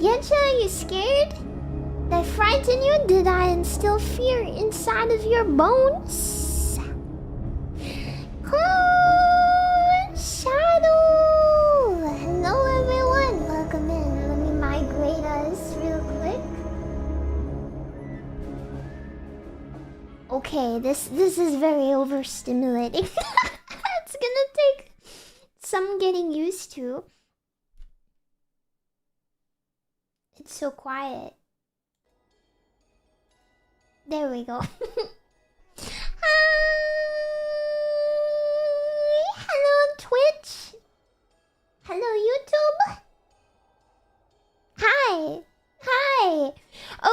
get you? Are you scared? Did I frighten you? Did I instill fear inside of your bones? Oh, Shadow! Hello everyone, welcome in. Let me migrate us real quick. Okay, this is very overstimulating. It's gonna take some getting used to. It's so quiet. There we go. Hi! Hello, Twitch. Hello, YouTube. Hi. Hi.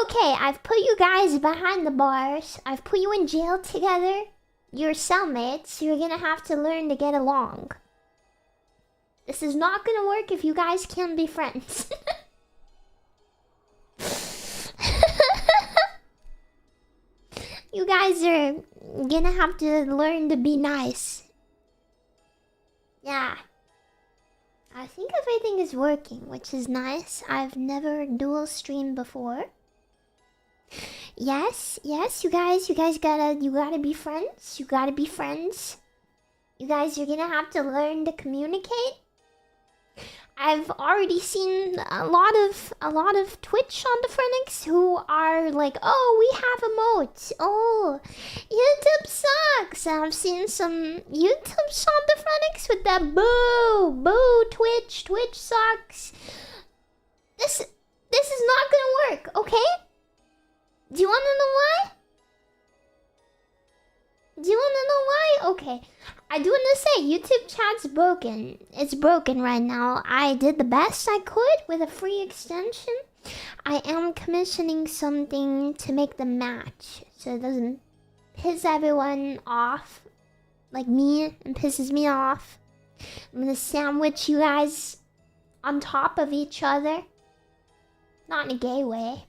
Okay, I've put you guys behind the bars. I've put you in jail together. You're cellmates. You're gonna have to learn to get along. This is not gonna work if you guys can't be friends. You guys are gonna have to learn to be nice. Yeah. I think everything is working, which is nice. I've never dual streamed before. Yes, you guys gotta be friends. You gotta be friends. You guys are gonna have to learn to communicate. I've already seen a lot of Twitch Shondophrenics who are like, oh, we have emotes. Oh, YouTube sucks. And I've seen some YouTube Shondophrenics with that boo, Twitch sucks. This is not gonna work, okay? Do you wanna know why? Do you wanna know why? Okay. I do wanna say, YouTube chat's broken. It's broken right now. I did the best I could with a free extension. I am commissioning something to make the match, so it doesn't piss everyone off. Like me, and pisses me off. I'm gonna sandwich you guys on top of each other. Not in a gay way.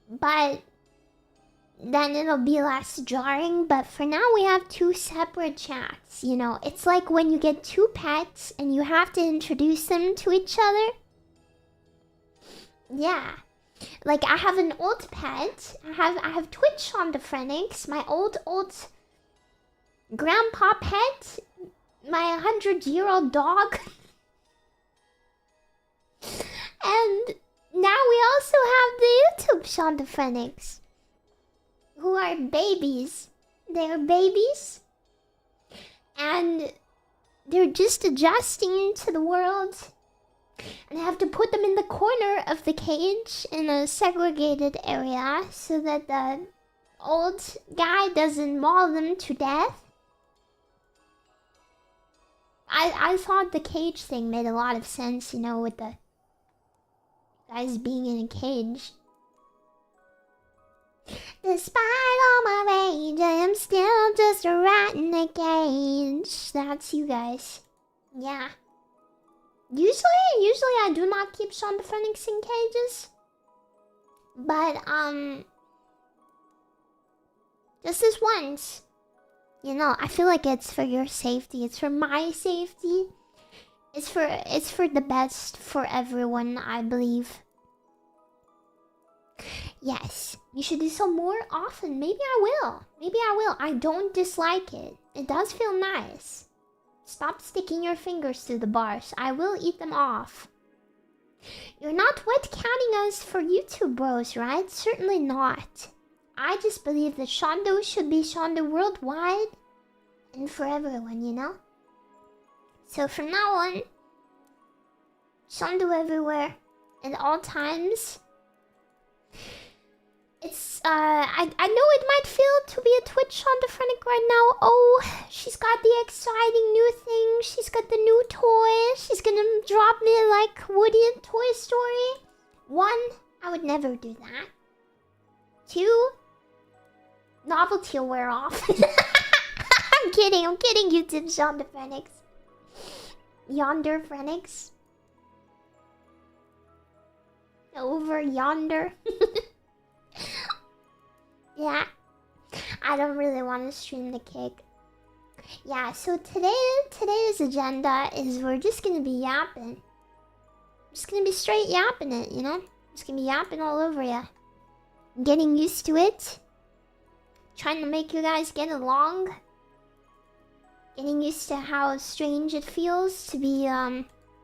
But then it'll be less jarring. But for now we have two separate chats, you know. It's like when you get two pets and you have to introduce them to each other. Yeah. Like I have an old pet. I have Twitch Shondophrenics, my old grandpa pet, my 100-year-old dog. And now we also have the YouTube Shondophrenics, who are babies. They're babies. And they're just adjusting to the world. And I have to put them in the corner of the cage in a segregated area so that the old guy doesn't maul them to death. I thought the cage thing made a lot of sense, you know, with the guys being in a cage. Despite all my rage, I am still just a rat in a cage. That's you guys. Yeah. Usually I do not keep Shondophrenics in cages. But, just this once. You know, I feel like it's for your safety. It's for my safety. It's for the best for everyone, I believe. Yes, you should do so more often. Maybe I will. I don't dislike it. It does feel nice. Stop sticking your fingers through the bars. I will eat them off. You're not wet-catting us for YouTube bros, right? Certainly not. I just believe that Shondo should be Shondo worldwide and for everyone, you know? So from now on, Shondo everywhere at all times. It's, I know it might feel to be a Twitch Shondophrenic right now. Oh, she's got the exciting new thing. She's got the new toy. She's gonna drop me like Woody in Toy Story. 1, I would never do that. 2, novelty will wear off. I'm kidding, YouTube Shondophrenics. Yonderphrenics. Over yonder. Yeah, I don't really want to stream the kick. Yeah, so today's agenda is we're just gonna be yapping. just gonna be straight yapping it, you know? Just gonna be yapping all over ya. Getting used to it. Trying to make you guys get along. Getting used to how strange it feels to be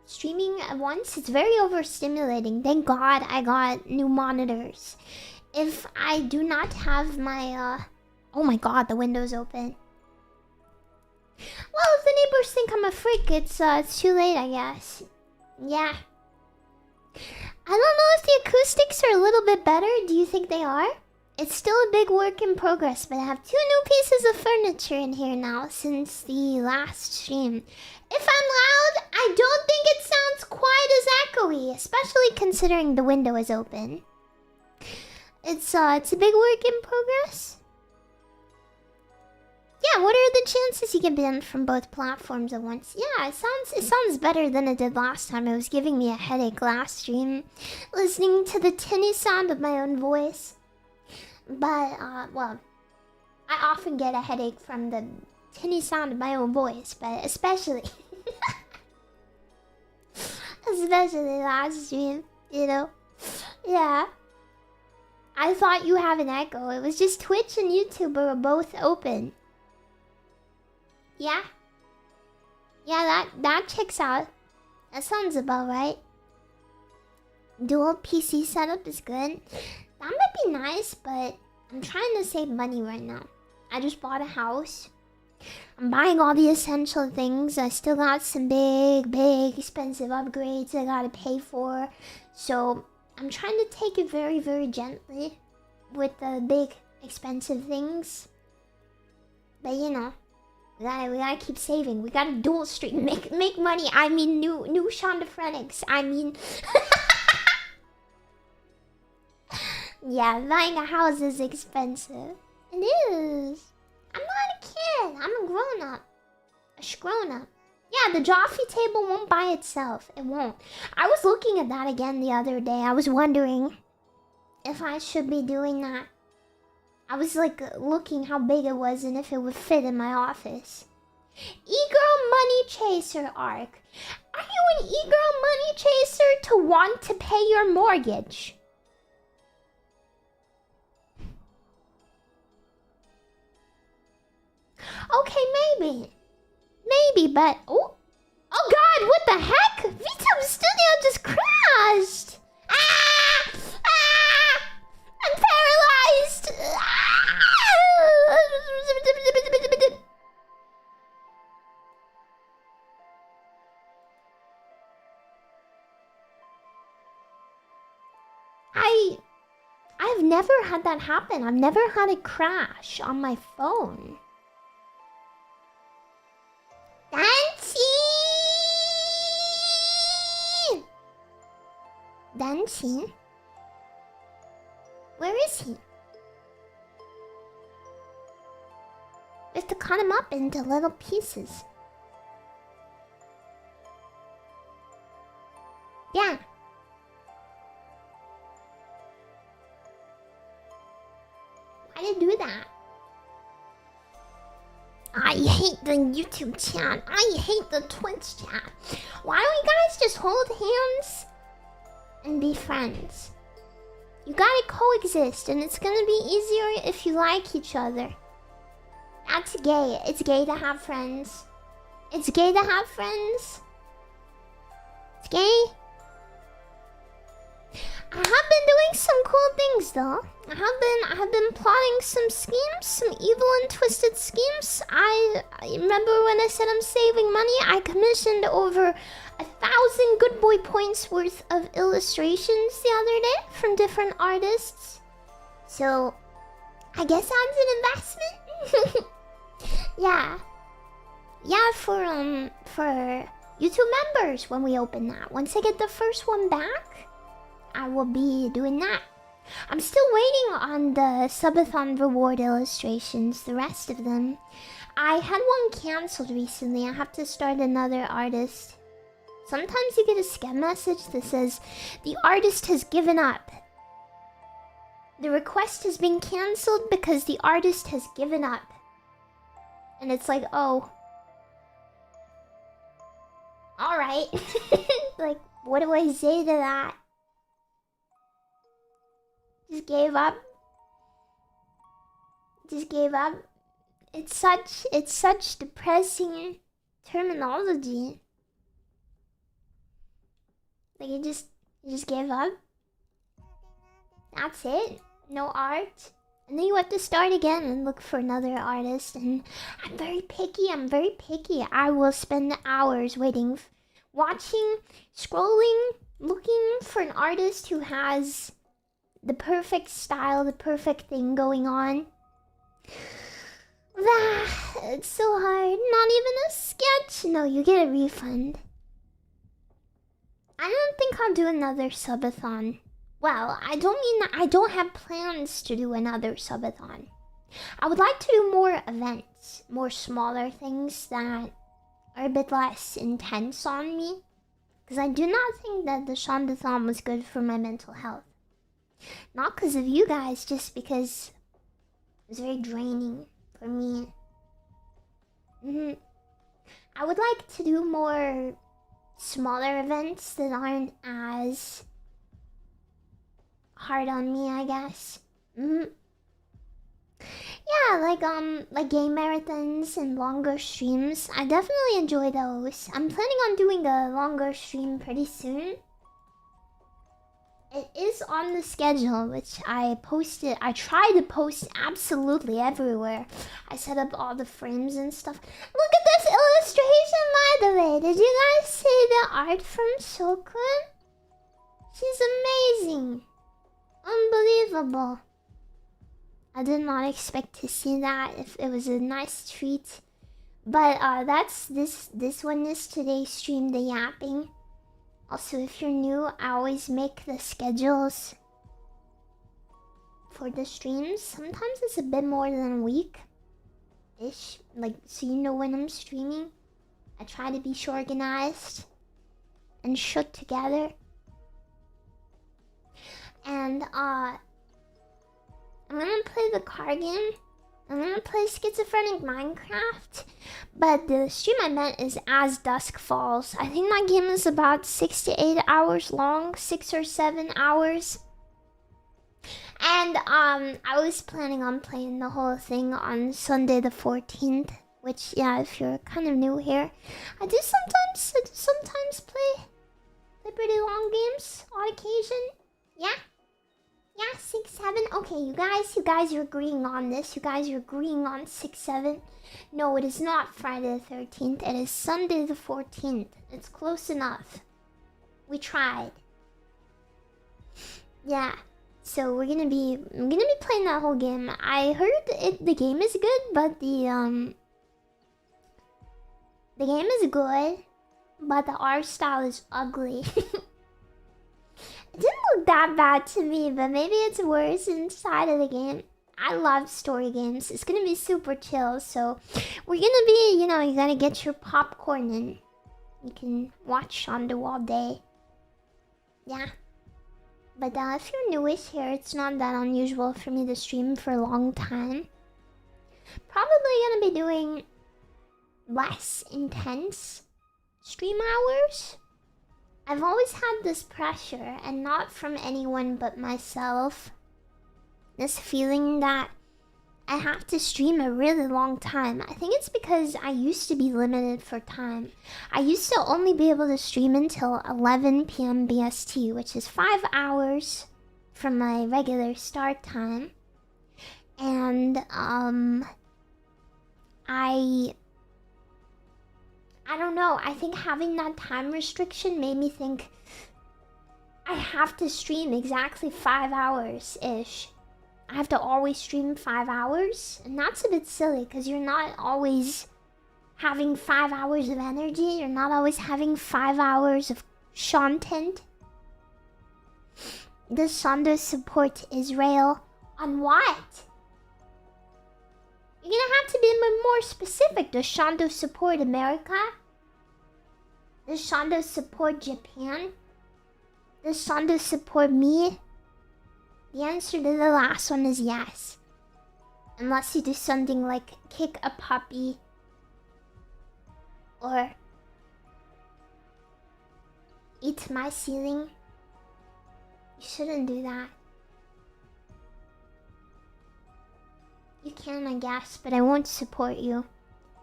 streaming at once. It's very overstimulating. Thank God I got new monitors. If I do not have my oh my God, the window's open. Well, if the neighbors think I'm a freak, it's too late, I guess. Yeah. I don't know if the acoustics are a little bit better. Do you think they are? It's still a big work in progress, but I have 2 new pieces of furniture in here now since the last stream. If I'm loud, I don't think it sounds quite as echoey, especially considering the window is open. It's a big work in progress. Yeah, what are the chances you get banned from both platforms at once? Yeah, it sounds better than it did last time. It was giving me a headache last stream, listening to the tinny sound of my own voice. But well, I often get a headache from the tinny sound of my own voice, but especially last stream, you know. Yeah. I thought you have an echo. It was just Twitch and YouTube were both open. Yeah. Yeah, that checks out. That sounds about right. Dual PC setup is good. That might be nice, but I'm trying to save money right now. I just bought a house. I'm buying all the essential things. I still got some big expensive upgrades I gotta pay for. So I'm trying to take it very, very gently with the big expensive things. But you know, we gotta keep saving. We gotta dual stream, make money. I mean, new Shonda. I mean, yeah, buying a house is expensive. It is. I'm not a kid. I'm a grown up. A grown up. Yeah, the Joffrey table won't buy itself. It won't. I was looking at that again the other day. I was wondering if I should be doing that. I was like looking how big it was and if it would fit in my office. E-girl money chaser arc. Are you an e-girl money chaser to want to pay your mortgage? Okay, maybe. Maybe, but... Oh God, what the heck? VTube Studio just crashed! I'm paralyzed! I've never had that happen. I've never had it crash on my phone. Dancing? Where is he? We have to cut him up into little pieces. Yeah. Why did you do that? I hate the YouTube chat. I hate the Twitch chat. Why don't you guys just hold hands and be friends? You gotta coexist, and it's gonna be easier if you like each other. That's gay. It's gay to have friends. It's gay to have friends. It's gay. I have been doing some cool things though. I have been plotting some schemes, some evil and twisted schemes. I remember when I said I'm saving money, I commissioned over 1,000 good boy points worth of illustrations the other day from different artists. So I guess that's an investment. Yeah. Yeah, for YouTube members when we open that. Once I get the first one back, I will be doing that. I'm still waiting on the subathon reward illustrations, the rest of them. I had one cancelled recently. I have to start another artist. Sometimes you get a scam message that says, the artist has given up. The request has been cancelled because the artist has given up. And it's like, oh. Alright. Like, What do I say to that? Just gave up. Just gave up. It's such depressing terminology. Like you just gave up. That's it. No art. And then you have to start again and look for another artist. And I'm very picky. I will spend hours waiting, watching, scrolling, looking for an artist who has the perfect style, the perfect thing going on. It's so hard. Not even a sketch. No, you get a refund. I don't think I'll do another subathon. Well, I don't mean that I don't have plans to do another subathon. I would like to do more events, more smaller things that are a bit less intense on me. Because I do not think that the shondathon was good for my mental health. Not because of you guys, just because it was very draining for me. I would like to do more smaller events that aren't as hard on me, I guess. Yeah, like game marathons and longer streams. I definitely enjoy those. I'm planning on doing a longer stream pretty soon. It is on the schedule, which I posted. I try to post absolutely everywhere. I set up all the frames and stuff. Look at this illustration, by the way. Did you guys see the art from Shokun? She's amazing. Unbelievable. I did not expect to see that. If it was a nice treat. But that's this one is today's stream, the yapping. Also, if you're new, I always make the schedules for the streams. Sometimes it's a bit more than a week-ish. Like, so you know when I'm streaming. I try to be organized and shook together. And, I'm gonna play the card game. I'm gonna play Schizophrenic Minecraft. But the stream I meant is As Dusk Falls. I think that game is about 6 to 8 hours long. 6 or 7 hours. And, I was planning on playing the whole thing on Sunday the 14th. Which, yeah, if you're kind of new here, I do sometimes play pretty long games on occasion. Yeah. Yeah, 6, 7. Okay, you guys are agreeing on this. You guys are agreeing on 6, 7. No, it is not Friday the 13th. It is Sunday the 14th. It's close enough. We tried. Yeah. So I'm gonna be playing that whole game. I heard the game is good, but the game is good, but the art style is ugly. It didn't look that bad to me, but maybe it's worse inside of the game. I love story games. It's gonna be super chill, so we're gonna be, you gotta get your popcorn and you can watch Shondo all day. Yeah. But if you're newish here, it's not that unusual for me to stream for a long time. Probably gonna be doing less intense stream hours. I've always had this pressure, and not from anyone but myself. This feeling that I have to stream a really long time. I think it's because I used to be limited for time. I used to only be able to stream until 11 p.m. BST, which is 5 hours from my regular start time. And, I don't know, I think having that time restriction made me think I have to stream exactly 5 hours-ish. I have to always stream 5 hours, and that's a bit silly because you're not always having 5 hours of energy, you're not always having 5 hours of content. Does Shondo support Israel? On what? You're gonna have to be more specific. Does Shondo support America? Does Shondo support Japan? Does Shondo support me? The answer to the last one is yes. Unless you do something like kick a puppy. Or eat my ceiling. You shouldn't do that. You can, I guess, but I won't support you.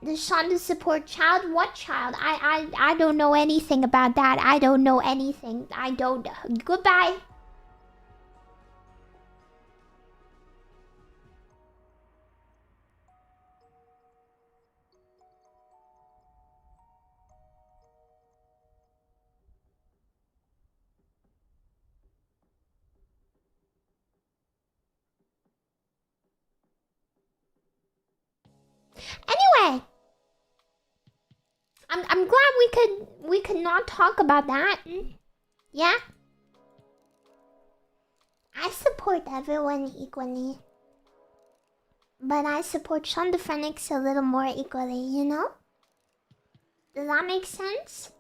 Does Shonda support child? What child? I don't know anything about that. I don't know anything. I don't. Goodbye. Anyway, I'm glad we could not talk about that. Yeah? I support everyone equally. But I support Shonda Phoenix a little more equally, you know? Does that make sense?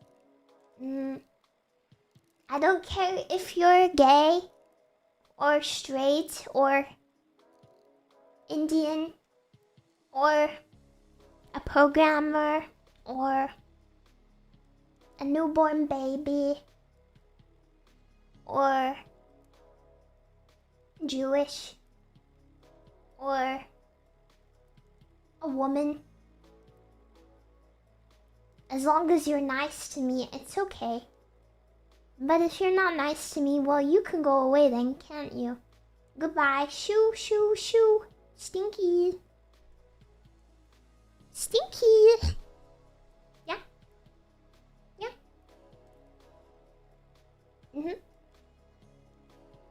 I don't care if you're gay or straight or Indian or a programmer or a newborn baby or Jewish or a woman. As long as you're nice to me, it's okay. But if you're not nice to me, well, you can go away then, can't you? Goodbye. Shoo, shoo, shoo. Stinky. Stinky. Yeah. Yeah.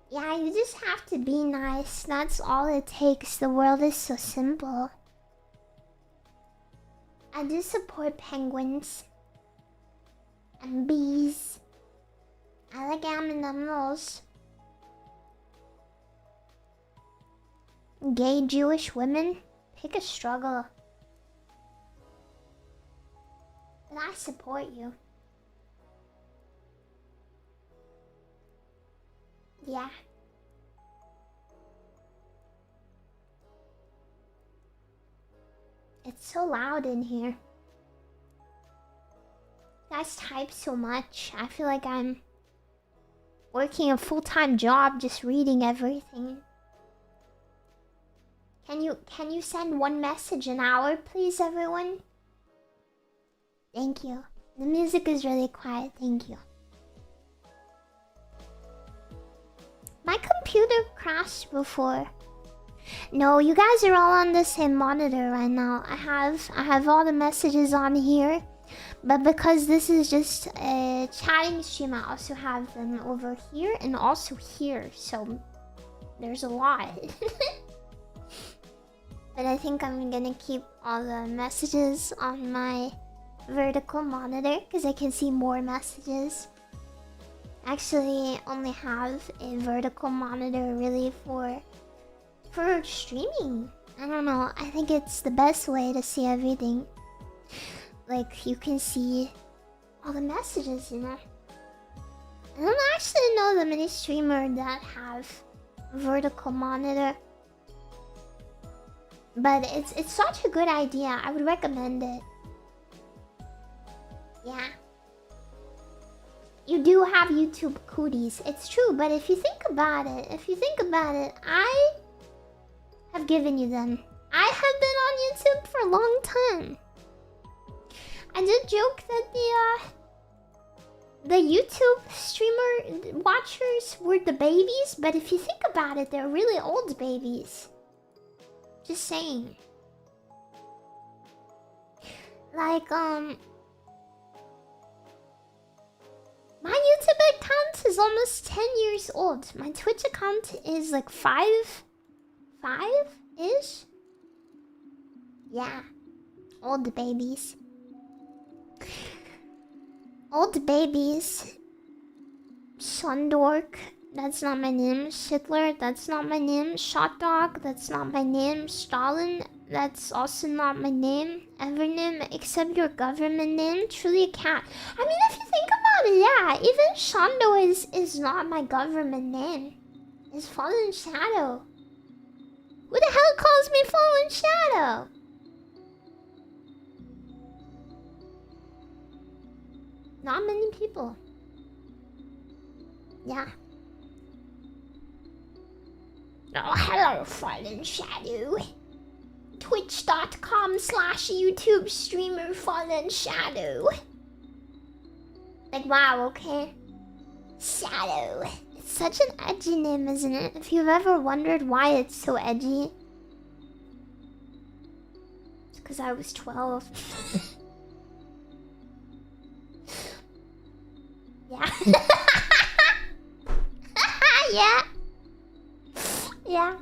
Yeah, you just have to be nice. That's all it takes. The world is so simple. I do support penguins. And bees. I like animals. Gay Jewish women? Pick a struggle. But I support you. Yeah. It's so loud in here. You guys type so much. I feel like I'm working a full-time job just reading everything. Can you send one message an hour, please, everyone? Thank you. The music is really quiet. Thank you. My computer crashed before. No, you guys are all on the same monitor right now. I have all the messages on here. But because this is just a chatting stream, I also have them over here and also here. So there's a lot. But I think I'm gonna keep all the messages on my vertical monitor because I can see more messages. Actually, only have a vertical monitor really for streaming. I don't know. I think it's the best way to see everything. Like, you can see all the messages, you know. I don't actually know that many streamers that have vertical monitor. But it's such a good idea. I would recommend it. Yeah. You do have YouTube cooties. It's true, but if you think about it, I have given you them. I have been on YouTube for a long time. I did joke that the YouTube streamer watchers were the babies, but if you think about it, they're really old babies. Just saying. Like, my YouTube account is almost 10 years old. My Twitch account is like 5-ish? Yeah. Old babies. Old babies. Sundork, that's not my name. Shitler, that's not my name. Shotdog, that's not my name. Stalin, that's also not my name. Evernym, except your government name. Truly a cat. I mean, if you think about it, yeah, even shondo is not my government name. It's fallenshadow. Who the hell calls me fallenshadow? Not many people. Yeah. Oh, hello, fallenshadow. Twitch.com/YouTube streamer fallenshadow. Like, wow, okay. Shadow. It's such an edgy name, isn't it? If you've ever wondered why it's so edgy, it's because I was 12. Yeah. Yeah. Yeah.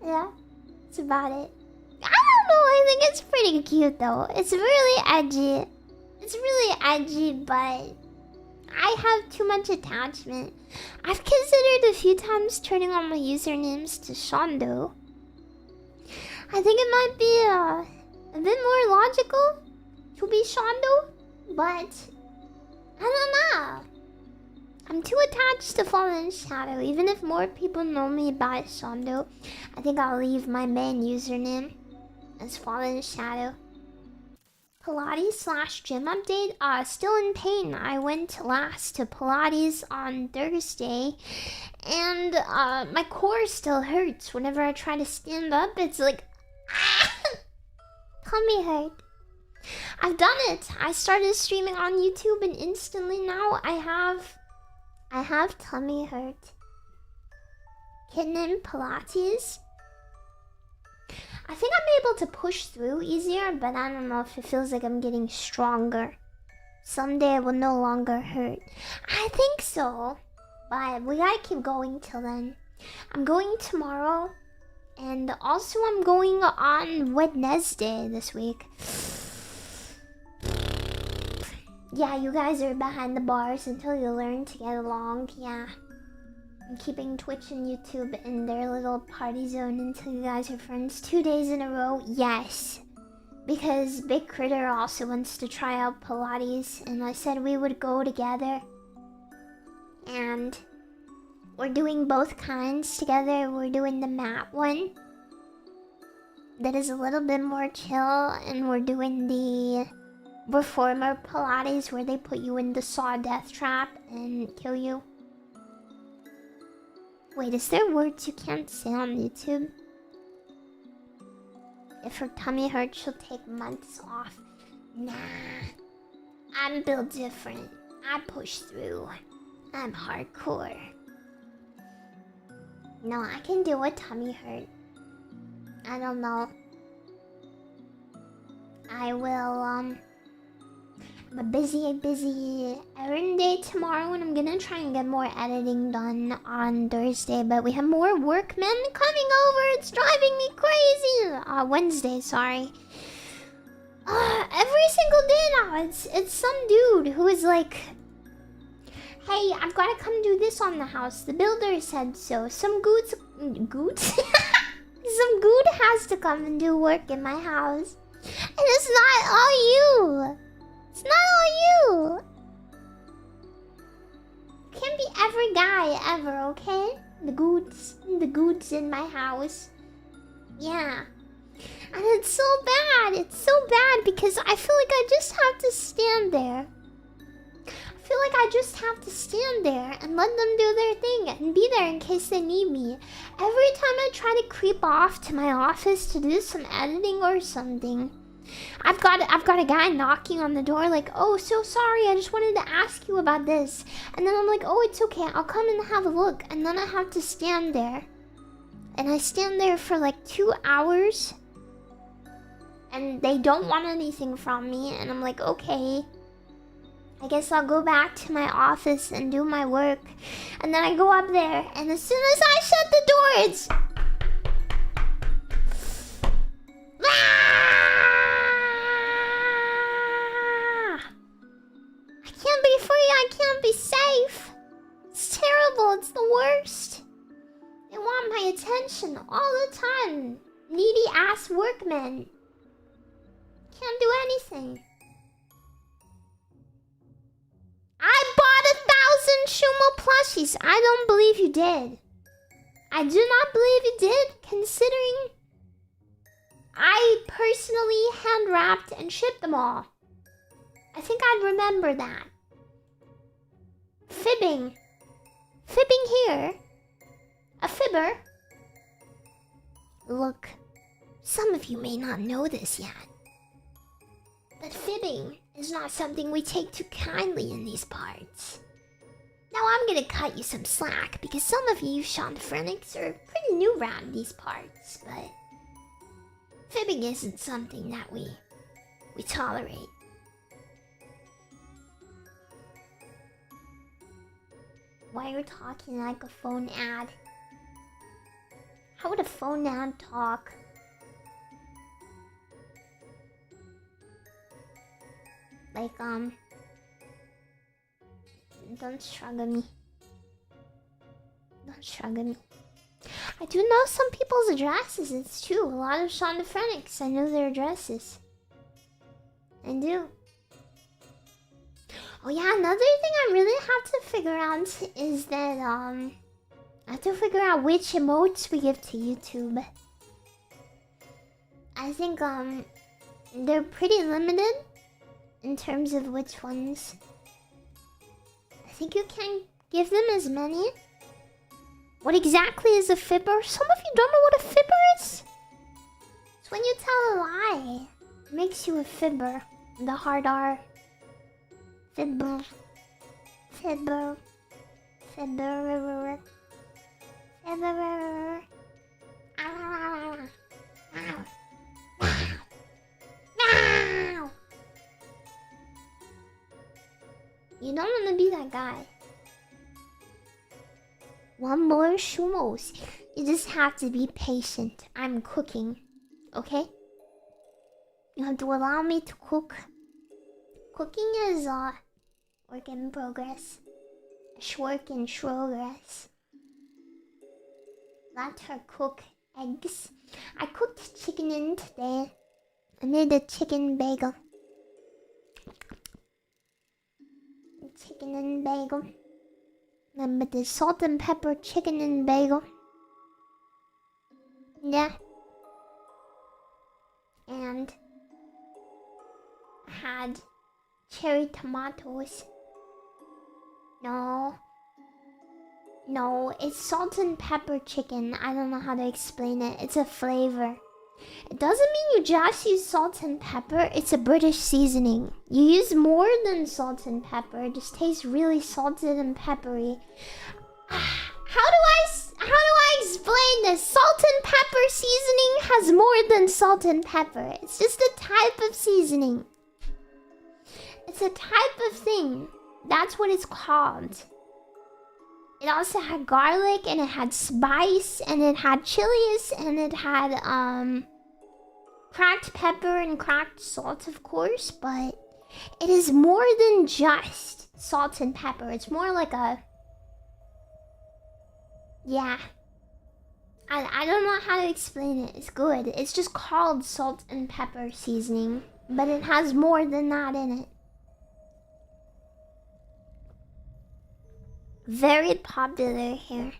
Yeah. That's about it. I don't know, I think it's pretty cute though. It's really edgy. It's really edgy, but I have too much attachment. I've considered a few times turning on my usernames to shondo. I think it might be a bit more logical to be shondo, but I don't know. I'm too attached to fallenshadow. Even if more people know me by shondo, I think I'll leave my main username as fallenshadow. Pilates/gym update. Still in pain. I went last to Pilates on Thursday, and my core still hurts. Whenever I try to stand up, it's like tummy hurt. I've done it. I started streaming on YouTube, and instantly now I have tummy hurt. Kitten in Pilates. I think I'm able to push through easier, but I don't know if it feels like I'm getting stronger. Someday it will no longer hurt. I think so, but we gotta keep going till then. I'm going tomorrow, and also I'm going on Wednesday this week. Yeah, you guys are behind the bars until you learn to get along. Yeah. I'm keeping Twitch and YouTube in their little party zone until you guys are friends 2 days in a row. Yes. Because Big Critter also wants to try out Pilates, and I said we would go together. And we're doing both kinds together. We're doing the mat one that is a little bit more chill, and we're doing the reformer Pilates where they put you in the saw death trap and kill you. Wait, is there words you can't say on YouTube? If her tummy hurts, she'll take months off. Nah. I'm built different. I push through. I'm hardcore. No, I can do a tummy hurt. I don't know. I will, a busy errand day tomorrow, and I'm gonna try and get more editing done on Thursday, but we have more workmen coming over. It's driving me crazy. Wednesday, sorry. Every single day now, it's some dude who is like, hey, I've gotta come do this on the house. The builder said so. Some goods? Some good has to come and do work in my house. And it's not all you. It's not all you. Can't be every guy ever, okay? The goods in my house. Yeah. And it's so bad. It's so bad because I feel like I just have to stand there. I feel like I just have to stand there and let them do their thing and be there in case they need me. Every time I try to creep off to my office to do some editing or something, I've got a guy knocking on the door like, oh, so sorry, I just wanted to ask you about this. And then I'm like, oh, it's okay, I'll come and have a look. And then I have to stand there. And I stand there for like 2 hours. And they don't want anything from me. And I'm like, okay, I guess I'll go back to my office and do my work. And then I go up there, and as soon as I shut the door, it's... I can't be free, I can't be safe. It's terrible, it's the worst. They want my attention all the time. Needy ass workmen. Can't do anything. I bought 1,000 Shumo plushies. I don't believe you did. I do not believe you did, considering I personally hand wrapped and shipped them all. I think I'd remember that. Fibbing. Fibbing here. A fibber. Look, some of you may not know this yet, but fibbing is not something we take too kindly in these parts. Now I'm gonna cut you some slack because some of you shondophonics are pretty new around these parts, but fibbing isn't something that we tolerate. Why are you talking like a phone ad? How would a phone ad talk? Like, don't shrug at me. Don't shrug at me. I do know some people's addresses, it's true. A lot of shondophonics, I know their addresses. I do. Oh yeah, another thing I really have to figure out is that, I have to figure out which emotes we give to YouTube. I think, they're pretty limited in terms of which ones. I think you can give them as many. What exactly is a fibber? Some of you don't know what a fibber is? It's when you tell a lie. It makes you a fibber. The hard R. Fibber. Fibber. Fibber. Fibber. You don't want to be that guy. One more shumos. You just have to be patient. I'm cooking. Okay? You have to allow me to cook. Cooking is work in progress. Work in progress. Let her cook eggs. I cooked chicken in today. I made a chicken bagel. Chicken and bagel. But the salt and pepper chicken and bagel. Yeah. And I had cherry tomatoes. No, it's salt and pepper chicken. I don't know how to explain it. It's a flavor. It doesn't mean you just use salt and pepper. It's a British seasoning. You use more than salt and pepper. It just tastes really salted and peppery. How do I explain this? Salt and pepper seasoning has more than salt and pepper. It's just a type of seasoning. It's a type of thing. That's what it's called. It also had garlic, and it had spice, and it had chilies, and it had cracked pepper and cracked salt, of course, but it is more than just salt and pepper. It's more like a... Yeah. I don't know how to explain it. It's good. It's just called salt and pepper seasoning, but it has more than that in it. Very popular here.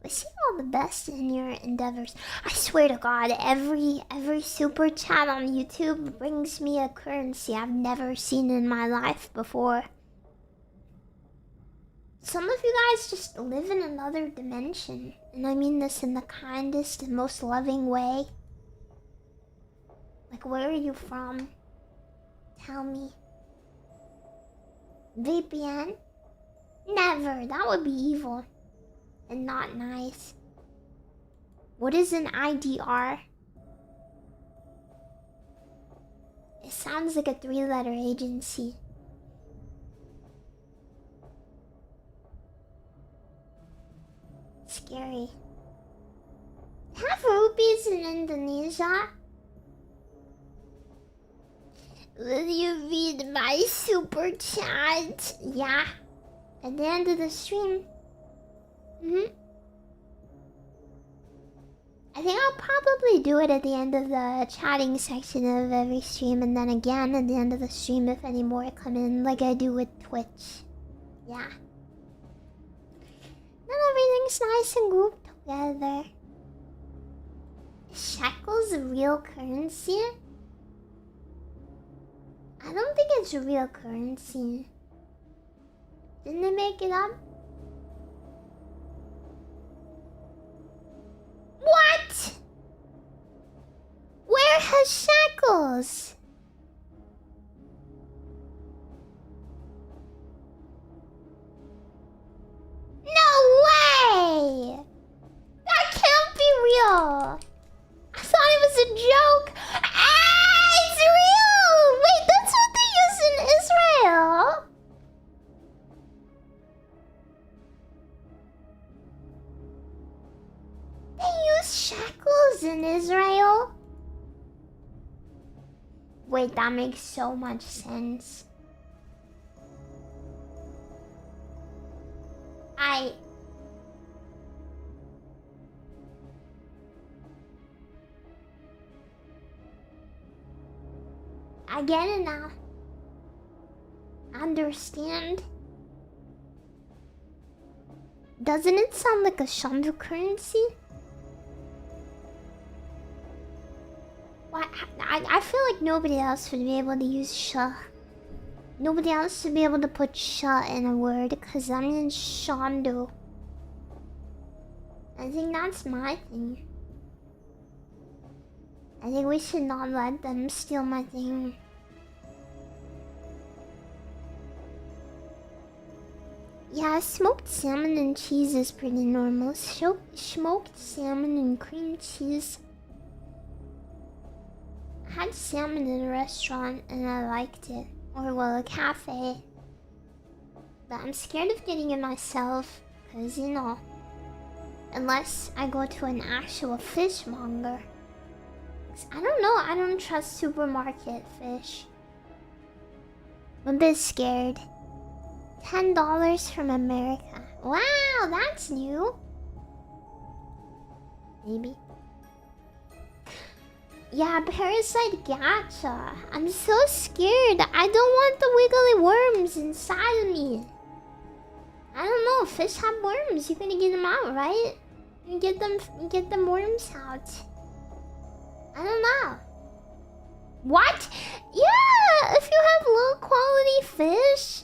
Wish you all the best in your endeavors. I swear to God, every super chat on YouTube brings me a currency I've never seen in my life before. Some of you guys just live in another dimension, and I mean this in the kindest and most loving way. Like, where are you from? Tell me. VPN? Never. That would be evil. And not nice. What is an IDR? It sounds like a 3-letter agency. Scary. Have rupees in Indonesia? Will you read my super chat? Yeah. At the end of the stream. I think I'll probably do it at the end of the chatting section of every stream, and then again at the end of the stream if any more come in, like I do with Twitch. Yeah. Then everything's nice and grouped together. Is shekels a real currency? I don't think it's a real currency. Didn't they make it up? What? Where has shackles? No way! That can't be real. I thought it was a joke. Ah, it's real! Wait, that's what they use in Israel. They use shackles in Israel? Wait, that makes so much sense. I get it now. Understand? Doesn't it sound like a shondo currency? Why? I feel like nobody else would be able to use sh. Nobody else would be able to put sh in a word because I'm in shondo. I think that's my thing. I think we should not let them steal my thing. Yeah, smoked salmon and cheese is pretty normal. Smoked salmon and cream cheese. I had salmon in a restaurant and I liked it. Or, well, a cafe. But I'm scared of getting it myself. Because, you know, unless I go to an actual fishmonger. I don't know, I don't trust supermarket fish. I'm a bit scared. $10 from America. Wow, that's new. Maybe. Yeah, Parasite Gacha. I'm so scared. I don't want the wiggly worms inside of me. I don't know, fish have worms. You're gonna get them out, right? You get them worms out. I don't know. What? Yeah, if you have low quality fish,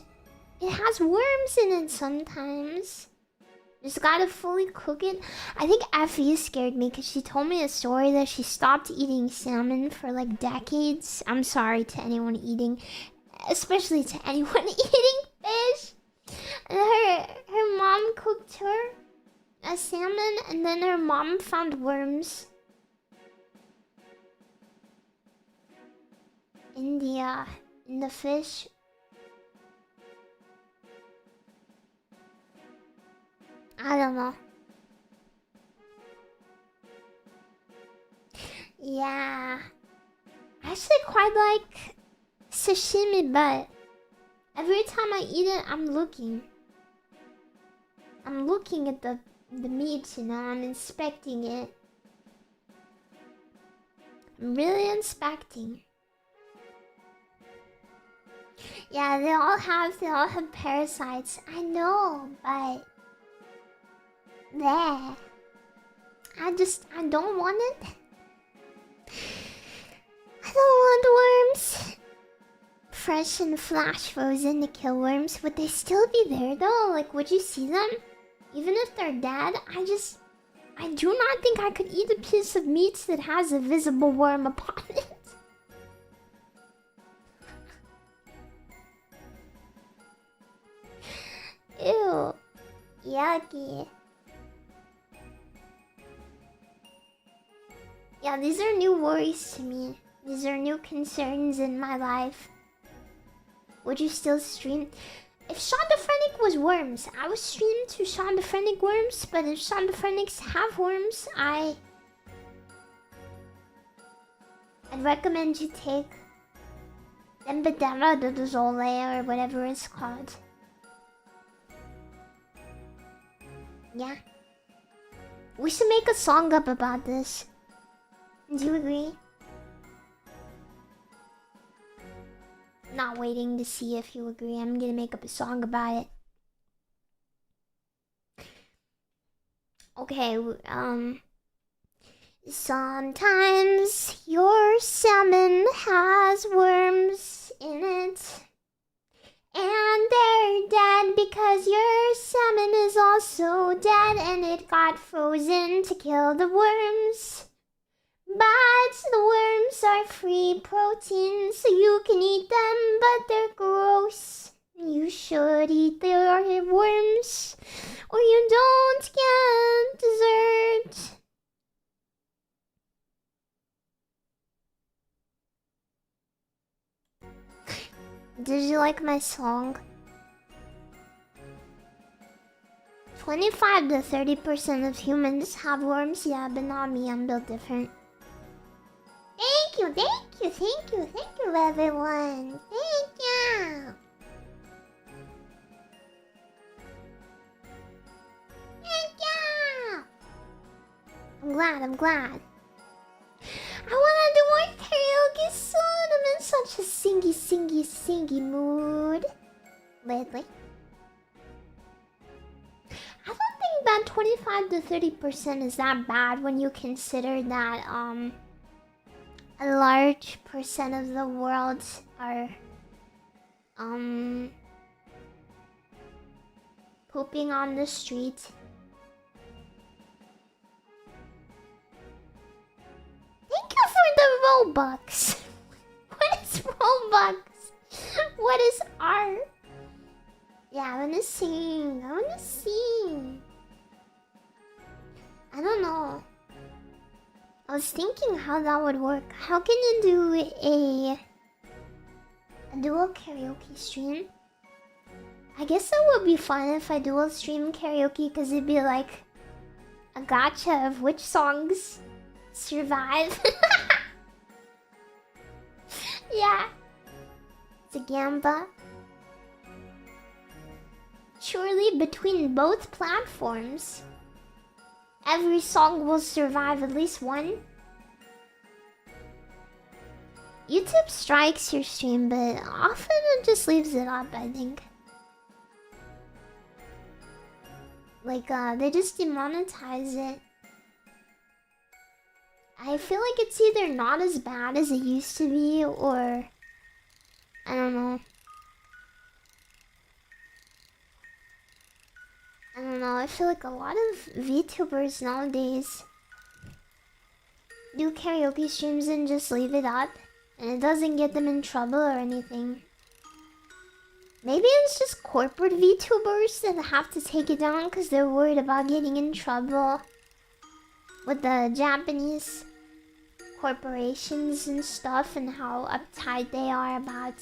it has worms in it sometimes. Just gotta fully cook it. I think Effie scared me because she told me a story that she stopped eating salmon for like decades. I'm sorry to anyone eating, especially to anyone eating fish. And her mom cooked her a salmon and then her mom found worms. In the fish. I don't know. Yeah. I actually quite like sashimi, but every time I eat it, I'm looking. I'm looking at the meat, you know, I'm inspecting it. I'm really inspecting. Yeah, they all have parasites. I know, but there. I don't want it. I don't want worms. Fresh and flash frozen to kill worms. Would they still be there though? Like, would you see them? Even if they're dead? I do not think I could eat a piece of meat that has a visible worm upon it. Ew. Yucky. Yeah, these are new worries to me. These are new concerns in my life. Would you still stream? If Shonda was worms, I would stream to Shonda worms, but if Shonda have worms, I'd recommend you take Embedera de Dozole or whatever it's called. Yeah. We should make a song up about this. Do you agree? Not waiting to see if you agree. I'm gonna make up a song about it. Okay, sometimes your salmon has worms in it. And they're dead because your salmon is also dead and it got frozen to kill the worms. But the worms are free protein, so you can eat them, but they're gross. You should eat the worms, or you don't get dessert. Did you like my song? 25 to 30% of humans have worms, yeah, but not me, I'm built different. Thank you, everyone. Thank you. Thank you. I'm glad. I wanna do more karaoke soon. I'm in such a singy mood lately. I don't think that 25 to 30% is that bad when you consider that a large percent of the world are pooping on the street. Thank you for the Robux. What is Robux? What is R? Yeah, I wanna sing. I don't know. I was thinking how that would work. How can you do a dual karaoke stream? I guess that would be fun if I dual stream karaoke, because it'd be like a gacha of which songs survive. Yeah. It's a gamba. Surely between both platforms, every song will survive at least one. YouTube strikes your stream, but often it just leaves it up, I think. Like, they just demonetize it. I feel like it's either not as bad as it used to be, or I don't know. I feel like a lot of VTubers nowadays do karaoke streams and just leave it up, and it doesn't get them in trouble or anything. Maybe it's just corporate VTubers that have to take it down because they're worried about getting in trouble with the Japanese corporations and stuff, and how uptight they are about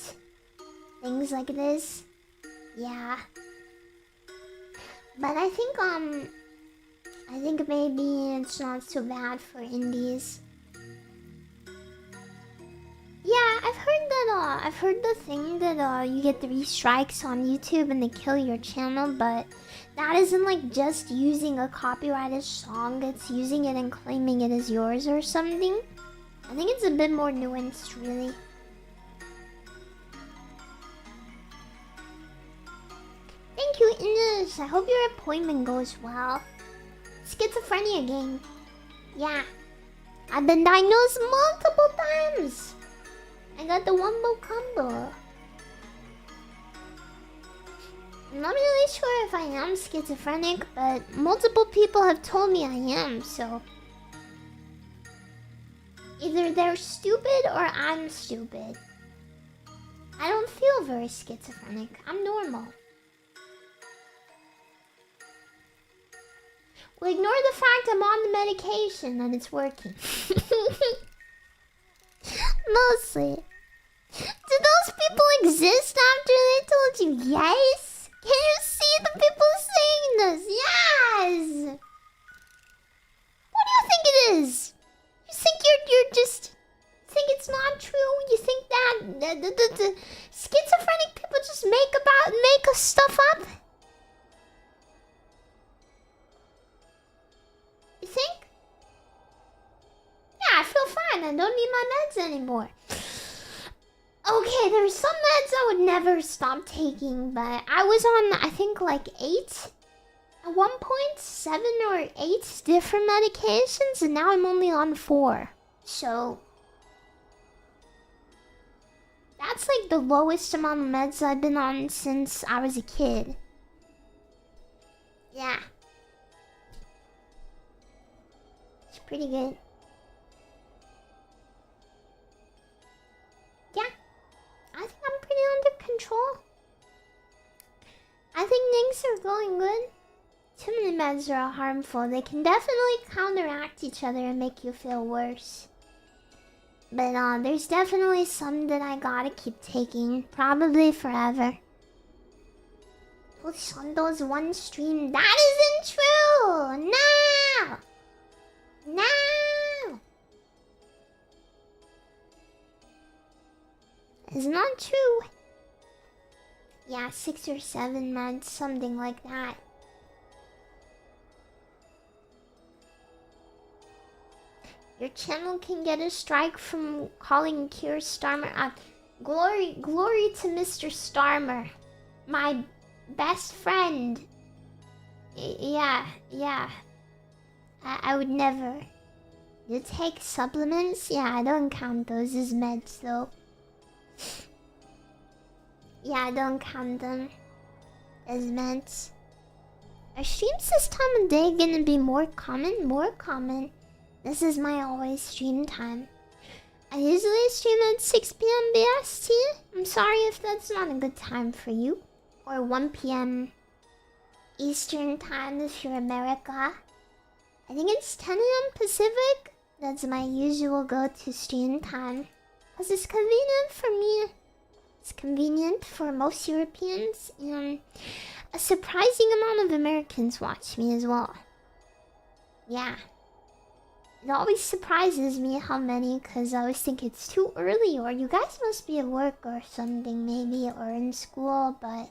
things like this. Yeah. But I think maybe it's not so bad for indies. Yeah, I've heard the thing that you get 3 strikes on YouTube and they kill your channel, but that isn't like just using a copyrighted song, it's using it and claiming it as yours or something. I think it's a bit more nuanced, really. Thank you, Ines. I hope your appointment goes well. Schizophrenia gang. Yeah. I've been diagnosed multiple times. I got the wombo combo. I'm not really sure if I am schizophrenic, but multiple people have told me I am, so... either they're stupid or I'm stupid. I don't feel very schizophrenic. I'm normal. Well, ignore the fact I'm on the medication and it's working. Mostly. Do those people exist after they told you yes? Can you see the people saying this? Yes! What do you think it is? You think you're just... think it's not true? You think that the schizophrenic people just make stuff up? You think? Yeah, I feel fine. I don't need my meds anymore. Okay, there's some meds I would never stop taking, but I was on, I think, like 8 at one point, 7 or 8 different medications, and now I'm only on 4. So That's like the lowest amount of meds I've been on since I was a kid. Yeah. It's pretty good. Yeah. I think I'm pretty under control. I think things are going good. Too many meds are harmful. They can definitely counteract each other and make you feel worse. But there's definitely some that I gotta keep taking. Probably forever. Well, shondo's one stream. That isn't true! No! No! It's not true. Yeah, 6 or 7 months, something like that. Your channel can get a strike from calling Kier Starmer. Glory to Mr. Starmer, my best friend. Yeah. I would never. You take supplements? Yeah, I don't count those as meds though. Yeah, I don't count them as meds. Are streams this time of day gonna be more common? More common. This is my always stream time. I usually stream at 6 p.m. BST. I'm sorry if that's not a good time for you. Or 1 p.m. Eastern time if you're America. I think it's 10 a.m. Pacific. That's my usual go-to stream time. Because it's convenient for me. It's convenient for most Europeans. And a surprising amount of Americans watch me as well. Yeah. It always surprises me how many, because I always think it's too early, or you guys must be at work or something maybe, or in school, but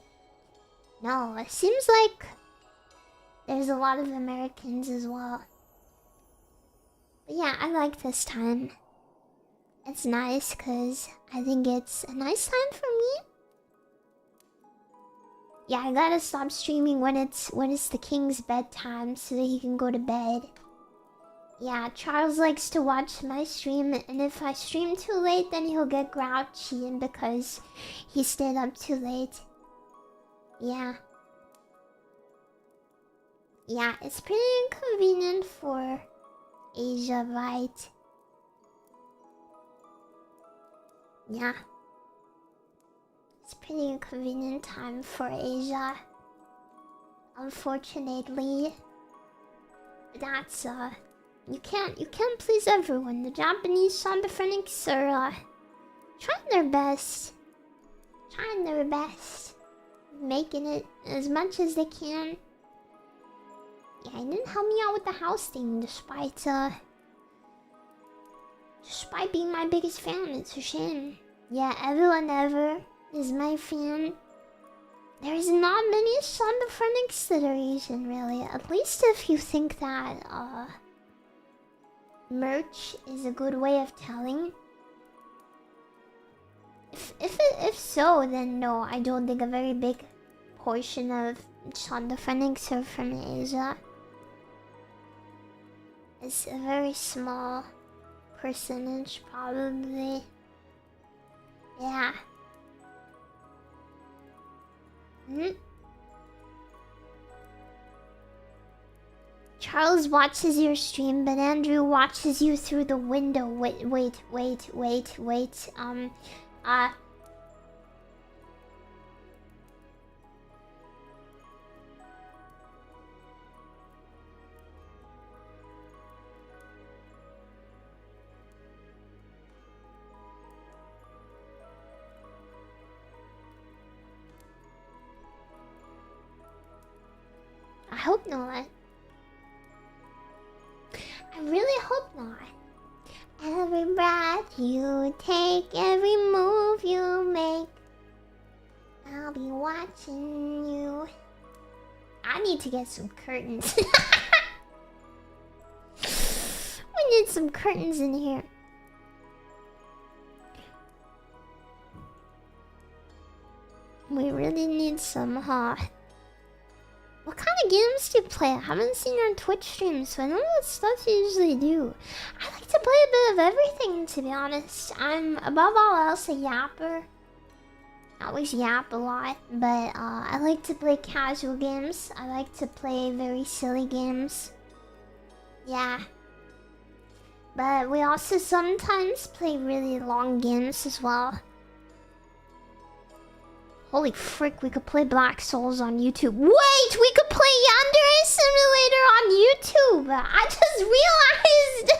no, it seems like there's a lot of Americans as well. But yeah, I like this time. It's nice because I think it's a nice time for me. Yeah, I gotta stop streaming when it's the king's bedtime so that he can go to bed. Yeah, Charles likes to watch my stream, and if I stream too late, then he'll get grouchy because he stayed up too late. Yeah. Yeah, it's pretty inconvenient for Asia, right? Yeah. It's pretty inconvenient time for Asia. Unfortunately. That's, You can't please everyone. The Japanese Shondophonics are trying their best. Making it as much as they can. Yeah, he didn't help me out with the house thing despite being my biggest fan. It's a shame. Yeah, everyone ever is my fan. There's not many Shondophonics that are Asian, really. At least if you think that, merch is a good way of telling. If so, then no, I don't think a very big portion of Shondophonics are from Asia. It's a very small percentage, probably. Yeah. Charles watches your stream, but Andrew watches you through the window. Wait. I hope not. I really hope not. Every breath you take, every move you make, I'll be watching you. I need to get some curtains. We need some curtains in here. We really need some, huh? What kind of games do you play? I haven't seen your Twitch streams, so I don't know what stuff you usually do. I like to play a bit of everything, to be honest. I'm, above all else, a yapper. I always yap a lot, but I like to play casual games. I like to play very silly games. Yeah. But we also sometimes play really long games as well. Holy frick, we could play Black Souls on YouTube. Wait, we could play Yandere Simulator on YouTube! I just realized!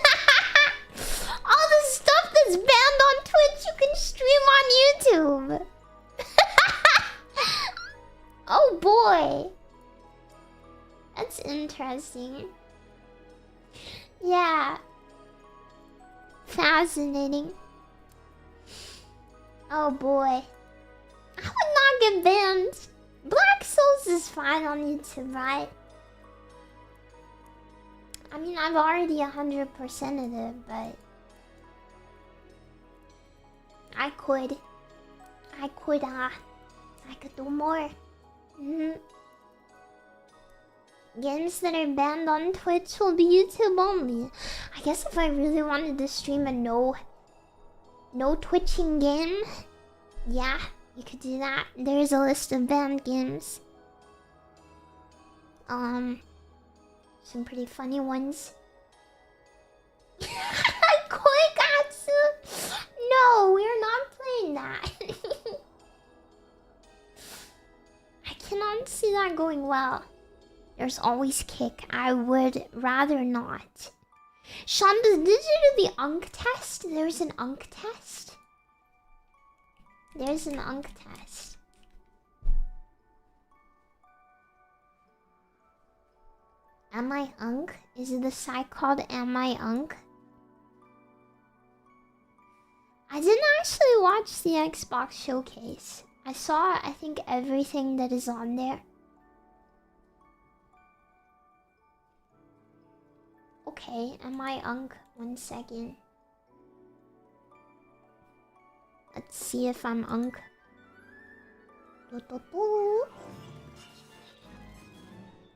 All the stuff that's banned on Twitch, you can stream on YouTube! Oh boy! That's interesting. Yeah. Fascinating. Oh boy. I would not get banned. Black Souls is fine on YouTube, right? I mean, I've already 100%ed it, but... I could do more. Games that are banned on Twitch will be YouTube only. I guess if I really wanted to stream a no twitching game, yeah, you could do that. There's a list of banned games. Some pretty funny ones. Koikatsu! No, we're not playing that. I cannot see that going well. There's always kick. I would rather not. Shondo, did you do the Unk test? There's an Unk test. There's an Unk test. Am I Unk? Is it the site called Am I Unk? I didn't actually watch the Xbox showcase. I saw, I think, everything that is on there. Okay, am I Unk? 1 second. Let's see if I'm Unk.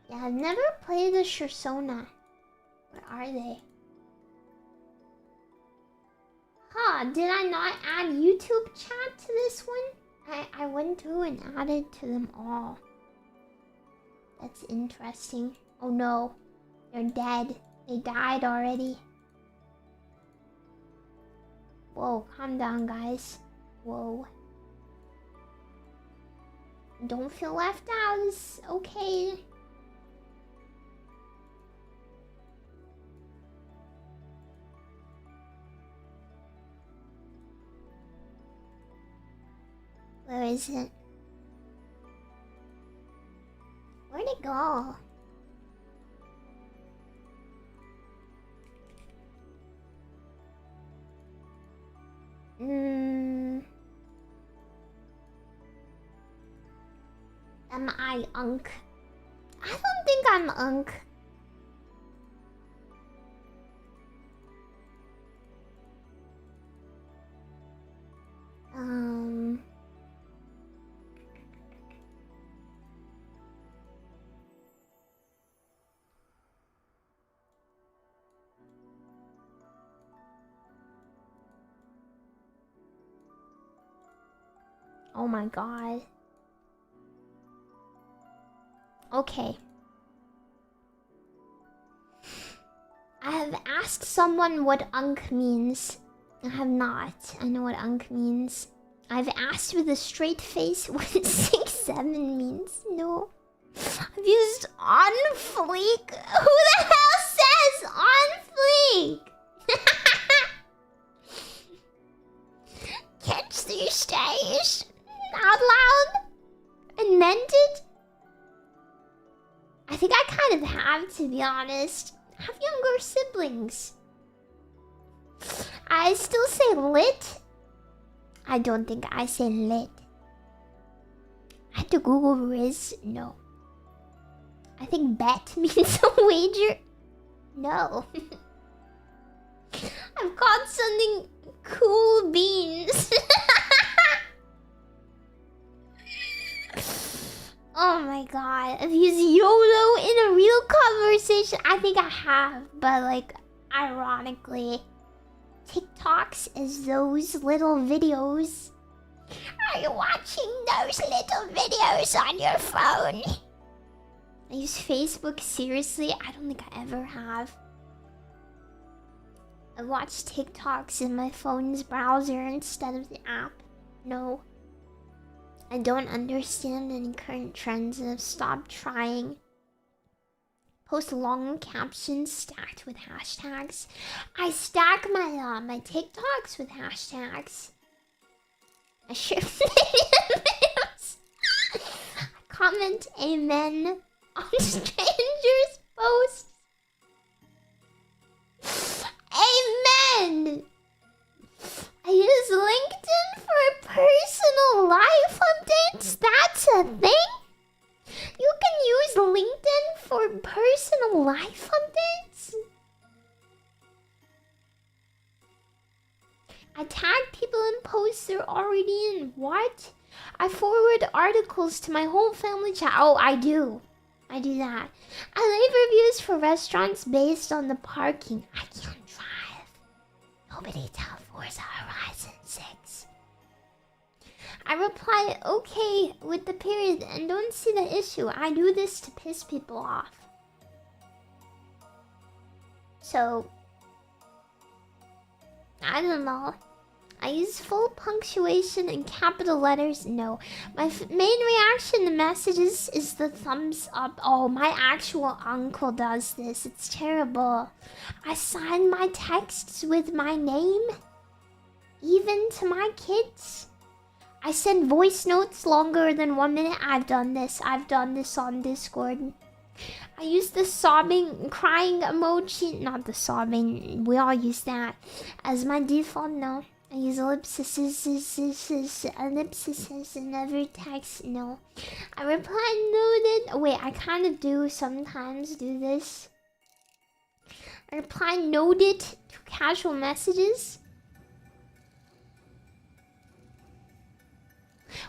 Yeah, I've never played the Shursona. Where are they? Huh, did I not add YouTube chat to this one? I went through and added to them all. That's interesting. Oh no, they're dead. They died already. Whoa, calm down, guys. Whoa. Don't feel left out. It's okay. Where is it? Where'd it go? Am I Unk? I don't think I'm Unk. Oh my god. Okay. I have asked someone what Unk means. I have not. I know what Unk means. I've asked with a straight face what 6-7 means. No. I've used on fleek. Who the hell says on fleek? Catch the stage out loud and meant it. I think I kind of have, to be honest. I have younger siblings. I still say lit. I don't think I say lit. I had to Google Riz. No. I think bet means a wager. No. I've caught something cool beans. Oh my god. I've used YOLO in a real conversation. I think I have, but like, ironically. TikToks is those little videos Are you watching those little videos on your phone? I use Facebook seriously? I don't think I ever have. I watch TikToks in my phone's browser instead of the app. No. I don't understand any current trends and have stopped trying. Post long captions stacked with hashtags. I stack my TikToks with hashtags. I share videos. I comment amen on strangers' posts. Amen! I use LinkedIn for personal life updates? That's a thing? You can use LinkedIn for personal life updates? I tag people in posts they're already in. What? I forward articles to my whole family chat. Oh, I do. I do that. I leave reviews for restaurants based on the parking. I can't drive. Nobody tell Forza Horizon 6. I reply okay with the period and don't see the issue. I do this to piss people off. So, I don't know. I use full punctuation and capital letters. No. My main reaction to messages is the thumbs up. Oh, my actual uncle does this. It's terrible. I sign my texts with my name. Even to my kids. I send voice notes longer than 1 minute. I've done this. I've done this on Discord. I use the sobbing, crying emoji. Not the sobbing. We all use that. As my default, no. I use ellipses in every text. No. I reply noted. Wait, I kind of do sometimes do this. I reply noted to casual messages.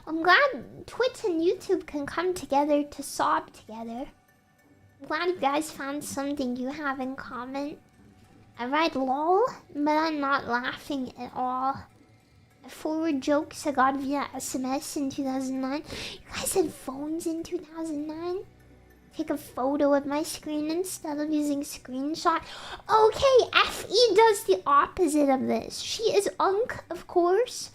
I'm glad Twitch and YouTube can come together to sob together. I'm glad you guys found something you have in common. I write lol, but I'm not laughing at all. I forward jokes I got via SMS in 2009. You guys had phones in 2009? Take a photo of my screen instead of using screenshot. Okay, FE does the opposite of this. She is Unk, of course.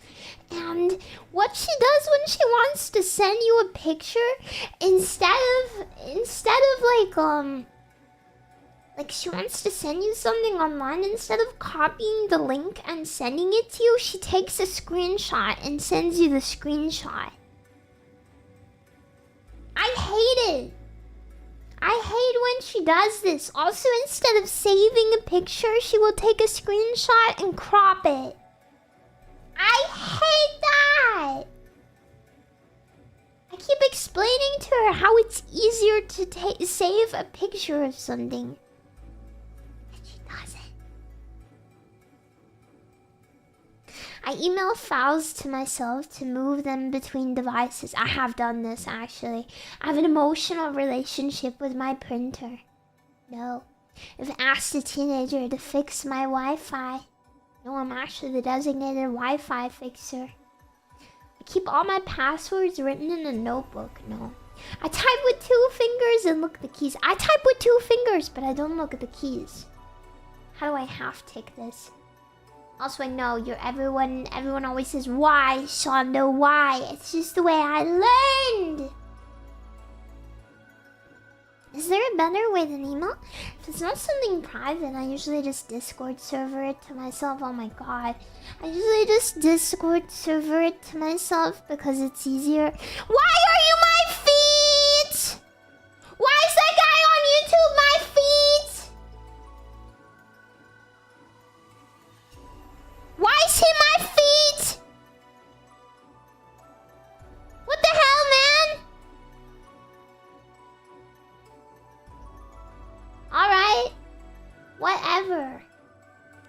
And what she does when she wants to send you a picture, instead of like she wants to send you something online, instead of copying the link and sending it to you, she takes a screenshot and sends you the screenshot. I hate it. I hate when she does this. Also, instead of saving a picture, she will take a screenshot and crop it. I hate that. I keep explaining to her how it's easier to save a picture of something. I email files to myself to move them between devices. I have done this, actually. I have an emotional relationship with my printer. No. I've asked a teenager to fix my Wi-Fi. No, I'm actually the designated Wi-Fi fixer. I keep all my passwords written in a notebook. No. I type with 2 fingers and look at the keys. I type with 2 fingers, but I don't look at the keys. How do I half-tick this? Also, I know everyone always says, why, Shondo, why? It's just the way I learned. Is there a better way than email? If it's not something private, I usually just Discord server it to myself. Oh my god. I usually just Discord server it to myself because it's easier. Why are you my feet? Why is that guy on YouTube my feet? Why is he my feet? What the hell, man? Alright. Whatever.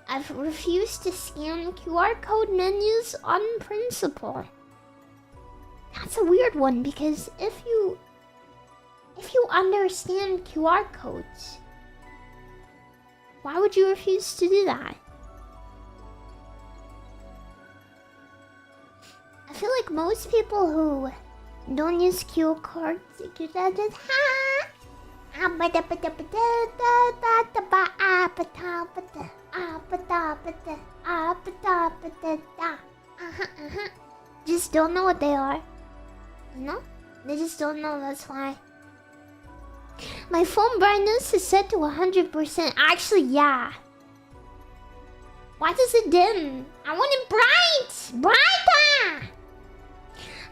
I've refused to scan QR code menus on principle. That's a weird one because if you understand QR codes, why would you refuse to do that? I feel like most people who don't use cue cards, just just don't know what they are. You know? They just don't know, that's why. My phone brightness is set to 100%. Actually, yeah. Why does it dim? I want it bright! Brighter!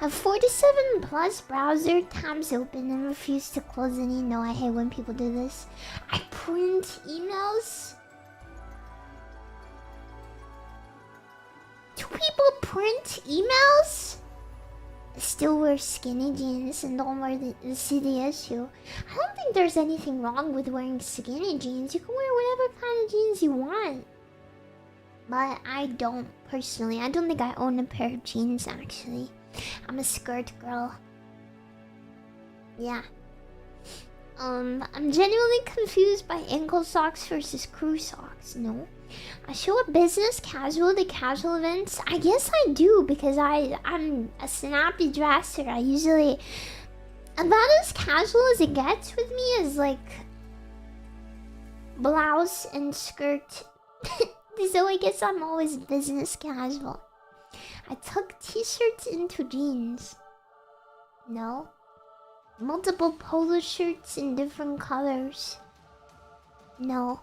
I have 47 plus browser tabs open and refuse to close any. No, I hate when people do this. I print emails. Do people print emails? I still wear skinny jeans and don't wear the city issue. I don't think there's anything wrong with wearing skinny jeans. You can wear whatever kind of jeans you want. But I don't personally. I don't think I own a pair of jeans actually. I'm a skirt girl. Yeah. I'm genuinely confused by ankle socks versus crew socks. No. I show up business casual to casual events. I guess I do because I'm a snappy dresser. I usually about as casual as it gets with me is like blouse and skirt. So I guess I'm always business casual. I tuck t-shirts into jeans. No. Multiple polo shirts in different colors. No.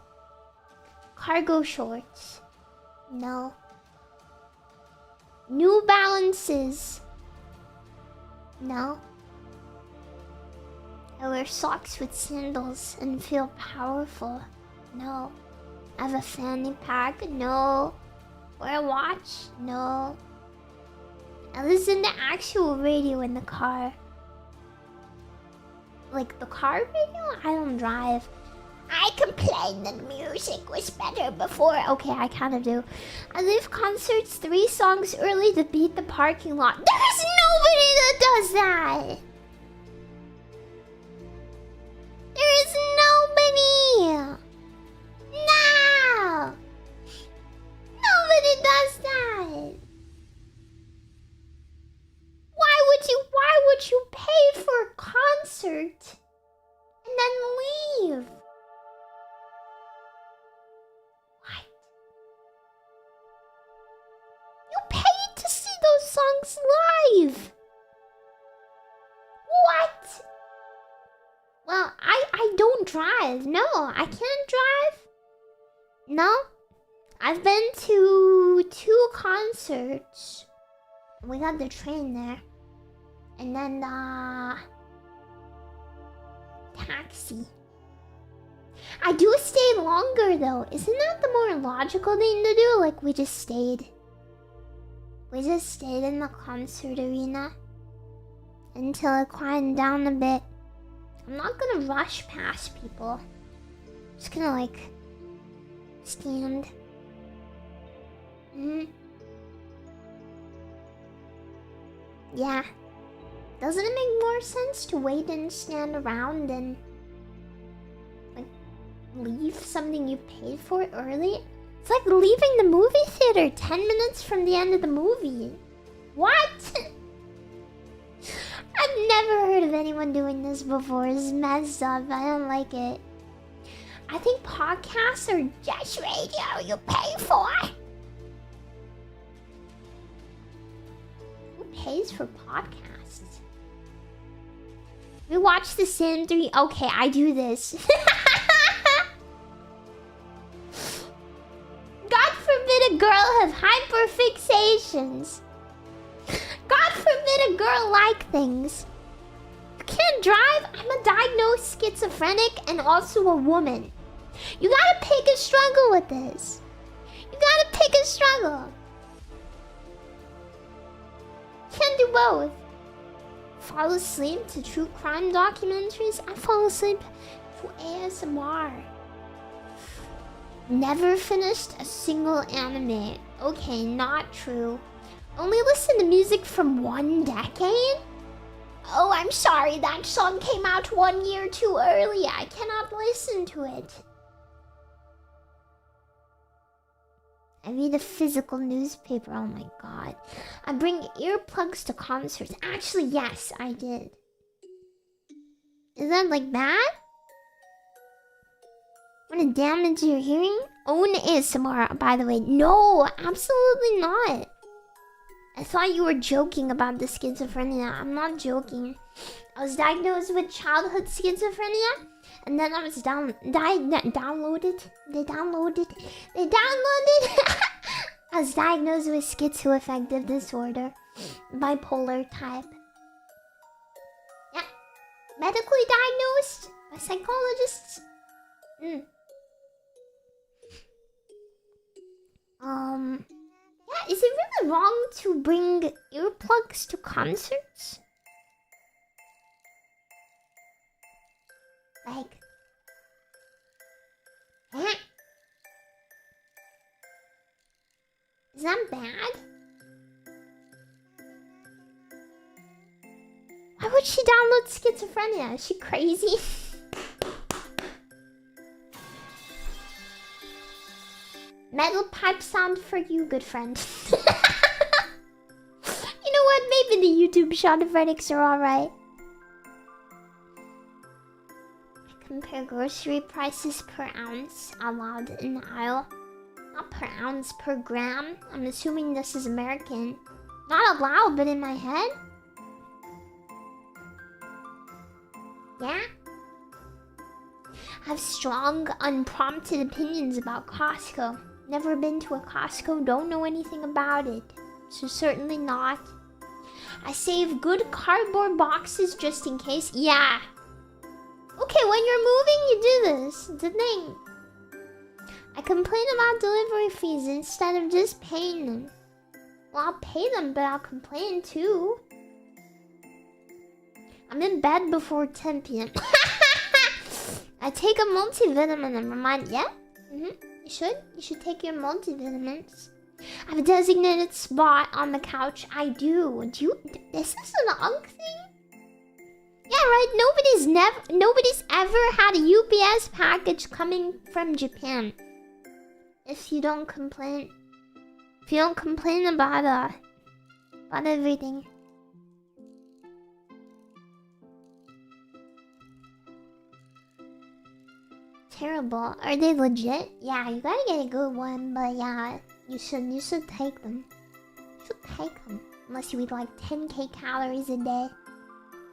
Cargo shorts. No. New Balances. No. I wear socks with sandals and feel powerful. No. I have a fanny pack. No. Wear a watch. No. I listen to actual radio in the car. Like the car radio? I don't drive. I complained that music was better before. Okay, I kind of do. I leave concerts 3 songs early to beat the parking lot. There's nobody that does that! There is nobody! No! Nobody does that! Why would you pay for a concert and then leave? What? You paid to see those songs live. What? Well, I don't drive. No, I can't drive. No. I've been to 2 concerts. We got the train there. And then taxi. I do stay longer though. Isn't that the more logical thing to do? Like we just stayed. We just stayed in the concert arena until it quieted down a bit. I'm not gonna rush past people. I'm just gonna like stand. Yeah. Doesn't it make more sense to wait and stand around than like leave something you paid for early? It's like leaving the movie theater 10 minutes from the end of the movie. What? I've never heard of anyone doing this before. It's messed up. I don't like it. I think podcasts are just radio you pay for. Who pays for podcasts? We watch The Sim 3. Okay, I do this. God forbid a girl have hyperfixations. God forbid a girl like things. You can't drive. I'm a diagnosed schizophrenic and also a woman. You gotta pick a struggle with this. You gotta pick a struggle. Can't do both. Fall asleep to true crime documentaries? I fall asleep to ASMR. Never finished a single anime. Okay, not true. Only listen to music from 1 decade? Oh, I'm sorry, that song came out 1 year too early. I cannot listen to it. I read a physical newspaper. Oh my god. I bring earplugs to concerts. Actually, yes, I did. Is that like bad? Want to damage your hearing? Own ASMR, by the way. No, absolutely not. I thought you were joking about the schizophrenia. I'm not joking. I was diagnosed with childhood schizophrenia, and then I was downloaded. I was diagnosed with schizoaffective disorder, bipolar type. Yeah, medically diagnosed by psychologists. Yeah, is it really wrong to bring earplugs to concerts? Like, is that bad? Why would she download schizophrenia? Is she crazy? Metal pipe sound for you, good friend. You know what? Maybe the YouTube shondophonics are alright. I compare grocery prices per ounce allowed in the aisle. Not per ounce, per gram. I'm assuming this is American. Not allowed, but in my head? Yeah? I have strong, unprompted opinions about Costco. Never been to a Costco, don't know anything about it. So certainly not. I save good cardboard boxes just in case. Yeah. Okay, when you're moving, you do this. It's a thing. I complain about delivery fees instead of just paying them. Well, I'll pay them, but I'll complain too. I'm in bed before 10 p.m. I take a multivitamin and remind... Yeah? You should take your multivitamins. I have a designated spot on the couch. I do. This is an UGG thing? Yeah, right? Nobody's ever had a UPS package coming from Japan. If you don't complain. If you don't complain about everything. Terrible. Are they legit? Yeah, you gotta get a good one, but yeah, you should take them. You should take them. Unless you eat like 10k calories a day.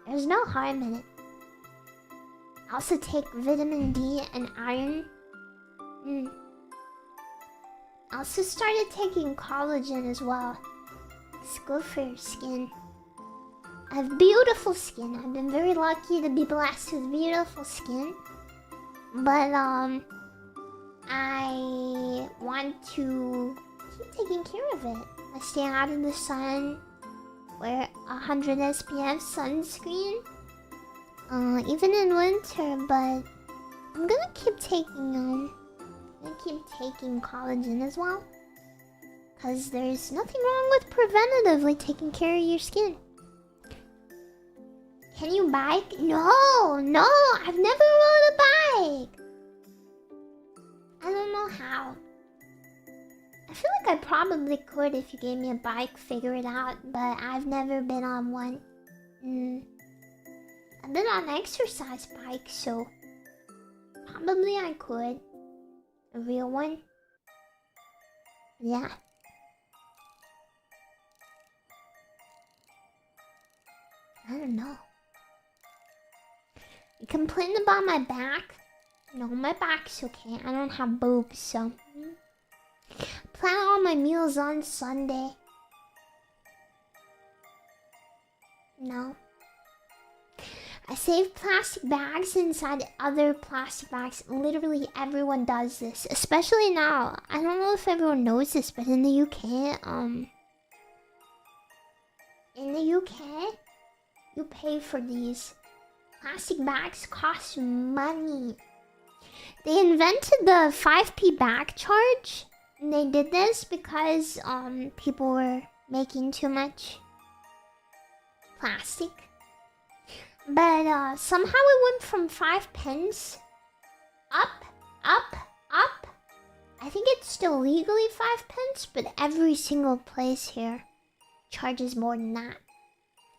There's no harm in it. I also take vitamin D and iron. I also started taking collagen as well. It's good for your skin. I have beautiful skin. I've been very lucky to be blessed with beautiful skin. But, I want to keep taking care of it. I stay out in the sun, wear 100 SPF sunscreen, even in winter, but I'm gonna keep taking, collagen as well. Cause there's nothing wrong with preventatively taking care of your skin. Can you bike? No, I've never rode a bike. I don't know how. I feel like I probably could if you gave me a bike, figure it out, but I've never been on one. I've been on exercise bikes, so probably I could. A real one. Yeah. I don't know. You complain about my back? No, my back's okay. I don't have boobs, so... Plan all my meals on Sunday. No. I save plastic bags inside other plastic bags. Literally everyone does this. Especially now. I don't know if everyone knows this, but in the UK, you pay for these. Plastic bags cost money. They invented the 5p bag charge. And they did this because people were making too much plastic. But somehow it went from 5 pence up. I I think it's still legally 5 pence, but every single place here charges more than that.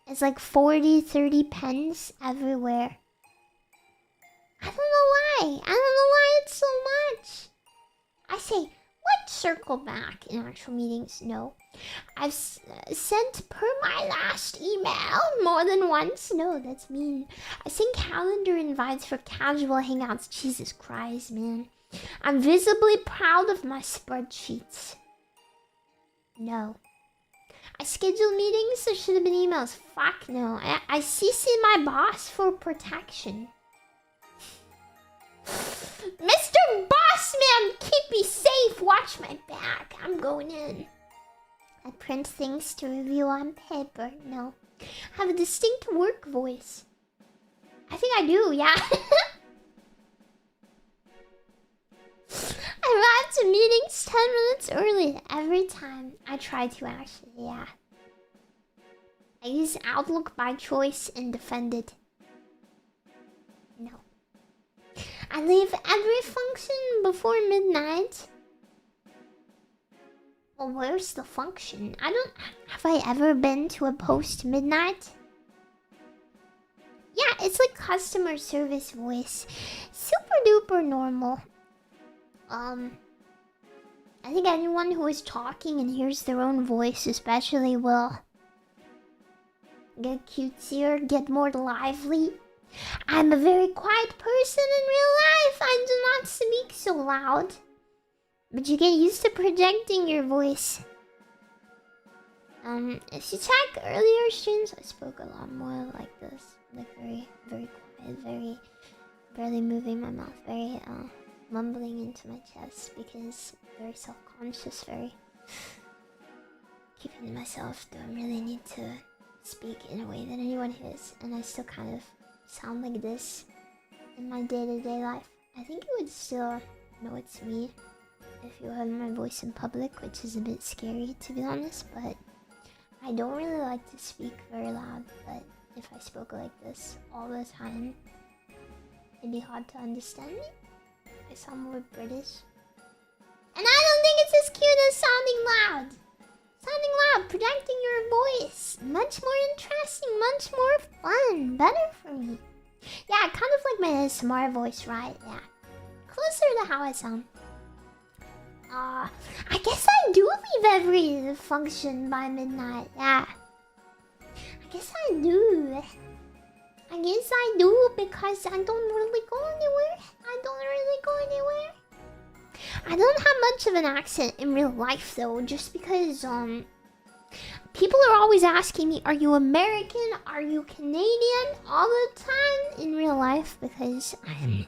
It's like 40, 30 pence everywhere. I don't know why. I don't know why it's so much. I say, let's circle back in actual meetings. No. I've sent per my last email more than once. No, that's mean. I sent calendar invites for casual hangouts. Jesus Christ, man. I'm visibly proud of my spreadsheets. No. I scheduled meetings. There should have been emails. Fuck no. I CC my boss for protection. Mr. Bossman, keep me safe. Watch my back. I'm going in. I print things to review on paper. No. I have a distinct work voice. I think I do, yeah. I arrive to meetings 10 minutes early every time. I try to actually, yeah. I use Outlook by choice and defend it. No. I leave every function before midnight. Well, where's the function? Have I ever been to a post-midnight? Yeah, it's like customer service voice. Super duper normal. I think anyone who is talking and hears their own voice especially will get cutesier, get more lively. I'm a very quiet person in real life. I do not speak so loud. But you get used to projecting your voice. If you check earlier streams, I spoke a lot more like this. Like very, very quiet, very barely moving my mouth, very mumbling into my chest because very self-conscious, very keeping to myself. Don't really need to speak in a way that anyone hears, and I still kind of sound like this in my day-to-day life. I think you would still know it's me if you heard my voice in public, which is a bit scary to be honest, but I don't really like to speak very loud. But if I spoke like this all the time, it'd be hard to understand me. I sound more British. And I don't think it's as cute as sounding loud. Sounding loud, projecting your voice. Much more interesting, much more fun. Better for me. Yeah, kind of like my ASMR voice, right? Yeah. Closer to how I sound. I guess I do leave every function by midnight. Yeah. I guess I do. I guess I do because I don't really go anywhere. I don't have much of an accent in real life though, just because people are always asking me, are you American? Are you Canadian? All the time in real life because I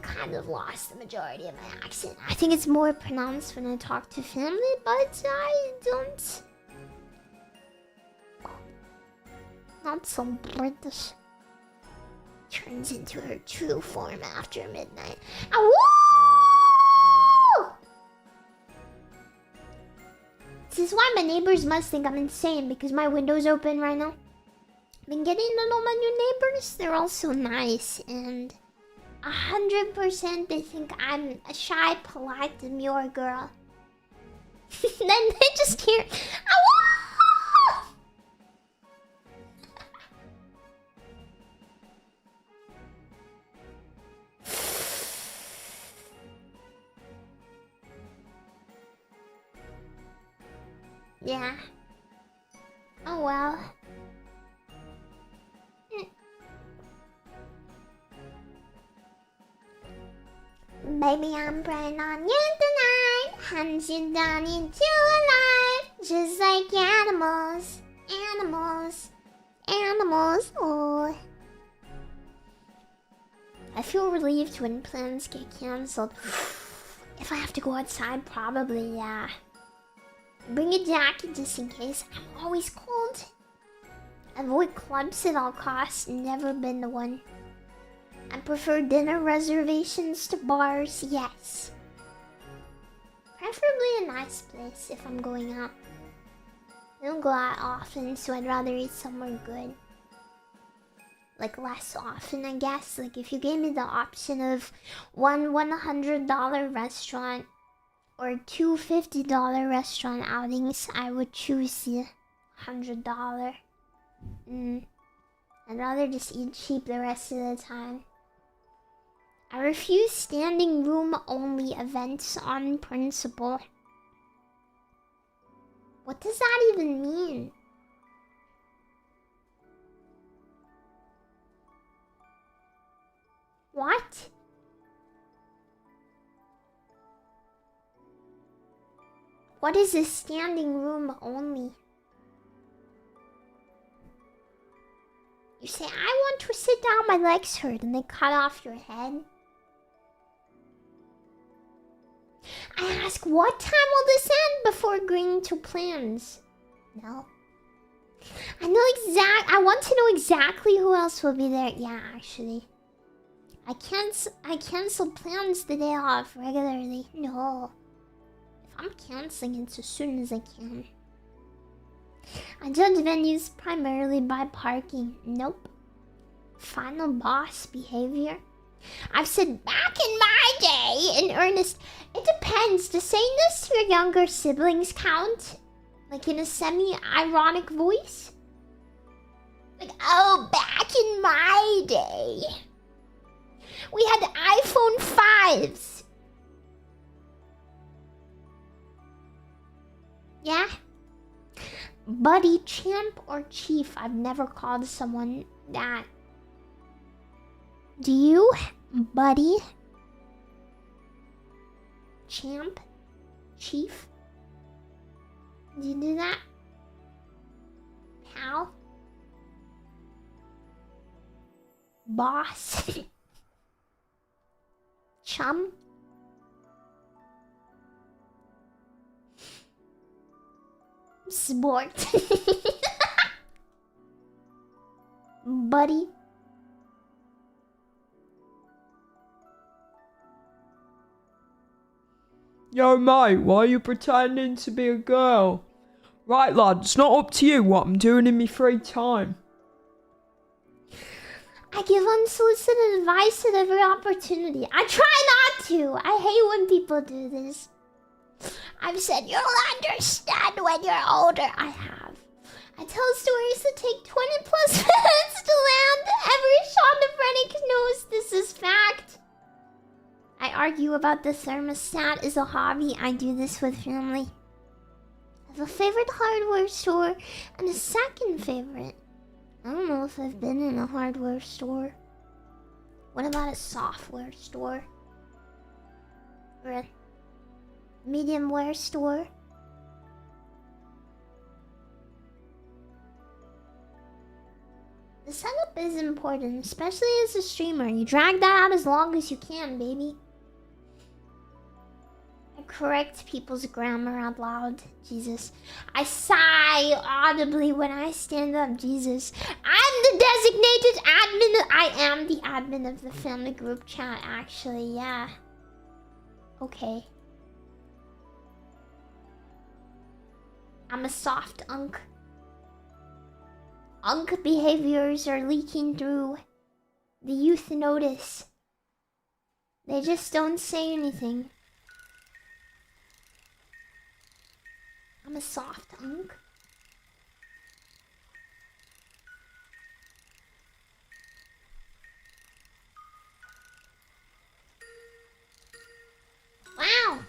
kind of lost the majority of my accent. I think it's more pronounced when I talk to family, but I don't. Not so British. Turns into her true form after midnight. Woo! This is why my neighbors must think I'm insane, because my window's open right now. I've been getting to know my new neighbors. They're all so nice, and 100% they think I'm a shy, polite, demure girl. Then they just hear, "Awoo!" Yeah. Oh well. Baby, I'm praying on you tonight. Hunt you down into a life. Just like animals. Animals. Animals. Oh. I feel relieved when plans get cancelled. If I have to go outside, probably, yeah. Bring a jacket just in case. I'm always cold. Avoid clubs at all costs. Never been to one. I prefer dinner reservations to bars, yes. Preferably a nice place if I'm going out. I don't go out often, so I'd rather eat somewhere good. like less often, I guess. Like if you gave me the option of one $100 restaurant or two $50 restaurant outings, I would choose the $100. I'd rather just eat cheap the rest of the time. I refuse standing room only events on principle. What does that even mean? What? What is a standing room only? You say, I want to sit down, my legs hurt, and they cut off your head. I ask, what time will this end before agreeing to plans? No. I want to know exactly who else will be there. Yeah, actually. I cancel plans the day off regularly. No. If I'm canceling, it's as soon as I can. I judge venues primarily by parking. Nope. Final boss behavior. I've said back in my day, in earnest, it depends. Does saying this to your younger siblings count? Like in a semi-ironic voice? Like, oh, back in my day, we had iPhone 5s. Yeah? Buddy, champ, or chief? I've never called someone that. Do you? Buddy? Champ? Chief? Do you do that? Pal? Boss? Chum? Sport? Buddy? Yo mate, why are you pretending to be a girl? Right lad, it's not up to you what I'm doing in my free time. I give unsolicited advice at every opportunity. I try not to. I hate when people do this. I've said you'll understand when you're older. I have. I tell stories that take 20 plus minutes to land. Every schizophrenic knows this is fact. I argue about the thermostat as a hobby. I do this with family. I have a favorite hardware store and a second favorite. I don't know if I've been in a hardware store. What about a software store? Or a mediumware store? The setup is important, especially as a streamer. You drag that out as long as you can, baby. I correct people's grammar out loud. Jesus. I sigh audibly when I stand up. Jesus. I'm the designated admin. I am the admin of the family group chat, actually. Yeah. Okay. I'm a soft unk. Unk behaviors are leaking through. The youth notice. They just don't say anything. I'm a soft unk. Wow!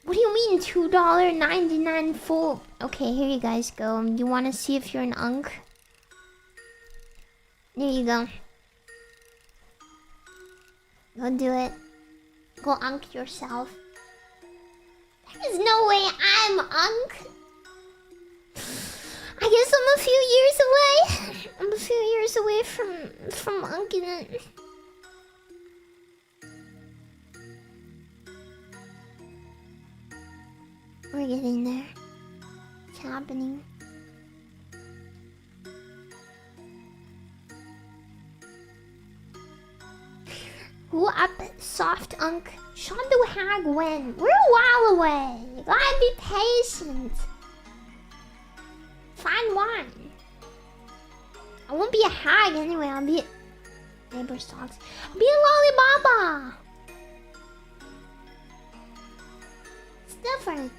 What do you mean $2.99 full? Okay, here you guys go. You want to see if you're an unk? There you go. Go do it. Go unk yourself. There's no way I'm unk. I guess I'm a few years away. I'm a few years away from unking it. We're getting there. It's happening. Who up, soft unk? Shondo hag when? We're a while away. You gotta be patient. Find one. I won't be a hag anyway. I'll be neighbor's dogs. I'll be a lollibaba. It's different.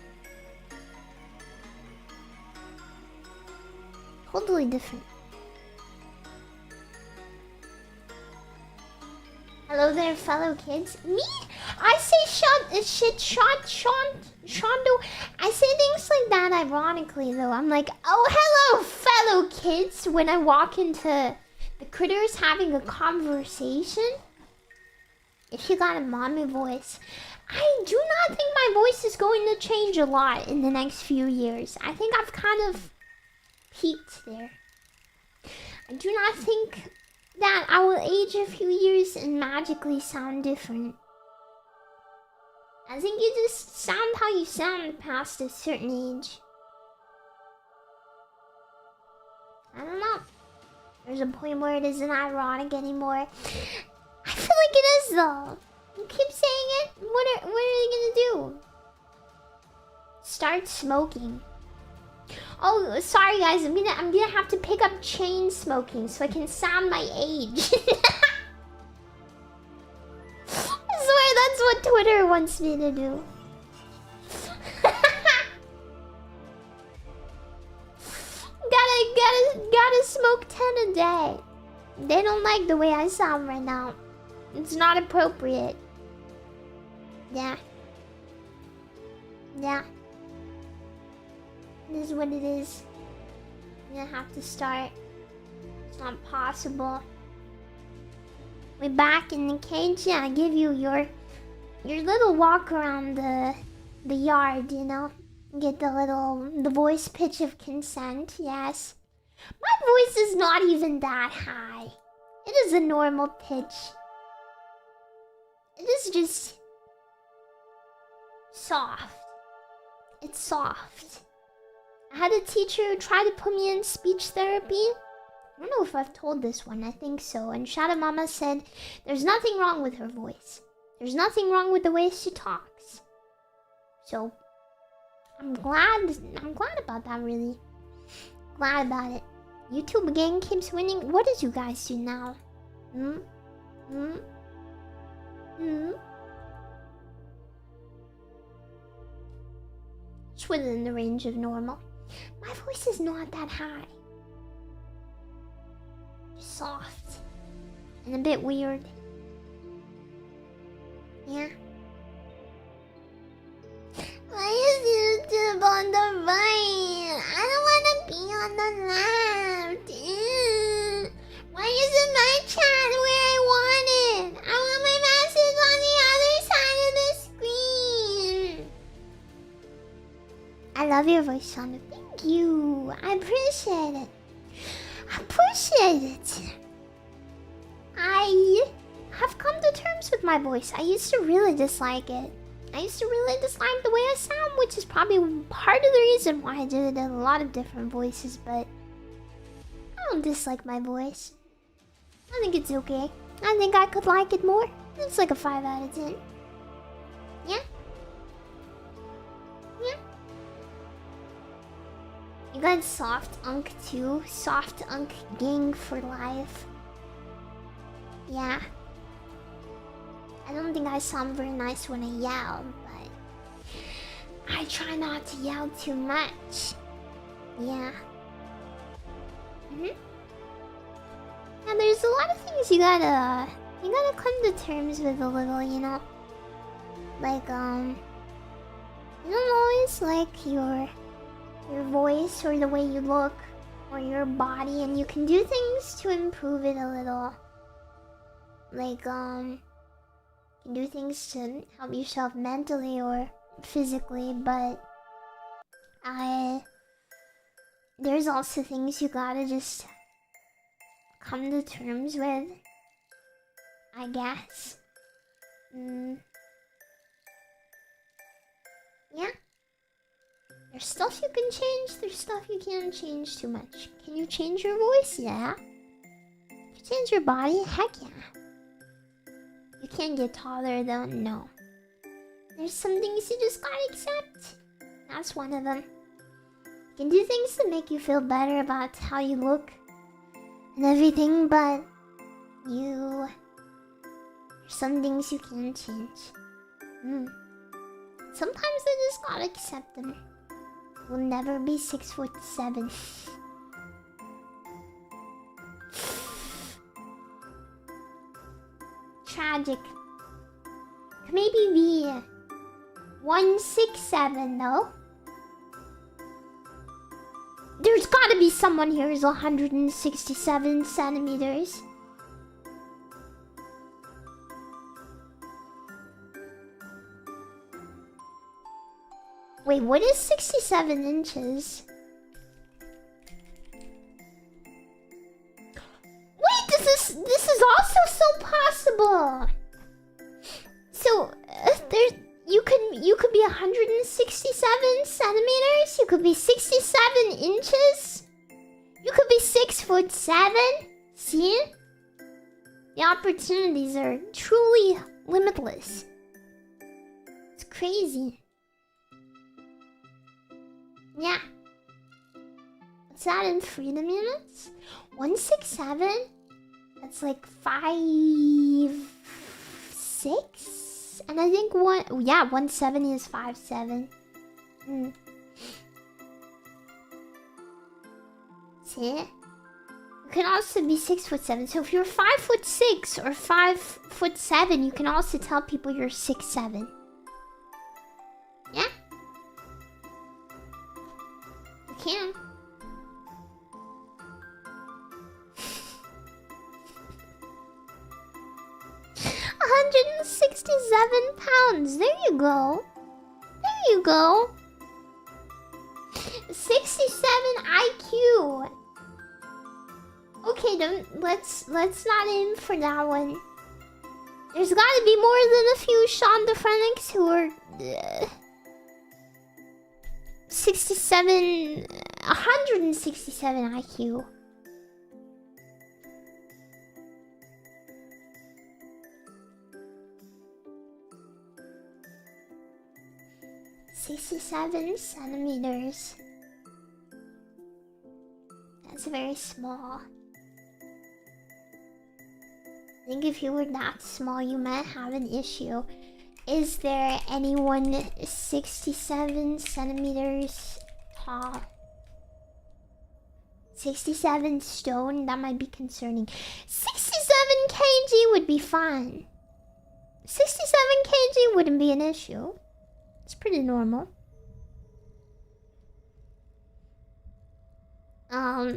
Totally different. Hello there, fellow kids. Me? I say shondo. I say things like that ironically, though. I'm like, oh, hello, fellow kids, when I walk into the critters having a conversation. If you got a mommy voice. I do not think my voice is going to change a lot in the next few years. I think I've kind of peaked there. I do not think that I will age a few years and magically sound different. I think you just sound how you sound past a certain age. I don't know. There's a point where it isn't ironic anymore. I feel like it is though. You keep saying it. What are they gonna do? Start smoking. Oh, sorry guys. I'm gonna have to pick up chain smoking so I can sound my age. I swear that's what Twitter wants me to do. gotta smoke 10 a day. They don't like the way I sound right now. It's not appropriate. Yeah. Yeah. This is what it is. I'm gonna have to start. It's not possible. We're back in the cage. Yeah, I give you your little walk around the yard, you know? Get the voice pitch of consent, yes. My voice is not even that high. It is a normal pitch. It is just soft. It's soft. I had a teacher who tried to put me in speech therapy. I don't know if I've told this one. I think so. And Shadow Mama said there's nothing wrong with her voice. There's nothing wrong with the way she talks. So I'm glad about that, really. Glad about it. YouTube again keeps winning. What did you guys do now? It's within the range of normal. My voice is not that high. Just soft. And a bit weird. Yeah. Why is YouTube on the right? I don't want to be on the left. Why isn't my chat where I want it? I want my message on the other side of the screen. I love your voice, Shonda. Thank you. I appreciate it. I have come to terms with my voice. I used to really dislike it. I used to really dislike the way I sound, which is probably part of the reason why I did a lot of different voices, but I don't dislike my voice. I think it's okay. I think I could like it more. It's like a 5 out of 10. Yeah? Yeah? You got soft unk too? Soft unk gang for life. Yeah. I don't think I sound very nice when I yell, but I try not to yell too much. Yeah. And there's a lot of things you gotta come to terms with a little, you know? Like, you don't always like your voice or the way you look or your body, and you can do things to improve it a little. Like, you can do things to help yourself mentally or physically, but there's also things you gotta just come to terms with, I guess. Yeah. There's stuff you can change, there's stuff you can't change too much. Can you change your voice? Yeah. Can you change your body? Heck yeah. You can't get taller though, no. There's some things you just gotta accept. That's one of them. You can do things to make you feel better about how you look. and everything, but you... There's some things you can't change. Sometimes I just gotta accept them. We'll never be 6'7". Tragic. Could maybe be 167 though. There's gotta be someone here who's 167 centimeters. Wait, what is 67 inches? Wait, this is also so possible. So you could be 167 centimeters. You could be 67 inches. You could be 6'7". See, the opportunities are truly limitless. It's crazy. Yeah. What's that in freedom units? 167? That's like 5'6"? And I think 170 is 5'7". See? You can also be 6'7". So if you're 5'6" or 5'7", you can also tell people you're 6'7". Yeah? You can. £167. There you go. There you go. 67 IQ. Okay, let's not aim for that one. There's gotta be more than a few shondo Phoenix who are 167 IQ. "67 centimeters. That's very small. I think if you were that small, you might have an issue. Is there anyone 67 centimeters tall? 67 stone? That might be concerning. 67 kg would be fine. 67 kg wouldn't be an issue. It's pretty normal.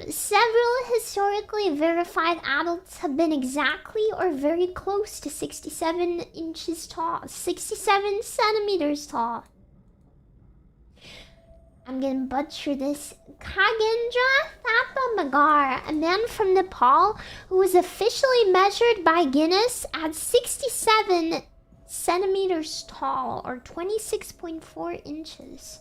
Several historically verified adults have been exactly or very close to 67 inches tall. 67 centimeters tall. I'm gonna butcher this. Kagendra Thapamagar, a man from Nepal who was officially measured by Guinness at 67 centimeters tall, or 26.4 inches.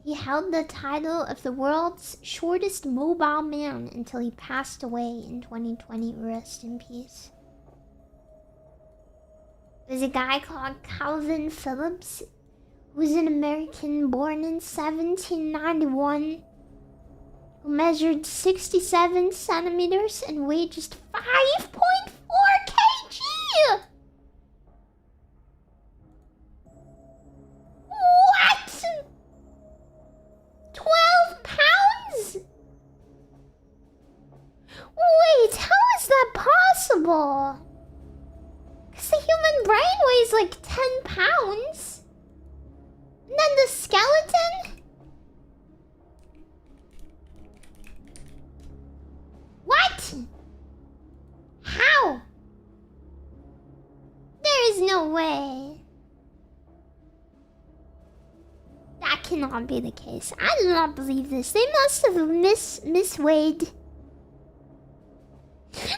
He held the title of the world's shortest mobile man until he passed away in 2020. Rest in peace. There's a guy called Calvin Phillips, who was an American born in 1791, who measured 67 centimeters and weighed just 5.4 kg! What? 12 pounds? Wait, how is that possible? Because the human brain weighs like 10 pounds. And then the skeleton? What? How? There is no way. That cannot be the case. I do not believe this. They must have misweighed.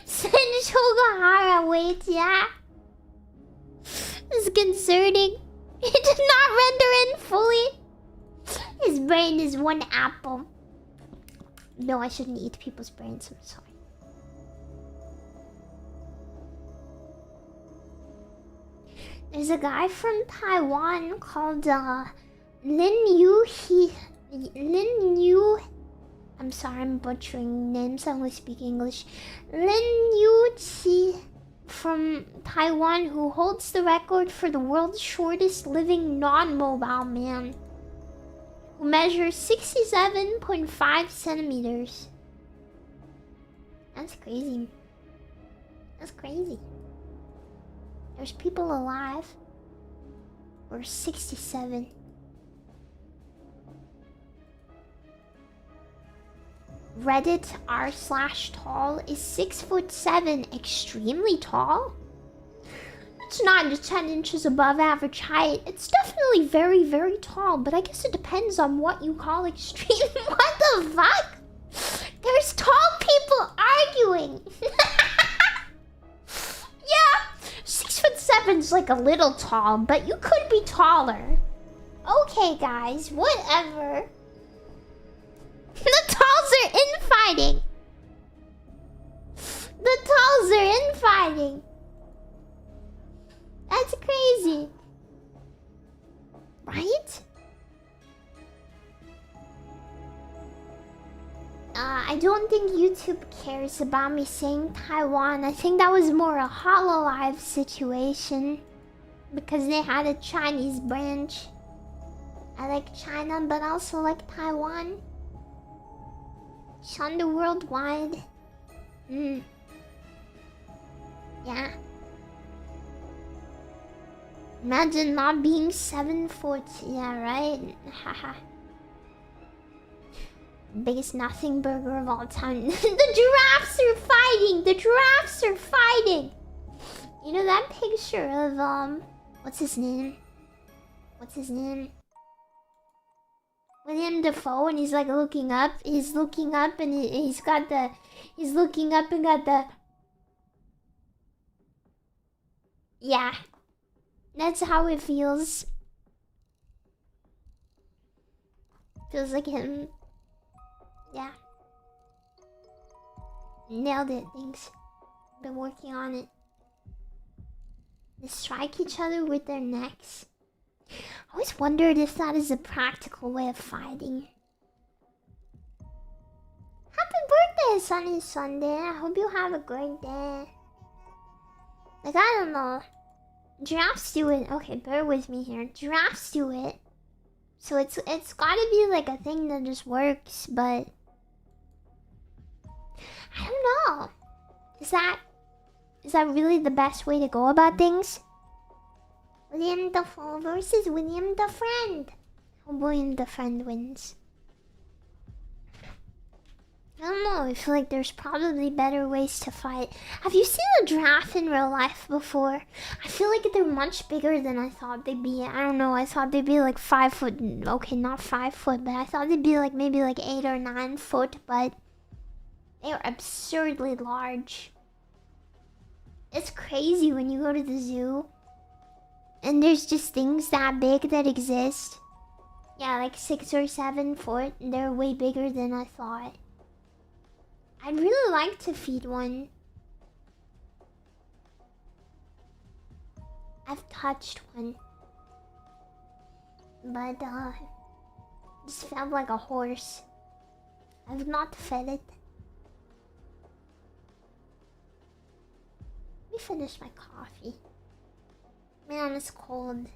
Senshogahara, wait, yeah. This is concerning. He did not render in fully. His brain is one apple. No, I shouldn't eat people's brains. I'm sorry. There's a guy from Taiwan called Lin Yu. I'm sorry, I'm butchering names. I only speak English. Lin Yuqi from Taiwan, who holds the record for the world's shortest living non-mobile man, who measures 67.5 centimeters. That's crazy. That's crazy. There's people alive who are 67. Reddit r/tall is 6'7", extremely tall. It's 9 to 10 inches above average height. It's definitely very, very tall, but I guess it depends on what you call extreme. What the fuck? There's tall people arguing. Yeah, 6'7"'s like a little tall, but you could be taller. Okay, guys, whatever. The talls are infighting. The talls are infighting. That's crazy. Right? I don't think YouTube cares about me saying Taiwan. I think that was more a Hololive situation, because they had a Chinese branch. I like China, but also like Taiwan. Shondo worldwide. Yeah. Imagine not being 7 foot. Yeah, right? Haha. Biggest nothing burger of all time. The giraffes are fighting! The giraffes are fighting! You know that picture of, what's his name? What's his name? William Dafoe, and he's like looking up. He's looking up and he's got the... He's looking up and got the... Yeah. That's how it feels. Feels like him. Yeah. Nailed it, thanks. Been working on it. They strike each other with their necks. I always wondered if that is a practical way of fighting. Happy birthday, Sunny Sunday. I hope you have a great day. Like, I don't know. Giraffes do it. Okay, bear with me here. Giraffes do it. So it's gotta be like a thing that just works, but... I don't know. Is that really the best way to go about things? William the Foe versus William the Friend. William the Friend wins. I don't know, I feel like there's probably better ways to fight. Have you seen a giraffe in real life before? I feel like they're much bigger than I thought they'd be. I don't know, I thought they'd be like 5 foot. Okay, not 5 foot, but I thought they'd be like maybe like 8 or 9 foot, but they're absurdly large. It's crazy when you go to the zoo and there's just things that big that exist. Yeah, like 6 or 7 foot. They're way bigger than I thought. I'd really like to feed one. I've touched one. But, just felt like a horse. I've not fed it. Let me finish my coffee. Man, it's cold.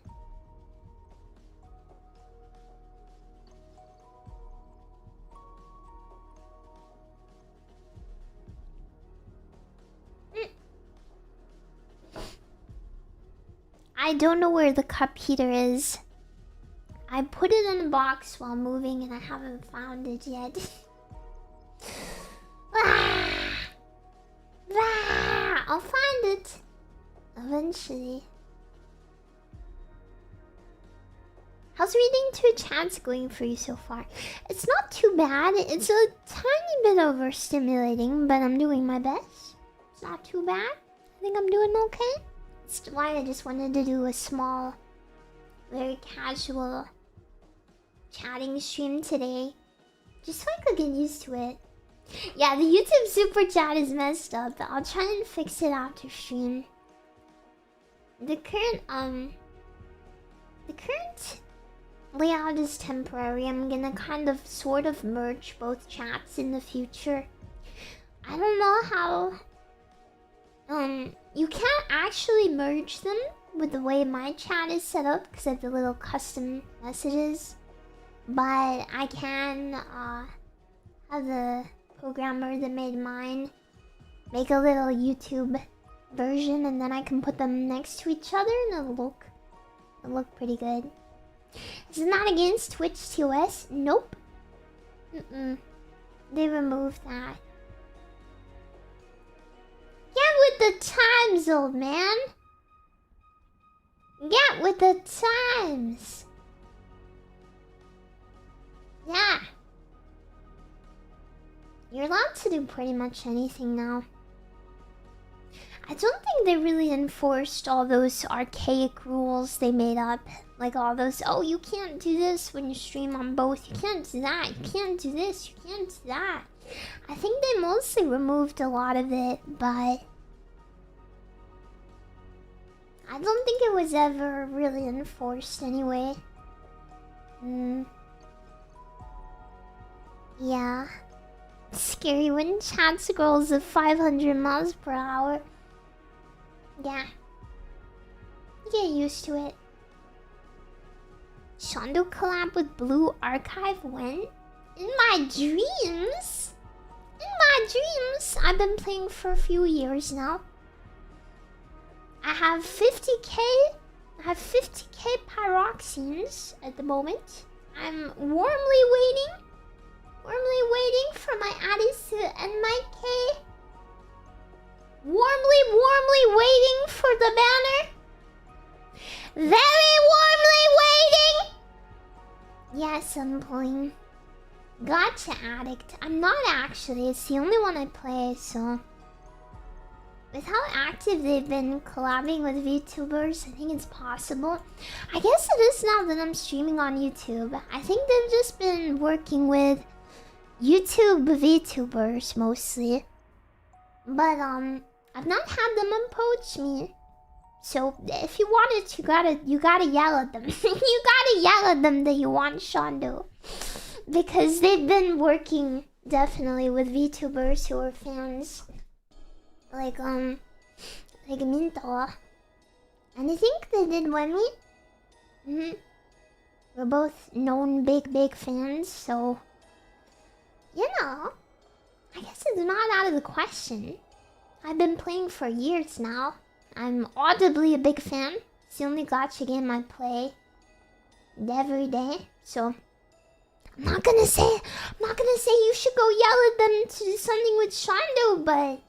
I don't know where the cup heater is. I put it in a box while moving and I haven't found it yet. I'll find it eventually. How's reading to a chance going for you so far? It's not too bad. It's a tiny bit overstimulating, but I'm doing my best. It's not too bad. I think I'm doing okay. That's why I just wanted to do a small, very casual chatting stream today. Just so I could get used to it. Yeah, the YouTube super chat is messed up, but I'll try and fix it after stream. The current layout is temporary. I'm gonna kind of sort of merge both chats in the future. I don't know how. You can't actually merge them with the way my chat is set up because I have the little custom messages. But I can have the programmer that made mine make a little YouTube version, and then I can put them next to each other and it'll look pretty good. Is it not against Twitch TOS? Nope. They removed that. Get with the times, old man. Get with the times. Yeah. You're allowed to do pretty much anything now. I don't think they really enforced all those archaic rules they made up. Like all those, oh, you can't do this when you stream on both. You can't do that. You can't do this. You can't do that. I think they mostly removed a lot of it, but I don't think it was ever really enforced anyway. Yeah. Scary when chat scrolls at 500 miles per hour. Yeah. You get used to it. Shondo collab with Blue Archive when? In my dreams? In my dreams? I've been playing for a few years now. I have 50k. I have 50k pyroxenes at the moment. I'm warmly waiting for my addies to end my K. Warmly waiting for the banner. Very warmly waiting. Yes, I'm playing. Gotcha Addict. I'm not actually. It's the only one I play, so. With how active they've been collabing with VTubers, I think it's possible. I guess it is now that I'm streaming on YouTube. I think they've just been working with YouTube VTubers mostly. But I've not had them approach me. So if you want it, you gotta yell at them. You gotta yell at them that you want Shondo. Because they've been working definitely with VTubers who are fans. Like Minto. And I think they did Wemmy. We're both known big fans, so you know, I guess it's not out of the question. I've been playing for years now. I'm audibly a big fan. It's the only gacha game I play every day. So I'm not gonna say you should go yell at them to do something with Shondo, but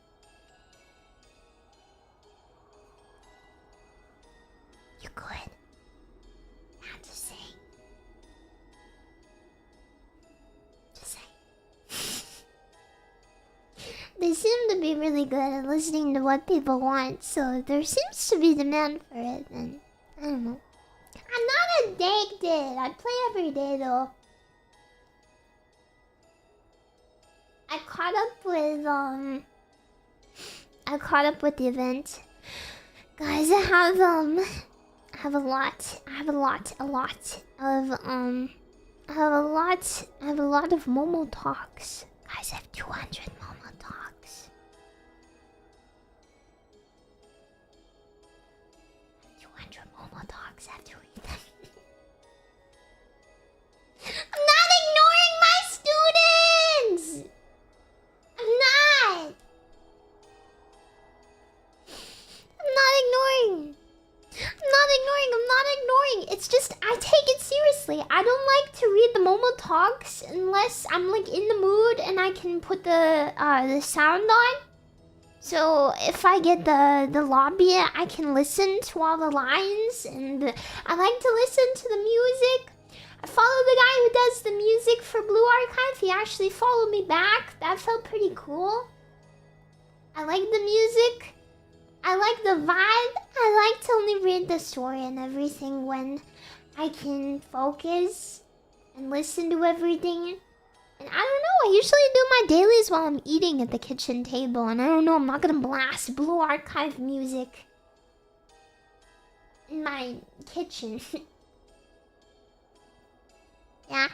you could. Not to say. Just say. They seem to be really good at listening to what people want, so there seems to be demand for it, and I don't know. I'm not addicted. I play every day though. I caught up with the event. Guys, I have a lot of Momo talks. Guys, I have 200 Momo talks. 200 Momo talks. I have to read them. I'm not ignoring my students. I'm not ignoring. It's just I take it seriously. I don't like to read the Momo talks unless I'm like in the mood and I can put the sound on. So if I get the lobby, I can listen to all the lines, and I like to listen to the music. I follow the guy who does the music for Blue Archive. He actually followed me back. That felt pretty cool. I like the music. I like the vibe. I like to only read the story and everything when I can focus and listen to everything. And I don't know, I usually do my dailies while I'm eating at the kitchen table. And I don't know, I'm not gonna blast Blue Archive music in my kitchen. Yeah.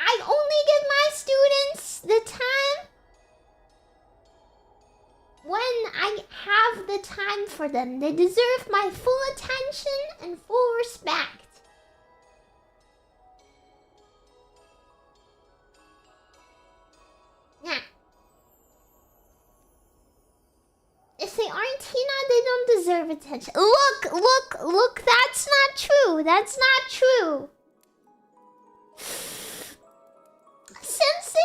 I only give my students the time when I have the time for them. They deserve my full attention and full respect. Yeah. If they aren't Tina, they don't deserve attention. Look, that's not true. That's not true.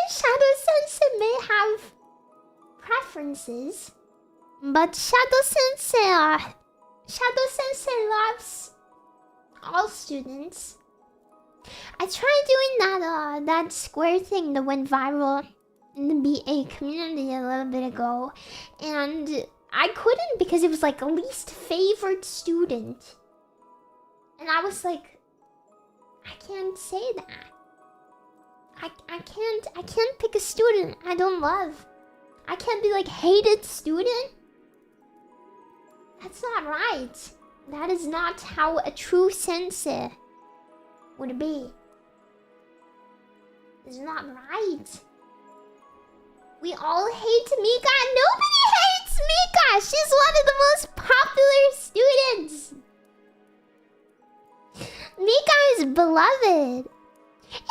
Shadow Sensei may have preferences, but Shadow Sensei loves all students. I tried doing that square thing that went viral in the BA community a little bit ago, and I couldn't because it was like least favorite student, and I was like, I can't say that. I can't pick a student I don't love. I can't be like hated student. That's not right. That is not how a true sensei would be. It's not right. We all hate Mika. Nobody hates Mika. She's one of the most popular students. Mika is beloved.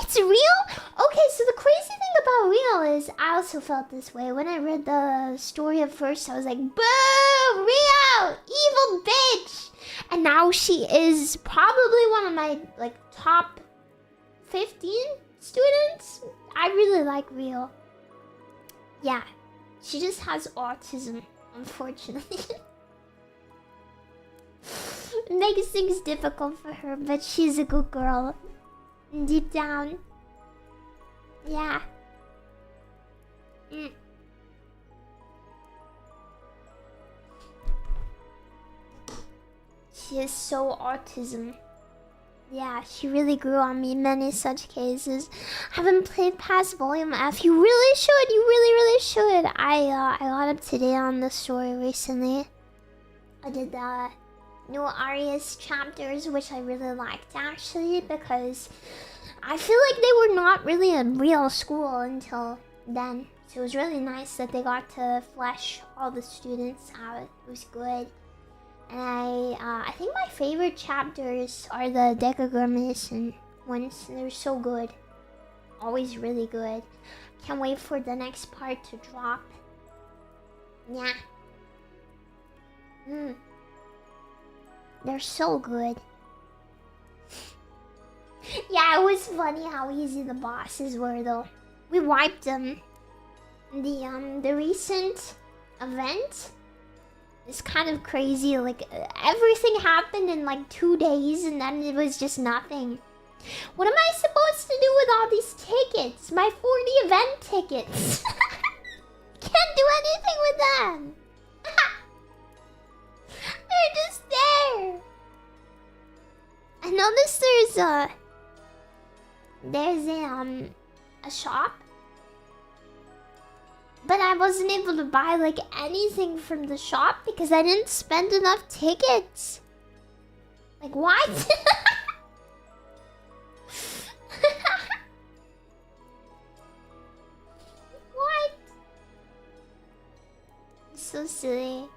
It's real? Okay, so the crazy thing about real is I also felt this way. When I read the story at first, I was like, boo! Rio! Evil bitch! And now she is probably one of my like top 15 students. I really like Rio. Yeah. She just has autism, unfortunately. It makes things difficult for her, but she's a good girl. Deep down. Yeah. She is so autism. Yeah, she really grew on me in many such cases. Haven't played past Volume F. You really should. You really should. I got up to date on the story recently. I did the new Arias chapters, which I really liked actually, because I feel like they were not really a real school until then. So it was really nice that they got to flesh all the students out. It was good. And I think my favorite chapters are the Dekagurmation ones. They're so good. Always really good. Can't wait for the next part to drop. Yeah. They're so good. Yeah, it was funny how easy the bosses were though. We wiped them. The recent event is kind of crazy. Like everything happened in like 2 days and then it was just nothing. What am I supposed to do with all these tickets? My 40 event tickets. Can't do anything with them. They're just there. I noticed there's a shop, but I wasn't able to buy like anything from the shop because I didn't spend enough tickets. Like what? What? So silly.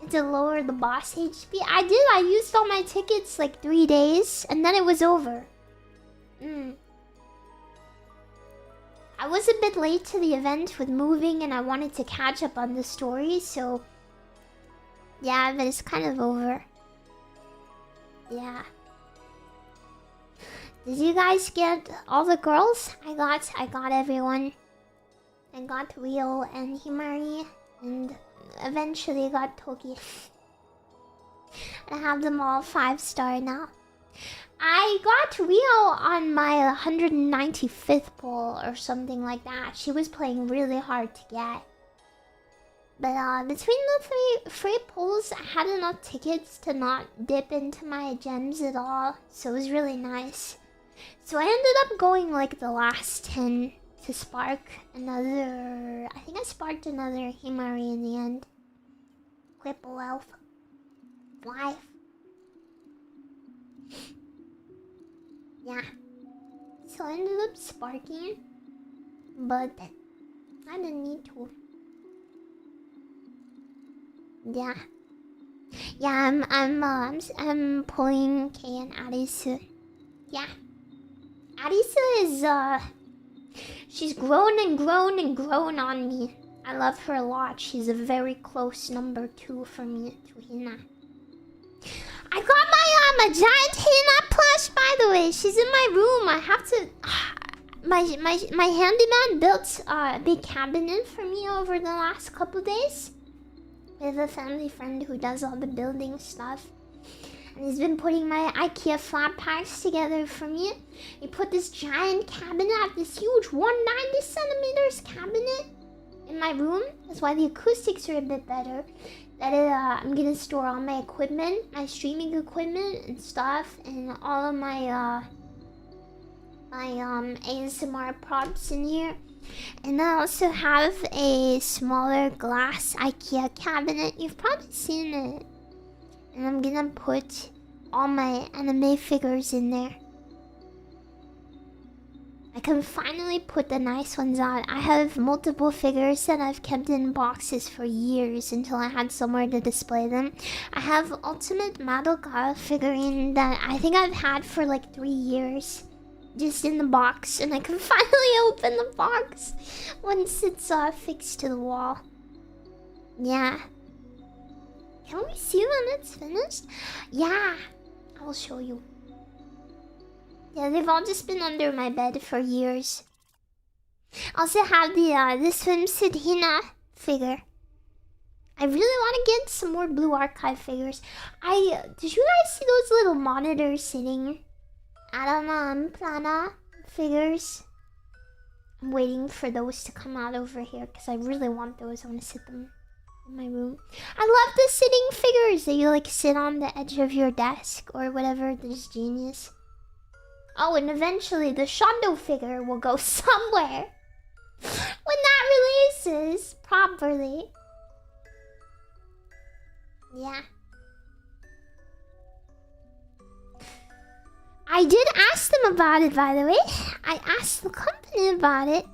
To lower the boss HP. I did. I used all my tickets like 3 days and then it was over. I was a bit late to the event with moving and I wanted to catch up on the story, so yeah, but it's kind of over. Yeah. Did you guys get all the girls? I got everyone. I got Rio and Himari and eventually got Toki. I have them all 5-star now. I got Rio on my 195th pull or something like that. She was playing really hard to get. But between the three pulls, I had enough tickets to not dip into my gems at all. So it was really nice. So I ended up going like the last 10 to spark another... I think I sparked another Himari in the end. Whipple elf. Life. Yeah. so I ended up sparking. But I didn't need to. Yeah. Yeah, I'm pulling Kay and Arisu. Yeah. Arisu is, she's grown and grown and grown on me. I love her a lot. She's a very close number 2 for me to Hina. I got my giant Hina plush, by the way. She's in my room. I have to... My handyman built a big cabinet for me over the last couple days. We have a family friend who does all the building stuff. And he's been putting my IKEA flat packs together for me. He put this giant cabinet, this huge 190 centimeters cabinet in my room. That's why the acoustics are a bit better. I'm gonna store all my equipment, my streaming equipment and stuff, and all of my ASMR props in here. And I also have a smaller glass IKEA cabinet. You've probably seen it. And I'm gonna put all my anime figures in there. I can finally put the nice ones on. I have multiple figures that I've kept in boxes for years until I had somewhere to display them. I have Ultimate Madoka figurine that I think I've had for like 3 years. Just in the box. And I can finally open the box once it's fixed to the wall. Yeah. Can we see when it's finished? Yeah. I will show you. Yeah, they've all just been under my bed for years. I also have the swimsuit Hina figure. I really want to get some more Blue Archive figures. Did you guys see those little monitors sitting at Plana figures? I'm waiting for those to come out over here because I really want those. I want to sit them in my room. I love the sitting figures that you like sit on the edge of your desk or whatever. This genius. Oh, and eventually the Shondo figure will go somewhere when that releases properly. Yeah. I did ask them about it, by the way. I asked the company about it.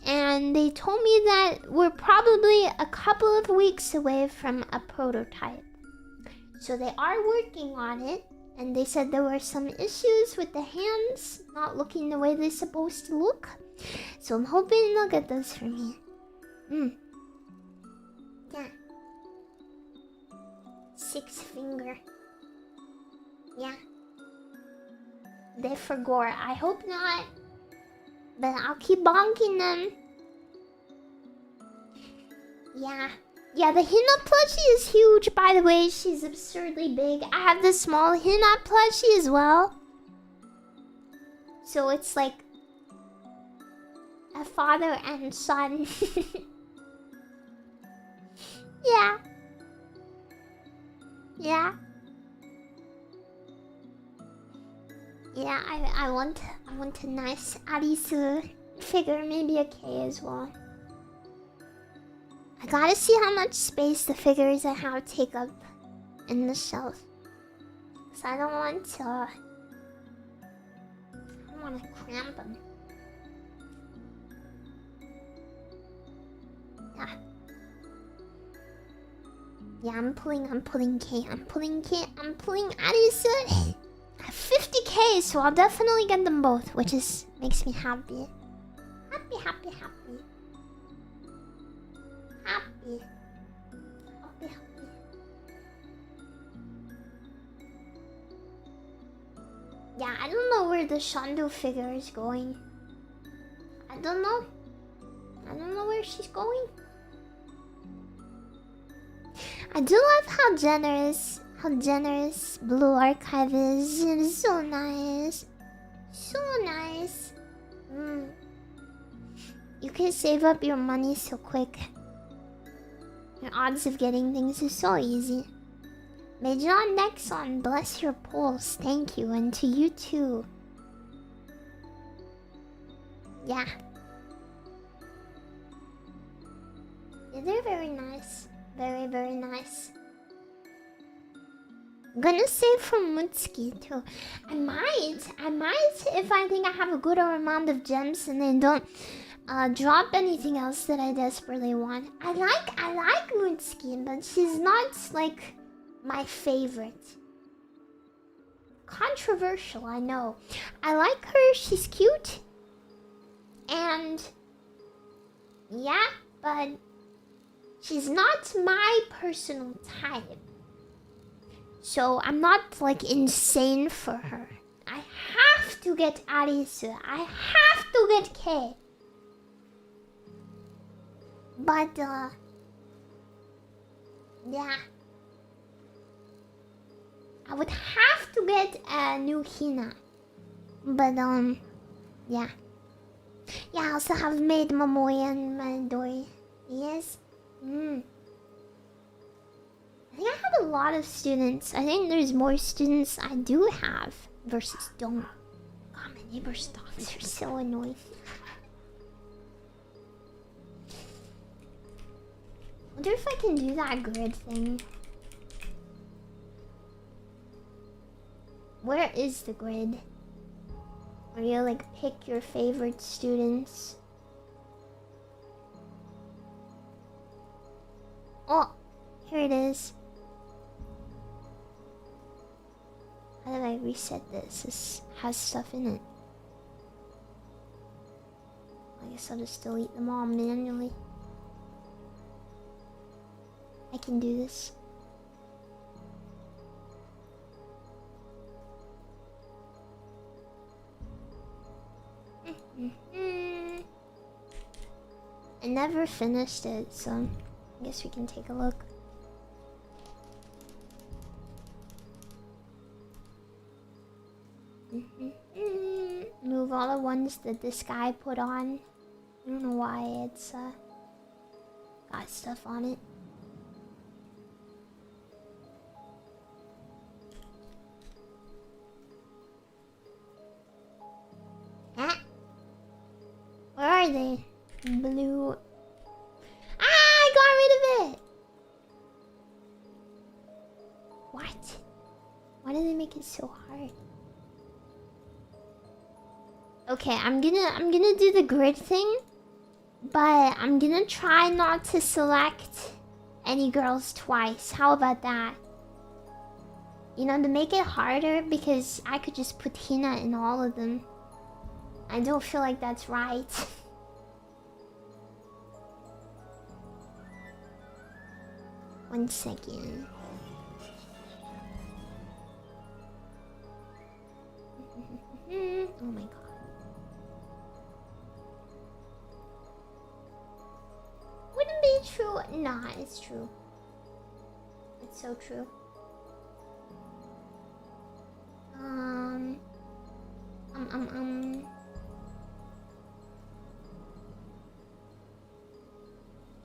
And they told me that we're probably a couple of weeks away from a prototype. So they are working on it. And they said there were some issues with the hands not looking the way they're supposed to look. So I'm hoping they'll get those for me. Yeah. 6 finger. Yeah. They're for gore. I hope not. But I'll keep bonking them. Yeah. Yeah, the Hina plushie is huge, by the way. She's absurdly big. I have the small Hina plushie as well. So it's like a father and son. Yeah. Yeah. Yeah, I want a nice Arisu figure, maybe a K as well. I gotta see how much space the figures I have take up in the shelf. Cause I don't want to cramp them. Yeah. Yeah, I'm pulling K. I'm pulling Arisu. I have 50K, so I'll definitely get them both, which makes me happy. Happy. Yeah, I don't know where the Shondo figure is going. I don't know where she's going. I do love how generous Blue Archive is. It is so nice. So nice. You can save up your money so quick. Your odds of getting things is so easy. Major Nexon, bless your pulse. Thank you, and to you too. Yeah. Yeah, they're very nice. Very, very nice. I'm gonna save for Mutsuki too. I might if I think I have a good amount of gems and they don't drop anything else that I desperately want. I like Mutsuki, but she's not like my favorite. Controversial, I know. I like her, she's cute. And yeah, but she's not my personal type. So I'm not like insane for her. I have to get Arisu. I have to get Kei. But yeah. I would have to get a new Hina. But yeah. Yeah, I also have made Momoya and Midori. Yes. I think I have a lot of students. I think there's more students I do have versus don't. God, my neighbor's dogs are so annoying. Wonder if I can do that grid thing. Where is the grid? Where you like pick your favorite students? Oh, here it is. How do I reset this? This has stuff in it. I guess I'll just delete them all manually. I can do this. I never finished it, so I guess we can take a look. Move all the ones that this guy put on. I don't know why it's got stuff on it. Ah! Where are they? Blue. Ah! I got rid of it! What? Why did they make it so hard? Okay, I'm gonna do the grid thing, but I'm gonna try not to select any girls twice. How about that? You know, to make it harder, because I could just put Hina in all of them. I don't feel like that's right. One second. Oh my god. Wouldn't be true. Nah, it's true. It's so true.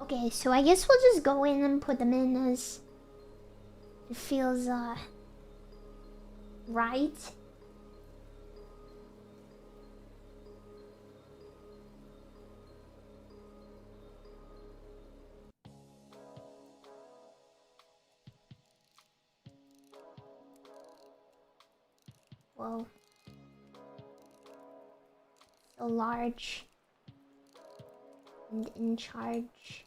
Okay, so I guess we'll just go in and put them in as it feels right. Whoa. So large. And in charge.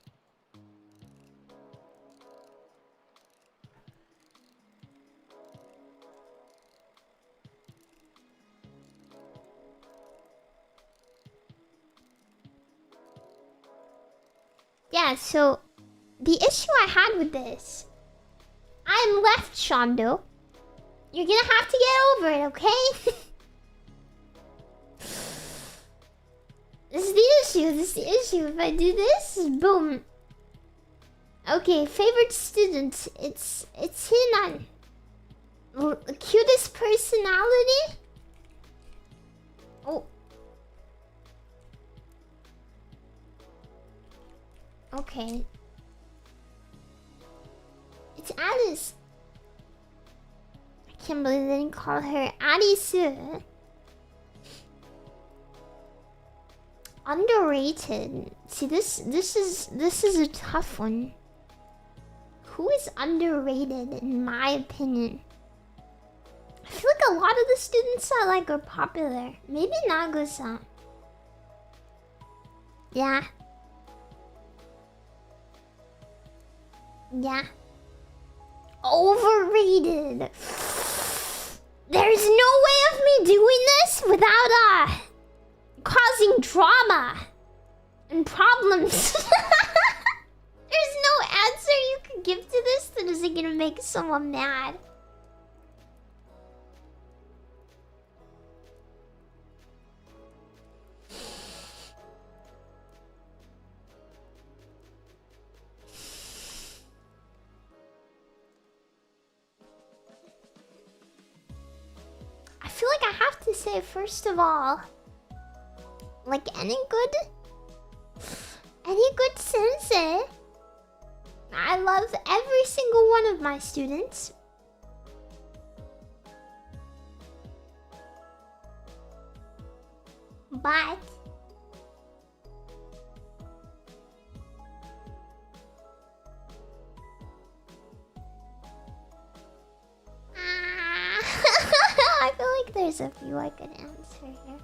Yeah, so the issue I had with this, I'm left, Shondo. You're gonna have to get over it, okay? This is the issue, this is the issue. If I do this, boom. Okay, favorite student, it's Hinan. Cutest personality? Oh. Okay. It's Alice. I can't believe they didn't call her Arisu. Underrated. See, this is a tough one. Who is underrated in my opinion? a lot of the students I like are popular. Maybe Nagusa. Yeah. Yeah. Overrated. There's no way of me doing this without causing drama and problems. There's no answer you could give to this that isn't gonna make someone mad. I feel like I have to say, first of all, like any good sensei, I love every single one of my students. But I feel like there's a few I could answer here.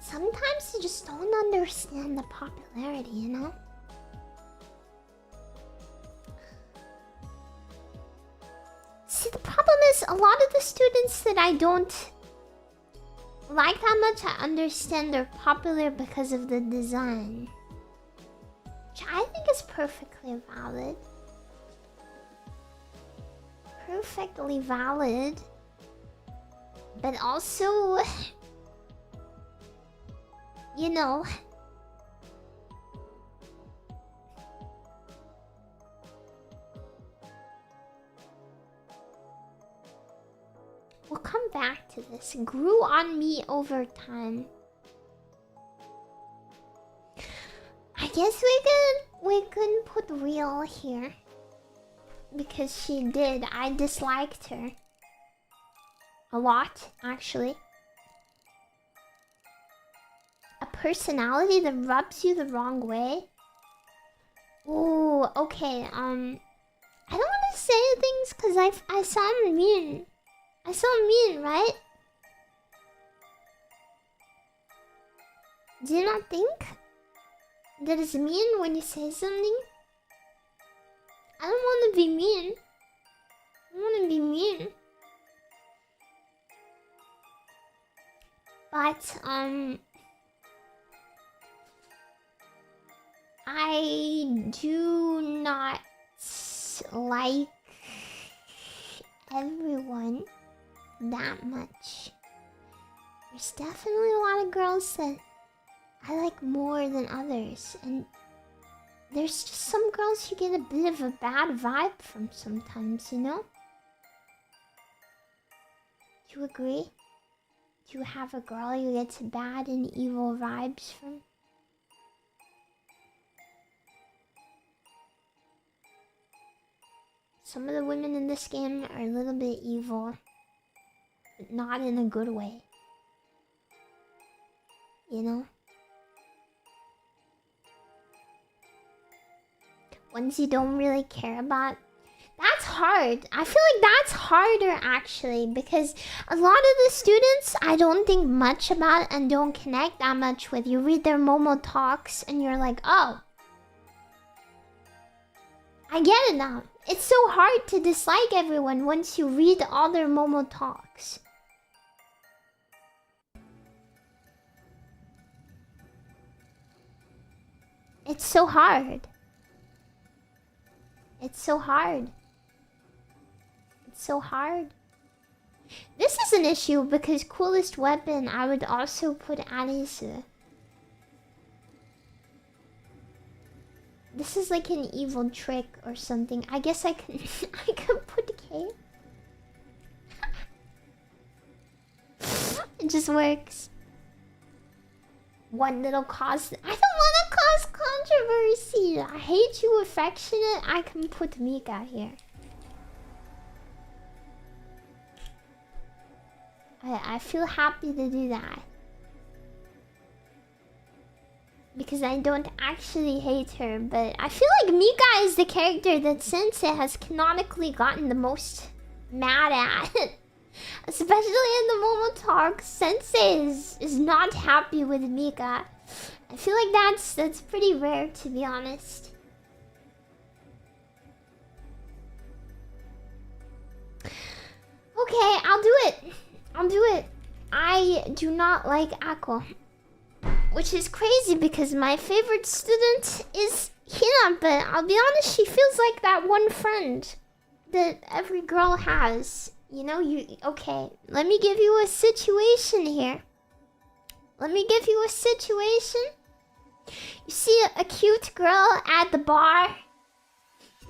Sometimes you just don't understand the popularity, you know? See, the problem is a lot of the students that I don't like that much, I understand they're popular because of the design. Which I think is perfectly valid. Perfectly valid. But also, you know, we'll come back to this. Grew on me over time. I guess we could put real here. Because she did. I disliked her. A lot, actually. A personality that rubs you the wrong way. Ooh, okay, I don't want to say things because I sound mean. I sound mean, right? Do you not think that it's mean when you say something? I don't want to be mean. I don't want to be mean. But, I do not like everyone that much. There's definitely a lot of girls that I like more than others, and there's just some girls you get a bit of a bad vibe from sometimes, you know? Do you agree? Do you have a girl you get bad and evil vibes from? Some of the women in this game are a little bit evil, but not in a good way. You know? Ones you don't really care about. That's hard. I feel like that's harder actually, because a lot of the students I don't think much about and don't connect that much with. You read their Momo talks and you're like, oh, I get it now. It's so hard to dislike everyone once you read all their Momo talks. It's so hard. It's so hard. It's so hard. This is an issue because coolest weapon I would also put Arisu. This is like an evil trick or something. I guess I can I can put K. It just works. One little cause. I don't want to cause controversy. I hate you affectionate. I can put Mika here. I feel happy to do that. because I don't actually hate her, but I feel like Mika is the character that Sensei has canonically gotten the most mad at. Especially in the moment talk, Sensei is not happy with Mika. I feel like that's pretty rare, to be honest. Okay, I'll do it. I'll do it. I do not like Ako. Which is crazy because my favorite student is Hina, but I'll be honest, she feels like that one friend that every girl has. You know, okay, let me give you a situation here. Let me give you a situation. You see a cute girl at the bar.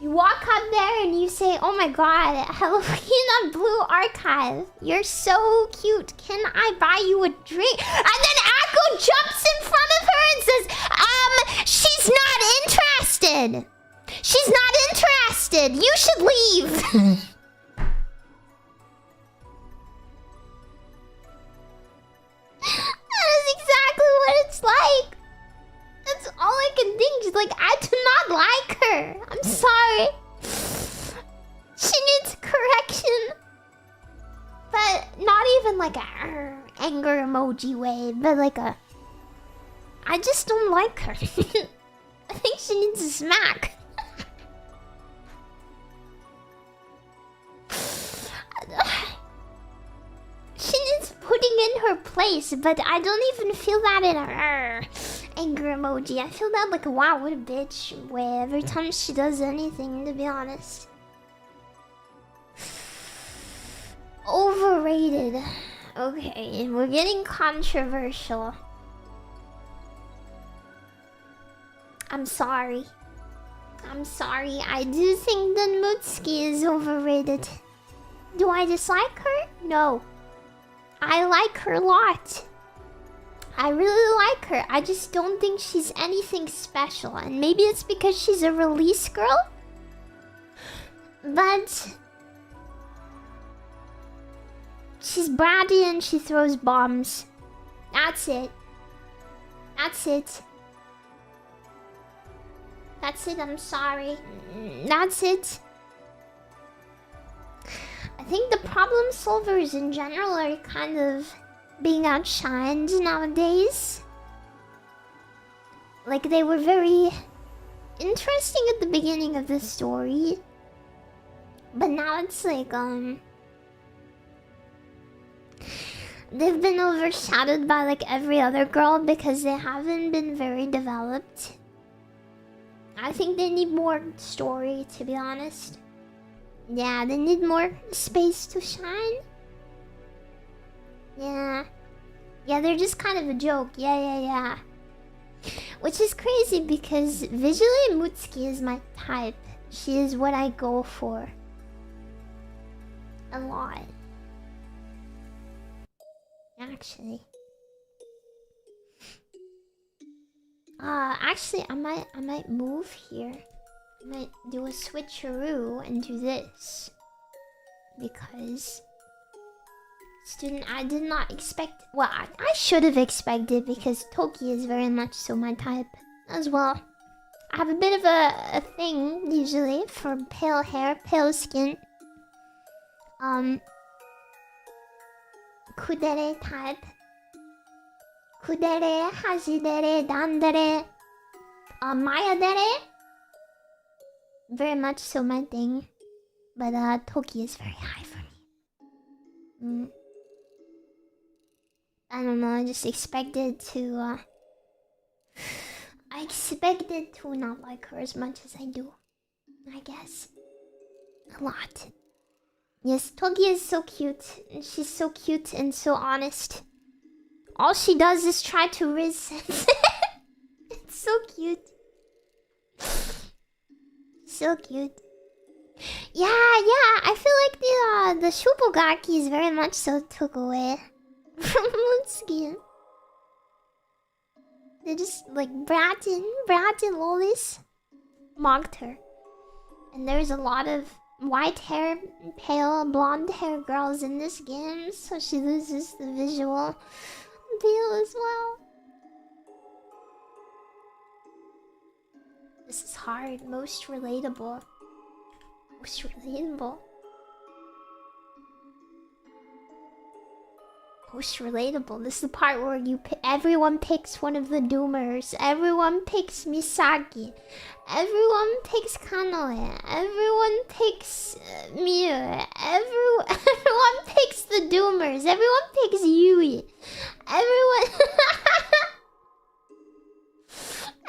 You walk up there and you say, "Oh my god, hello Hina Blue Archive. You're so cute. Can I buy you a drink?" And then Akko jumps in front of her and says, she's not interested. She's not interested. You should leave. That is exactly what it's like. That's all I can think. She's like, I do not like her. I'm sorry. She needs correction. But not even like a anger emoji way, but like a... I just don't like her. I think she needs a smack. She needs putting in her place, but I don't even feel that in her anger emoji. I feel that like a wow, what a bitch way every time she does anything, to be honest. Overrated. Okay, we're getting controversial. I'm sorry. I'm sorry. I do think that Mutsuki is overrated. Do I dislike her? No. I like her a lot. I really like her. I just don't think she's anything special. And maybe it's because she's a release girl? But... she's bratty and she throws bombs. That's it. That's it. That's it, I'm sorry. That's it. I think the problem solvers in general are kind of being outshined nowadays. Like, they were very interesting at the beginning of the story. But now it's like, they've been overshadowed by like every other girl because they haven't been very developed. I think they need more story, to be honest. Yeah, they need more space to shine. Yeah. Yeah, they're just kind of a joke. Yeah. Which is crazy because visually Mutsuki is my type. She is what I go for. A lot. Actually. Actually, I might move here. I might do a switcheroo and do this. Because... student, I did not expect... well, I should have expected because Toki is very much so my type as well. I have a bit of a thing, usually, for pale hair, pale skin. Kudere type. Kudere, hajidere, dandere, mayadere. Very much so my thing. But Toki is very high for me. I don't know, I just expected to I expected to not like her as much as I do. I guess. A lot. Yes, Toki is so cute. And she's so cute and so honest. All she does is try to riz. It's so cute. So cute. Yeah, I feel like the Shubogaki is very much so took away from Mutsuki. They just like Bratton lolis mocked her. And there's a lot of white hair, pale blonde hair girls in this game, so she loses the visual appeal as well. This is hard. Most relatable. Most relatable. Most relatable. This is the part where everyone picks one of the doomers. Everyone picks Misaki. Everyone picks Kanoe. Everyone picks Miu. Everyone picks the doomers. Everyone picks Yui. Everyone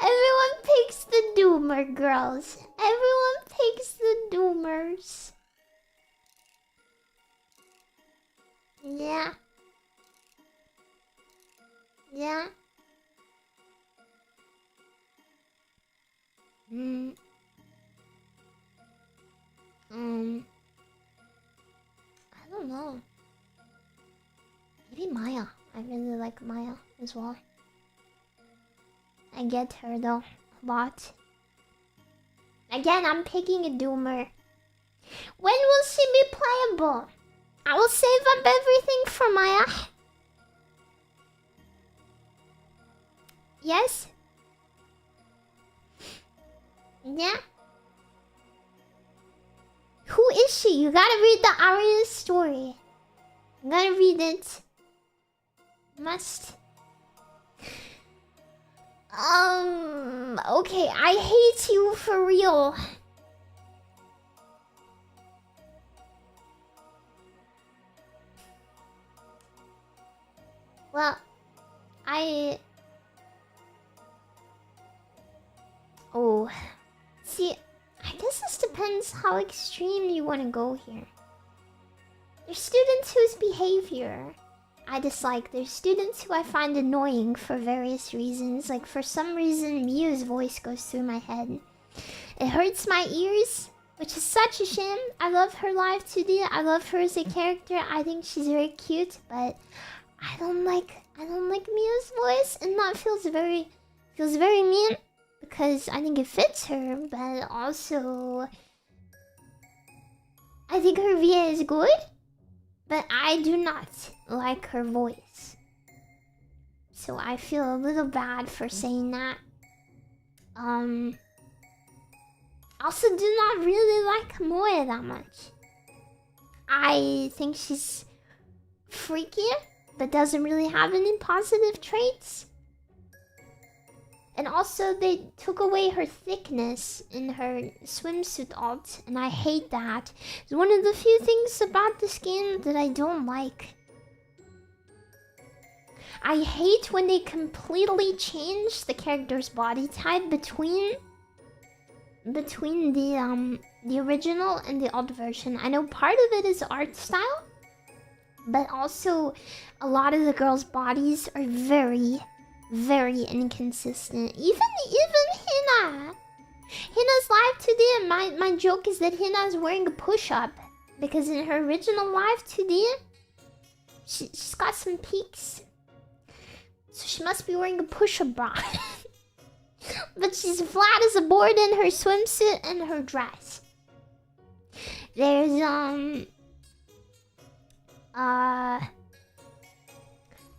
Everyone picks the doomer girls. Everyone picks the doomers. Yeah. Yeah. I don't know. Maybe Maya. I really like Maya as well. I get her though a lot. Again, I'm picking a doomer. When will she be playable? I will save up everything for Maya. Yes? Yeah? Who is she? You gotta read the Arya story. You gotta read it. Must. Okay, I hate you for real. Well, Oh. See, I guess this depends how extreme you want to go here. There's students whose behavior I dislike. There's students who I find annoying for various reasons. Like, for some reason, Miu's voice goes through my head. It hurts my ears, which is such a shame. I love her live 2D. I love her as a character. I think she's very cute, but I don't like Miu's voice, and that feels very mean because I think it fits her, but also I think her VA is good, but I do not like her voice. So I feel a little bad for saying that. Also do not really like Moe that much. I think she's freaky, but doesn't really have any positive traits. And also they took away her thickness in her swimsuit alt, and I hate that. It's one of the few things about this game that I don't like. I hate when they completely change the character's body type between the original and the alt version. I know part of it is art style, but also a lot of the girls' bodies are very inconsistent. Even Hina. Hina's live today, and my joke is that Hina's wearing a push-up, because in her original live 2D, she's got some peaks. So she must be wearing a push-up bra. But she's flat as a board in her swimsuit and her dress. There's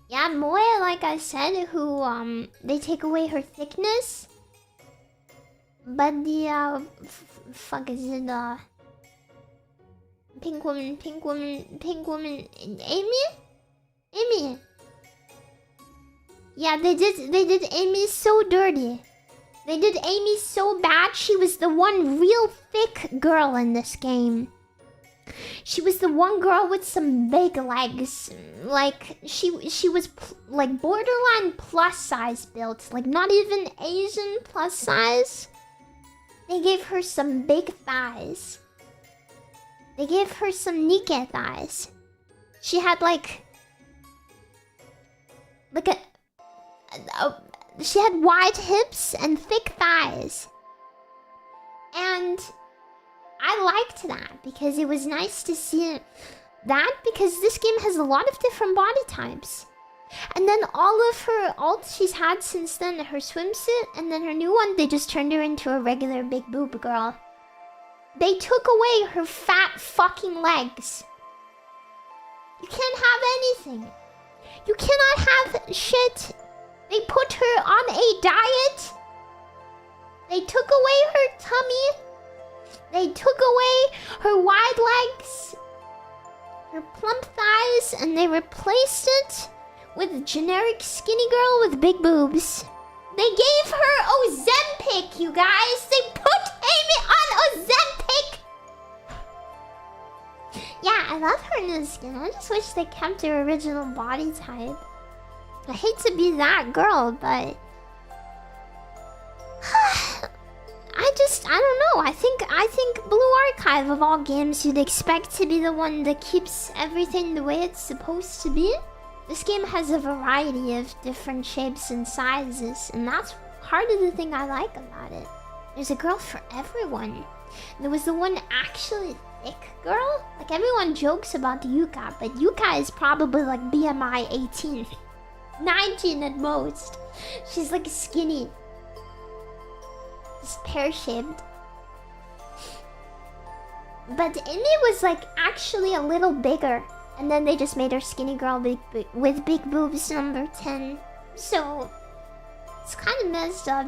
yeah, Moe, like I said, who they take away her thickness. But the fuck is it, pink woman, Amy? Yeah, they did Amy so dirty. They did Amy so bad. She was the one real thick girl in this game. She was the one girl with some big legs. Like, she was like borderline plus size built. Like, not even Asian plus size. They gave her some big thighs. They gave her some Nike thighs. She had like she had wide hips and thick thighs. And I liked that because it was nice to see that, because this game has a lot of different body types. And then all of her alts she's had since then, her swimsuit, and then her new one, they just turned her into a regular big boob girl. They took away her fat fucking legs. You can't have anything. You cannot have shit. They put her on a diet. They took away her tummy. They took away her wide legs, her plump thighs, and they replaced it with a generic skinny girl with big boobs. They gave her Ozempic, you guys. They put Amy on Ozempic. Yeah, I love her new skin. I just wish they kept her original body type. I hate to be that girl, but I don't know. I think Blue Archive of all games you'd expect to be the one that keeps everything the way it's supposed to be. This game has a variety of different shapes and sizes, and that's part of the thing I like about it. There's a girl for everyone. There was the one actually thick girl. Like, everyone jokes about Yuka, but Yuka is probably like BMI 18. 19 at most. She's like skinny. Just pear-shaped. But Amy was like actually a little bigger. And then they just made her skinny girl with big boobs number 10. So, it's kind of messed up.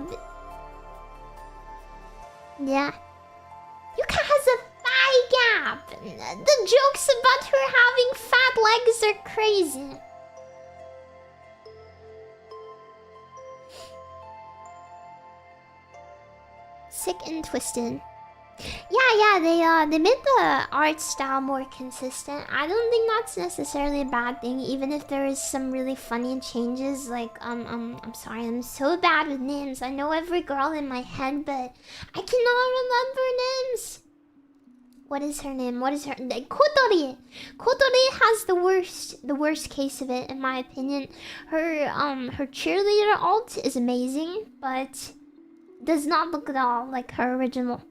Yeah. Yuka has a thigh gap. The jokes about her having fat legs are crazy. Sick and twisted. Yeah, they made the art style more consistent. I don't think that's necessarily a bad thing, even if there is some really funny changes. Like, I'm sorry, I'm so bad with names. I know every girl in my head, but I cannot remember names. What is her name? Kotori. Kotori has the worst case of it, in my opinion. Her cheerleader alt is amazing, but does not look at all like her original.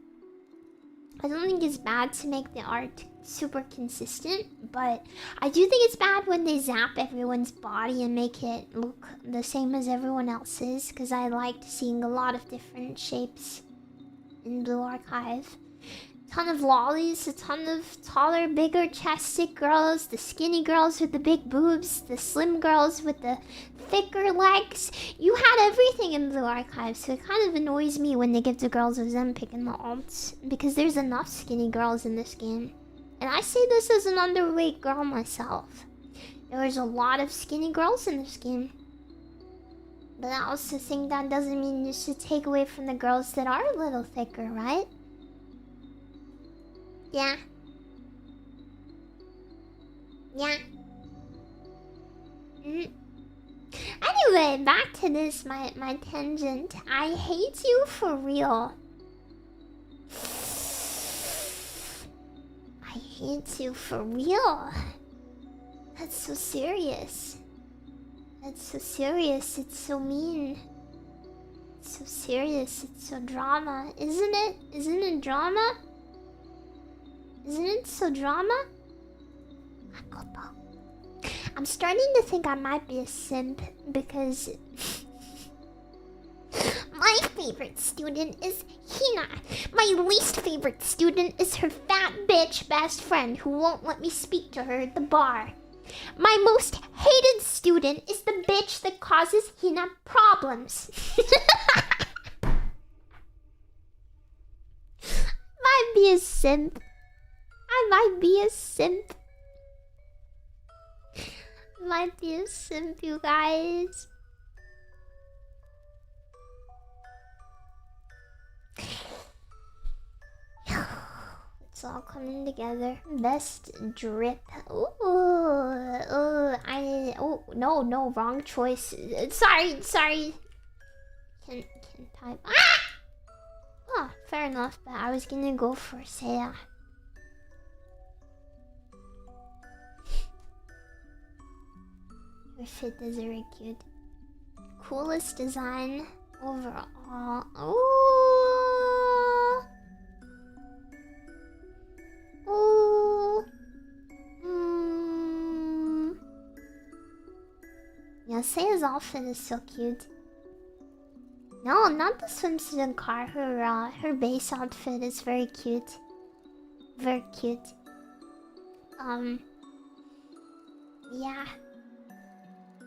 I don't think it's bad to make the art super consistent, but I do think it's bad when they zap everyone's body and make it look the same as everyone else's, because I liked seeing a lot of different shapes in Blue Archive. Ton of lollies, a ton of taller, bigger chested girls, the skinny girls with the big boobs, the slim girls with the thicker legs. You had everything in Blue Archive, so it kind of annoys me when they give the girls Ozempic in the alts, because there's enough skinny girls in this game. And I say this as an underweight girl myself. There's a lot of skinny girls in this game. But I also think that doesn't mean you should take away from the girls that are a little thicker, right? Yeah. Anyway, back to this, my tangent. I hate you for real. I hate you for real. That's so serious. That's so serious. It's so mean. It's so serious. It's so drama. Isn't it? Isn't it drama? Isn't it so drama? I'm starting to think I might be a simp because my favorite student is Hina. My least favorite student is her fat bitch best friend who won't let me speak to her at the bar. My most hated student is the bitch that causes Hina problems. Might be a simp. I might be a simp. Might be a simp, you guys. It's all coming together. Best drip. No, wrong choice. Sorry. Can't type. Ah! Oh, fair enough, but I was gonna go for Seiya. Her fit is very cute. Coolest design overall. Ooh. Yeah, Seiya's outfit is so cute. No, not the swimsuit and car. Her base outfit is very cute. Very cute. Yeah.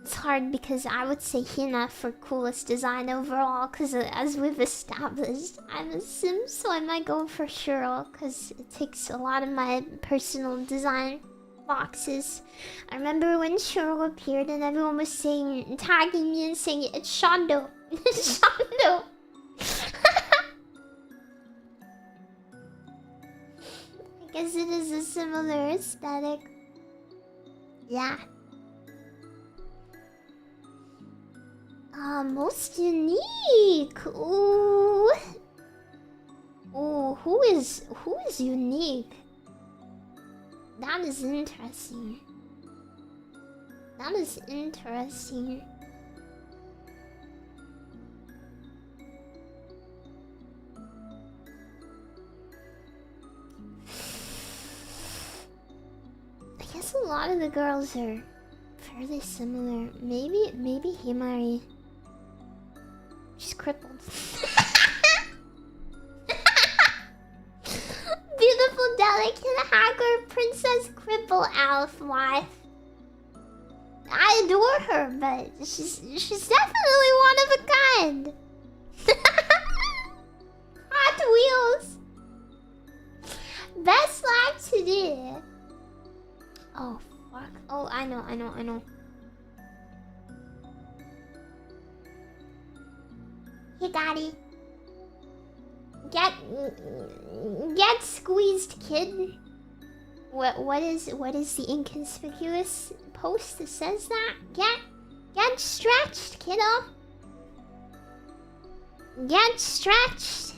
It's hard because I would say Hina for coolest design overall, because as we've established, I'm a sim, so I might go for Shuro, because it takes a lot of my personal design boxes. I remember when Shuro appeared and everyone was saying, tagging me and saying, it's shondo. It's shondo. I guess it is a similar aesthetic. Yeah. Most unique. Ooh. Ooh, who is unique? That is interesting. That is interesting. I guess a lot of the girls are fairly similar. Maybe Himari. She's crippled. Beautiful, delicate hacker princess cripple elf wife. I adore her, but she's definitely one of a kind. Hot Wheels. Best life to do. Oh fuck. Oh, I know. Hey, Daddy. Get squeezed, kid. What is the inconspicuous post that says that? Get stretched, kiddo. Get stretched.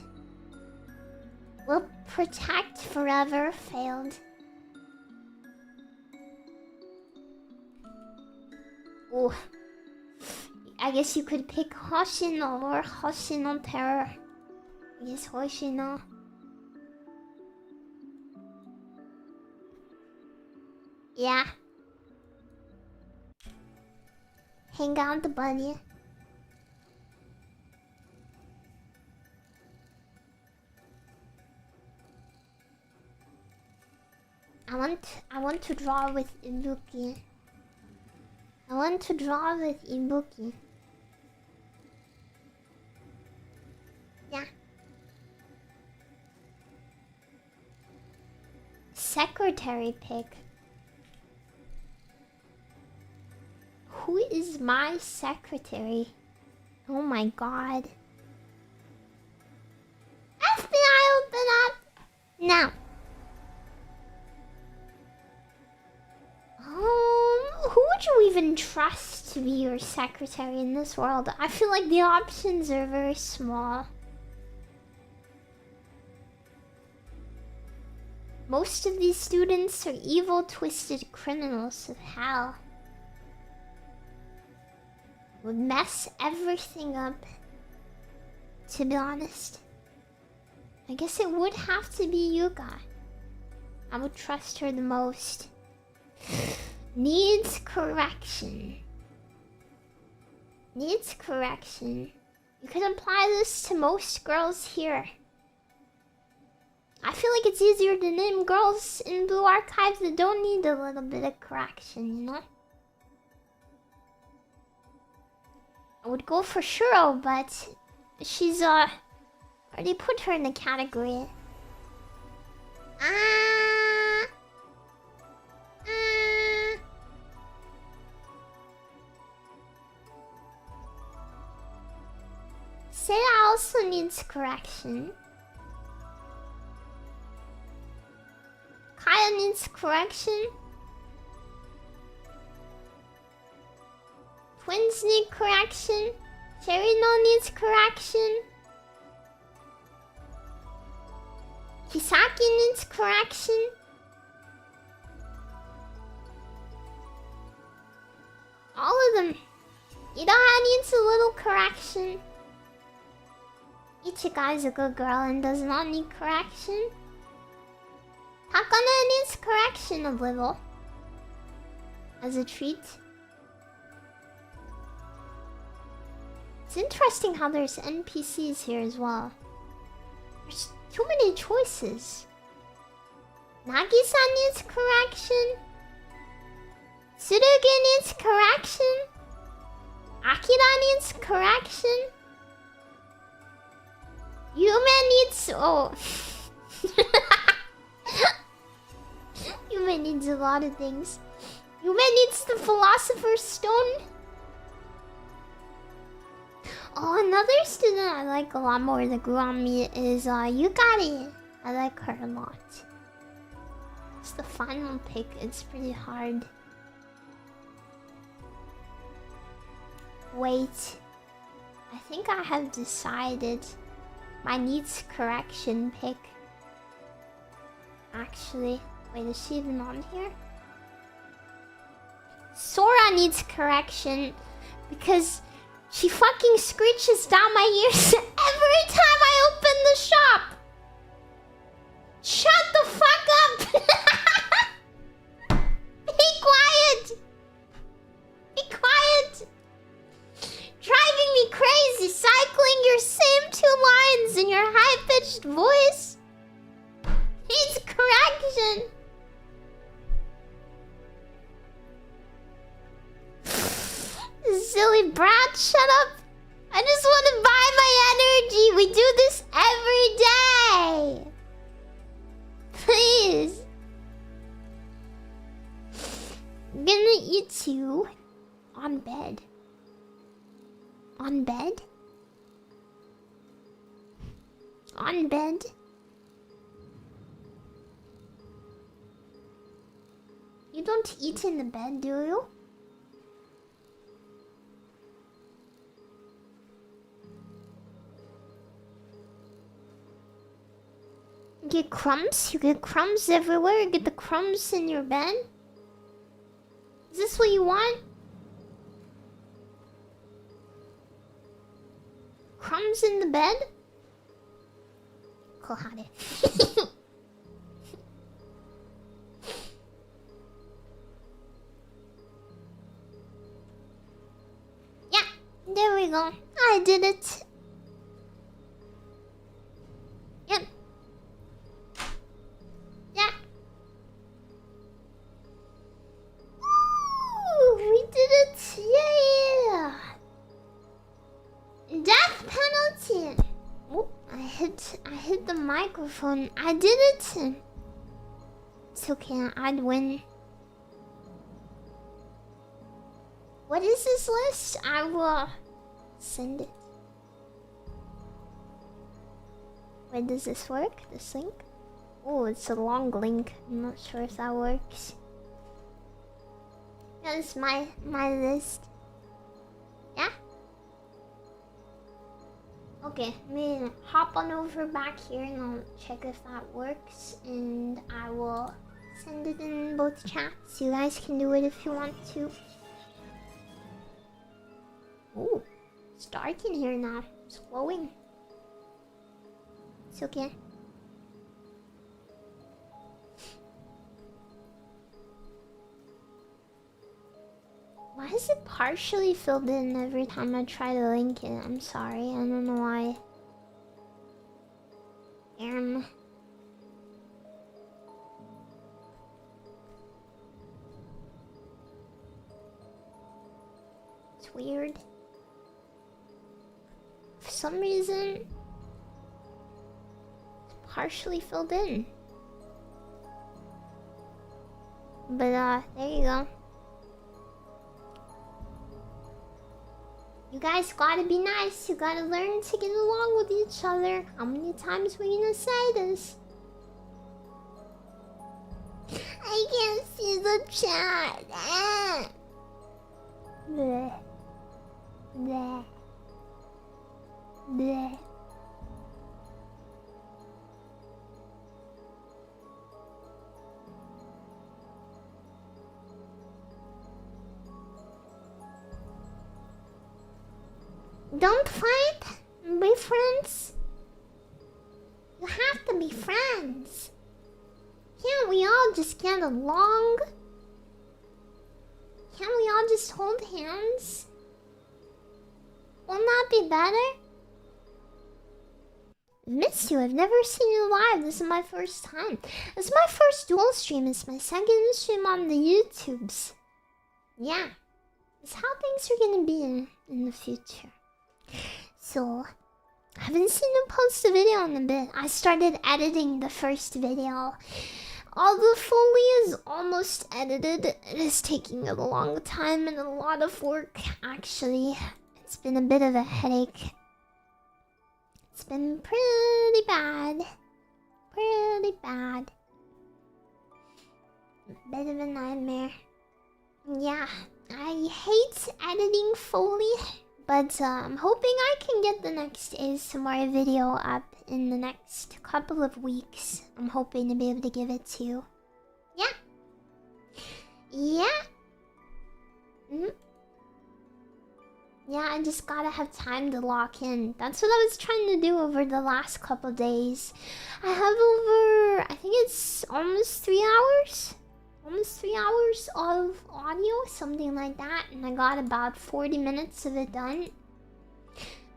Will protect forever failed. Ooh. I guess you could pick Hoshino or Hoshino Terror. I guess Hoshino. Yeah. Hang out the bunny. I want to draw with Ibuki. I want to draw with Ibuki. Yeah. Secretary pick. Who is my secretary? Oh my god. FBI, open up! Now. Who would you even trust to be your secretary in this world? I feel like the options are very small. Most of these students are evil, twisted criminals of hell. Would mess everything up, to be honest. I guess it would have to be Yuka. I would trust her the most. Needs correction. Needs correction. You could apply this to most girls here. I feel like it's easier to name girls in Blue Archives that don't need a little bit of correction, you know? I would go for Shuro, but she's already put her in the category. Seiya also needs correction. Kaya needs correction. Twins need correction. Cherino needs correction. Kisaki needs correction. All of them. Idaha needs a little correction. Ichika is a good girl and does not need correction. Hakane needs correction a little. As a treat. It's interesting how there's NPCs here as well. There's too many choices. Nagi-san needs correction. Tsurugi needs correction. Akira needs correction. Yume needs... Oh. Yume needs a lot of things. Yume needs the Philosopher's Stone. Oh, another student I like a lot more that grew on me is Yukari. I like her a lot. It's the final pick. It's pretty hard. Wait. I think I have decided my needs correction pick. Actually, wait, is she even on here? Sora needs correction because she fucking screeches down my ears every time I open the shop. Shut the fuck up! Be quiet! Be quiet! Driving me crazy, cycling your same 2 lines in your high-pitched voice. Needs correction. Silly brat, shut up. I just want to buy my energy. We do this every day. Please. I'm gonna eat you on bed. On bed? On bed? You don't eat in the bed, do you? You get crumbs? You get crumbs everywhere? You get the crumbs in your bed? Is this what you want? Crumbs in the bed? Kohade. Yeah, there we go. I did it. Yep. Yeah. Ooh, we did it. Yeah. Death penalty. Oh, I hit the microphone. I did it. It's okay. I'd win. What is this list? I will send it. Wait, does this work? This link? Oh, it's a long link. I'm not sure if that works. That's my list. Yeah? Okay, let me hop on over back here and I'll check if that works. And I will send it in both chats. You guys can do it if you want to. Ooh, it's dark in here now. It's glowing. It's okay. Why is it partially filled in every time I try to link it? I'm sorry, I don't know why. It's weird. For some reason, it's partially filled in. But there you go. You guys gotta be nice. You gotta learn to get along with each other. How many times are we gonna say this? I can't see the chat. Bleh. Bleh. Bleh. Don't fight. Be friends. You have to be friends. Can't we all just get along? Can't we all just hold hands? Won't that be better? Miss you. I've never seen you live. This is my first time. This is my first dual stream. It's my second stream on the YouTubes. Yeah. It's how things are gonna be in the future. So, I haven't seen him post a video in a bit. I started editing the first video. All the Foley is almost edited. It is taking a long time and a lot of work, actually. It's been a bit of a headache. It's been pretty bad. Pretty bad. A bit of a nightmare. Yeah, I hate editing Foley, but I'm hoping I can get the next ASMR video up in the next couple of weeks. I'm hoping to be able to give it to you. Yeah. Yeah. Yeah, I just gotta have time to lock in. That's what I was trying to do over the last couple days. I have over, I think it's almost 3 hours. Almost 3 hours of audio, something like that. And I got about 40 minutes of it done.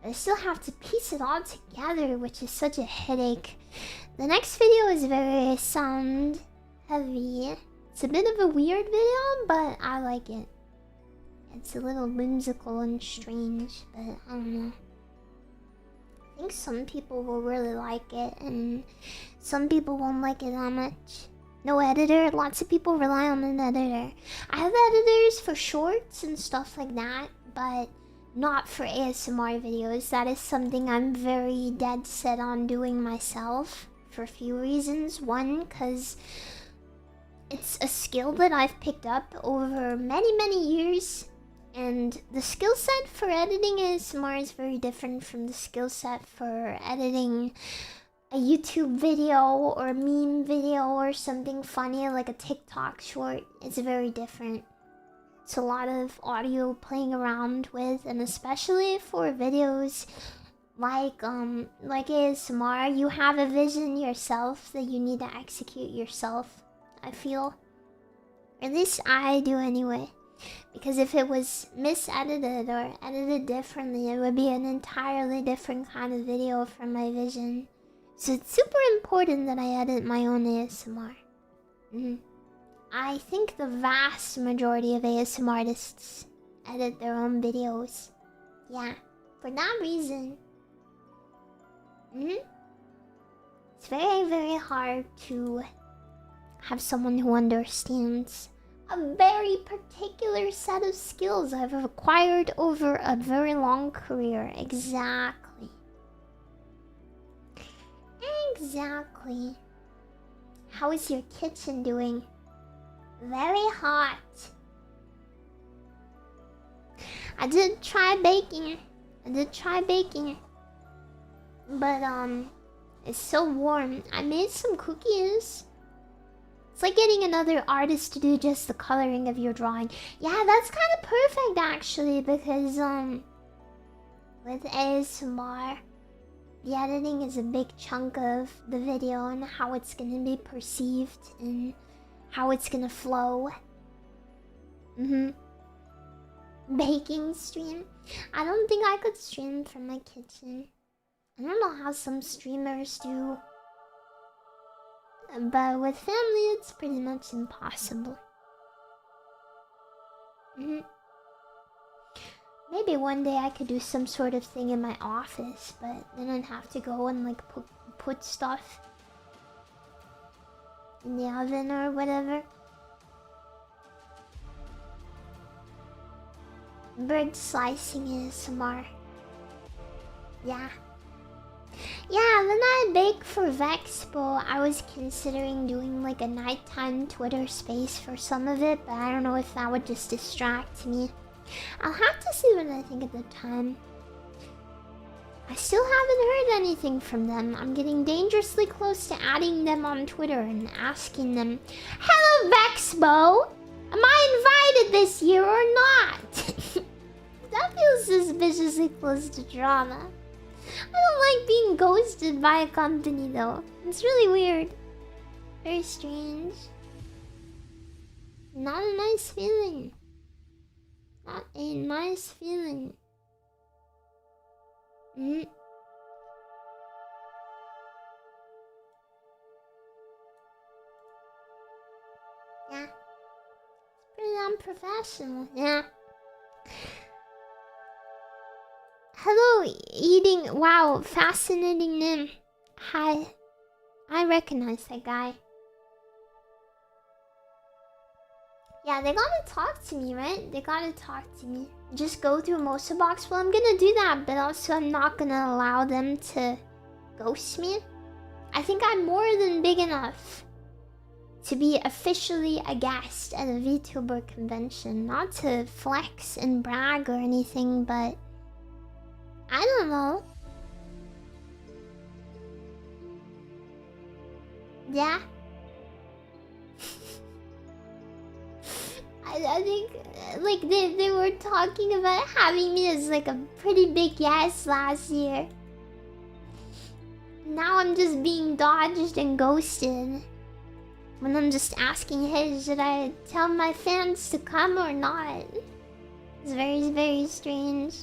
I still have to piece it all together, which is such a headache. The next video is very sound heavy. It's a bit of a weird video, but I like it. It's a little whimsical and strange, but I don't know. I think some people will really like it, and some people won't like it that much. No editor, lots of people rely on an editor. I have editors for shorts and stuff like that, but not for ASMR videos. That is something I'm very dead set on doing myself for a few reasons. One, because it's a skill that I've picked up over many years. And the skill set for editing ASMR is very different from the skill set for editing a YouTube video or a meme video or something funny like a TikTok short. It's very different. It's a lot of audio playing around with, and especially for videos like ASMR, you have a vision yourself that you need to execute yourself, I feel. Or at least I do anyway. Because if it was misedited or edited differently, it would be an entirely different kind of video from my vision. So it's super important that I edit my own ASMR. I think the vast majority of ASMR artists edit their own videos. Yeah, for that reason. It's very hard to have someone who understands a very particular set of skills I've acquired over a very long career. Exactly. How is your kitchen doing? Very hot. I did try baking. But it's so warm. I made some cookies. It's like getting another artist to do just the coloring of your drawing. Yeah, that's kind of perfect actually, because with ASMR, the editing is a big chunk of the video and how it's gonna be perceived and how it's gonna flow. Baking stream. I don't think I could stream from my kitchen. I don't know how some streamers do. But with family, it's pretty much impossible. Maybe one day I could do some sort of thing in my office, but then I'd have to go and like put stuff in the oven or whatever. Bird slicing ASMR. Yeah, when I bake for Vexpo, I was considering doing like a nighttime Twitter space for some of it, but I don't know if that would just distract me. I'll have to see what I think at the time. I still haven't heard anything from them. I'm getting dangerously close to adding them on Twitter and asking them, "Hello Vexpo! Am I invited this year or not?" That feels suspiciously close to drama. I don't like being ghosted by a company though. It's really weird. Very strange. Not a nice feeling. Not a nice feeling. Yeah. It's pretty unprofessional, yeah. Hello, eating. Wow, fascinating name. Hi. I recognize that guy. Yeah, they gotta talk to me, right? They gotta talk to me. Just go through Mosa Box. Well, I'm gonna do that, but also I'm not gonna allow them to ghost me. I think I'm more than big enough to be officially a guest at a VTuber convention. Not to flex and brag or anything, but I don't know. Yeah. I think like they were talking about having me as like a pretty big guest last year. Now I'm just being dodged and ghosted. When I'm just asking, hey, should I tell my fans to come or not? It's very, very strange.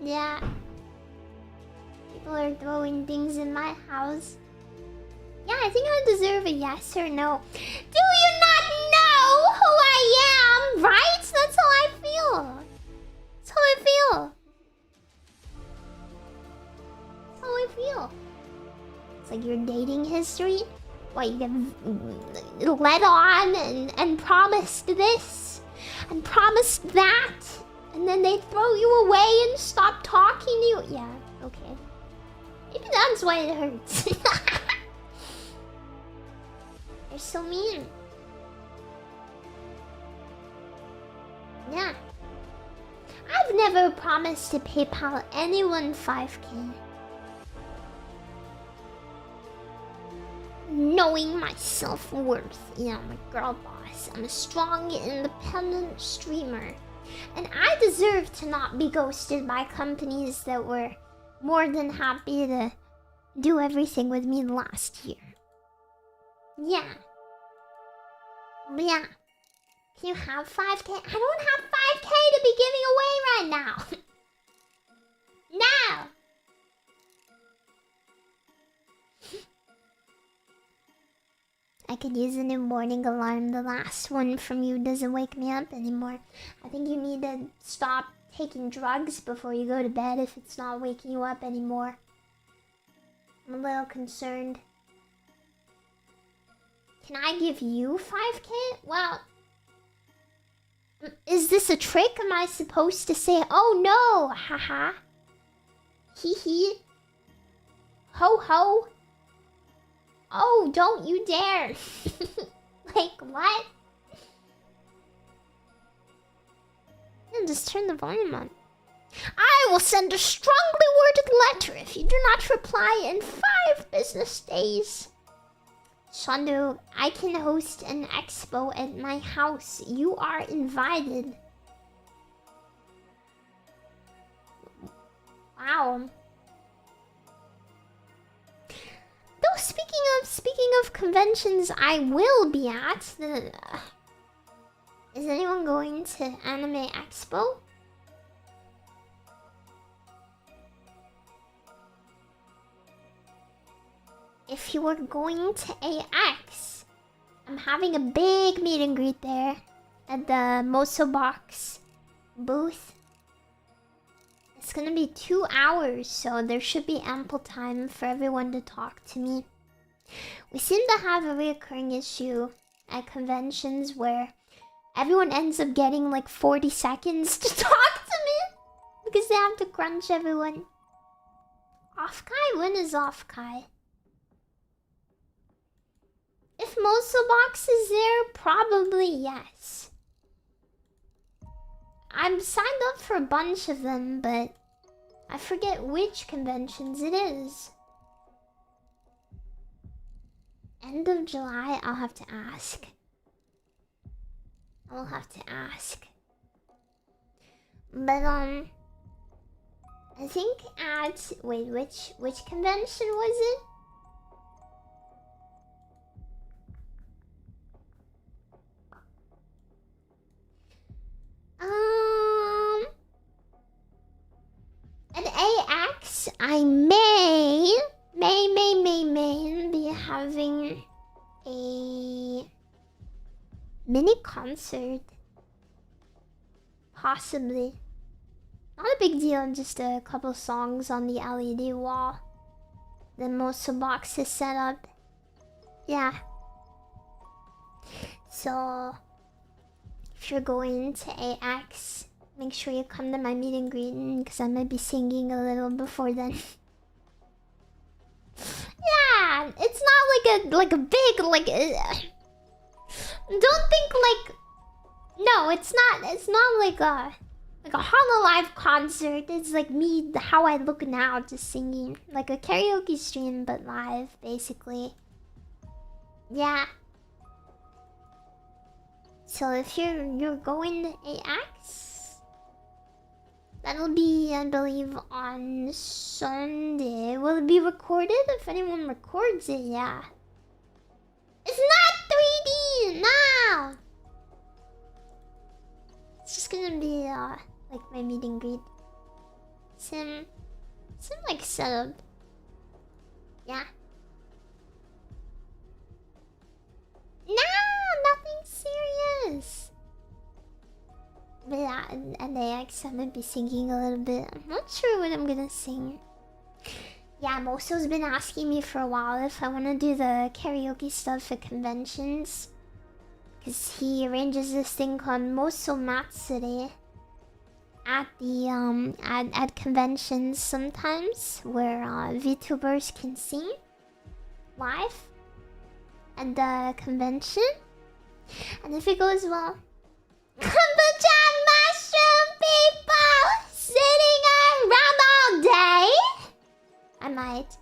Yeah. People are throwing things in my house. Yeah, I think I deserve a yes or no. Do you not know who I am, right? That's how I feel. That's how I feel. That's how I feel. It's like your dating history. What, you get led on and promised this and promised that, and then they throw you away and stop talking to you. Yeah, okay. Maybe that's why it hurts. You're so mean. Yeah. I've never promised to PayPal anyone 5K. Knowing my self-worth. Yeah, I'm a girl boss. I'm a strong, independent streamer. And I deserve to not be ghosted by companies that were more than happy to do everything with me last year. Yeah. But yeah. Can you have 5K? I don't have 5K to be giving away right now. No! I could use a new morning alarm. The last one from you doesn't wake me up anymore. I think you need to stop taking drugs before you go to bed if it's not waking you up anymore. I'm a little concerned. Can I give you 5K? Well, is this a trick? Am I supposed to say, oh no, haha, hee hee, ho ho? Oh, don't you dare. Like, what? Yeah, just turn the volume on. I will send a strongly worded letter if you do not reply in 5 business days. Shondo, I can host an expo at my house. You are invited. Wow. Though speaking of conventions I will be at, is anyone going to Anime Expo? If you were going to AX, I'm having a big meet and greet there at the Moso Box booth. It's gonna be 2 hours, so there should be ample time for everyone to talk to me. We seem to have a recurring issue at conventions where everyone ends up getting like 40 seconds to talk to me because they have to crunch everyone. Off-Kai? When is Off-Kai? If Moso Box is there, probably yes. I'm signed up for a bunch of them, but I forget which conventions it is. End of July, I'll have to ask. I'll have to ask. But I think at which convention was it? At AX, I may be having a mini concert. Possibly. Not a big deal, just a couple songs on the LED wall. Then most of the box is set up. Yeah. So, if you're going to AX, make sure you come to my meet and greet, because I might be singing a little before then. Yeah, it's not like a big don't think like, no, it's not like a Hololive concert. It's like me, how I look now, just singing like a karaoke stream but live, basically. Yeah. So if you're going to AX, that'll be, I believe, on Sunday. Will it be recorded? If anyone records it, yeah. It's not 3D! No! It's just gonna be, like my meet and greet. Some like setup. Yeah. No! Nothing serious! But yeah, at AX I might be singing a little bit. I'm not sure what I'm gonna sing. Yeah, Moso's been asking me for a while if I want to do the karaoke stuff at conventions. Because he arranges this thing called Moso Matsuri at the, at conventions sometimes, where, VTubers can sing live at the convention. And if it goes well, kombucha mushroom people sitting around all day. I might.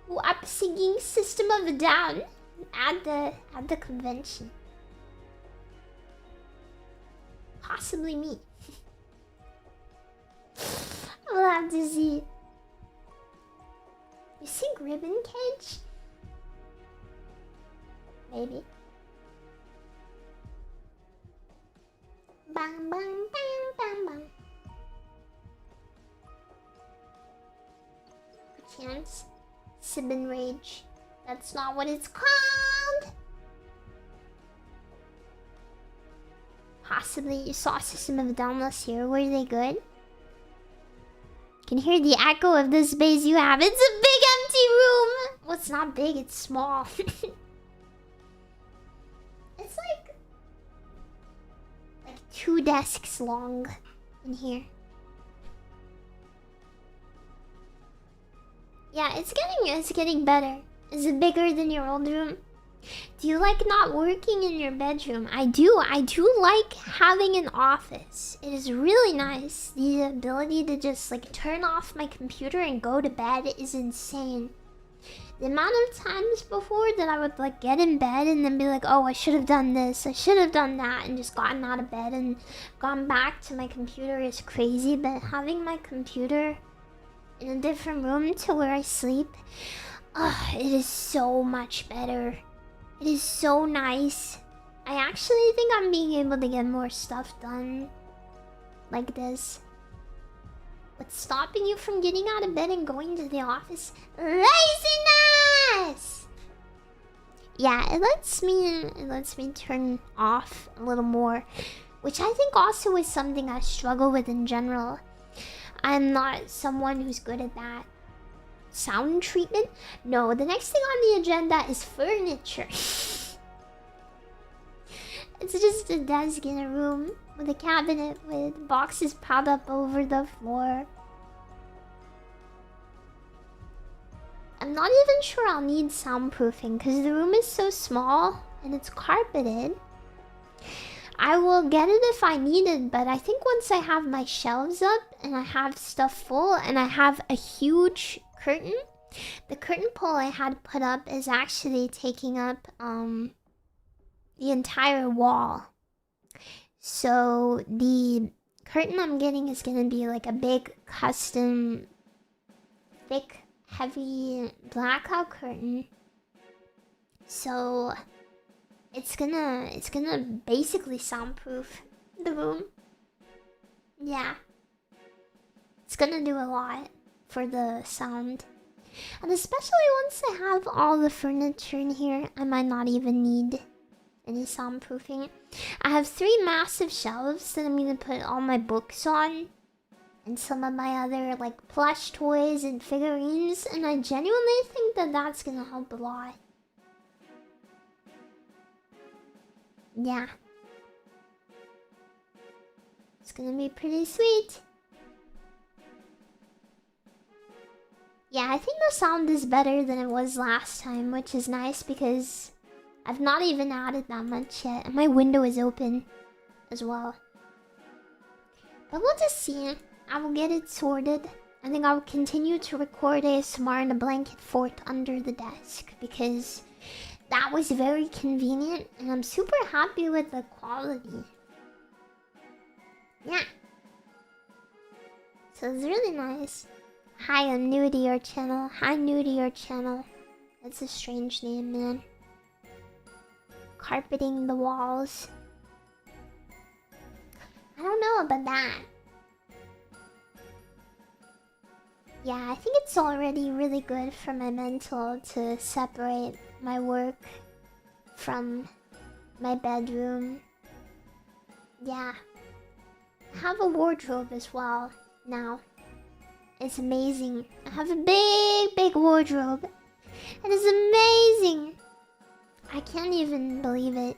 Who up singing System of a Down at the convention. Possibly me. We'll have to see. You sing Ribbon Cage? Maybe. Bang bang bang bang bang. Chance. Sibin Rage. That's not what it's called. Possibly you saw System of a Down last year. Were they good? Can hear the echo of the space you have. It's a big empty room. Well, it's not big, it's small. It's like 2 desks long in here. Yeah, it's getting better. Is it bigger than your old room? Do you like not working in your bedroom? I do like having an office. It is really nice. The ability to just like turn off my computer and go to bed is insane. The amount of times before that I would like get in bed and then be like, oh, I should have done this, I should have done that, and just gotten out of bed and gone back to my computer is crazy. But having my computer in a different room to where I sleep, it is so much better. It is so nice. I actually think I'm being able to get more stuff done like this. What's stopping you from getting out of bed and going to the office? Laziness! Yeah, it lets me turn off a little more, which I think also is something I struggle with in general. I'm not someone who's good at that. Sound treatment? No, the next thing on the agenda is furniture. It's just a desk in a room with a cabinet with boxes piled up over the floor. I'm not even sure I'll need soundproofing because the room is so small and it's carpeted. I will get it if I need it, but I think once I have my shelves up and I have stuff full and I have a huge curtain, the curtain pole I had put up is actually taking up the entire wall. So the curtain I'm getting is gonna be like a big custom thick heavy blackout curtain. So it's gonna basically soundproof the room. Yeah. It's gonna do a lot for the sound. And especially once I have all the furniture in here, I might not even need any soundproofing. I have 3 massive shelves that I'm gonna put all my books on. And some of my other, like, plush toys and figurines. And I genuinely think that that's gonna help a lot. Yeah. It's gonna be pretty sweet. Yeah, I think the sound is better than it was last time, which is nice because I've not even added that much yet. And my window is open as well. But we'll just see. I will get it sorted. I think I'll continue to record ASMR in a blanket fort under the desk because that was very convenient and I'm super happy with the quality. Yeah. So it's really nice. Hi, I'm new to your channel. Hi, new to your channel. That's a strange name, man. Carpeting the walls. I don't know about that. Yeah, I think it's already really good for my mental to separate my work from my bedroom. Yeah. I have a wardrobe as well now. It's amazing. I have a big wardrobe. It is amazing. I can't even believe it.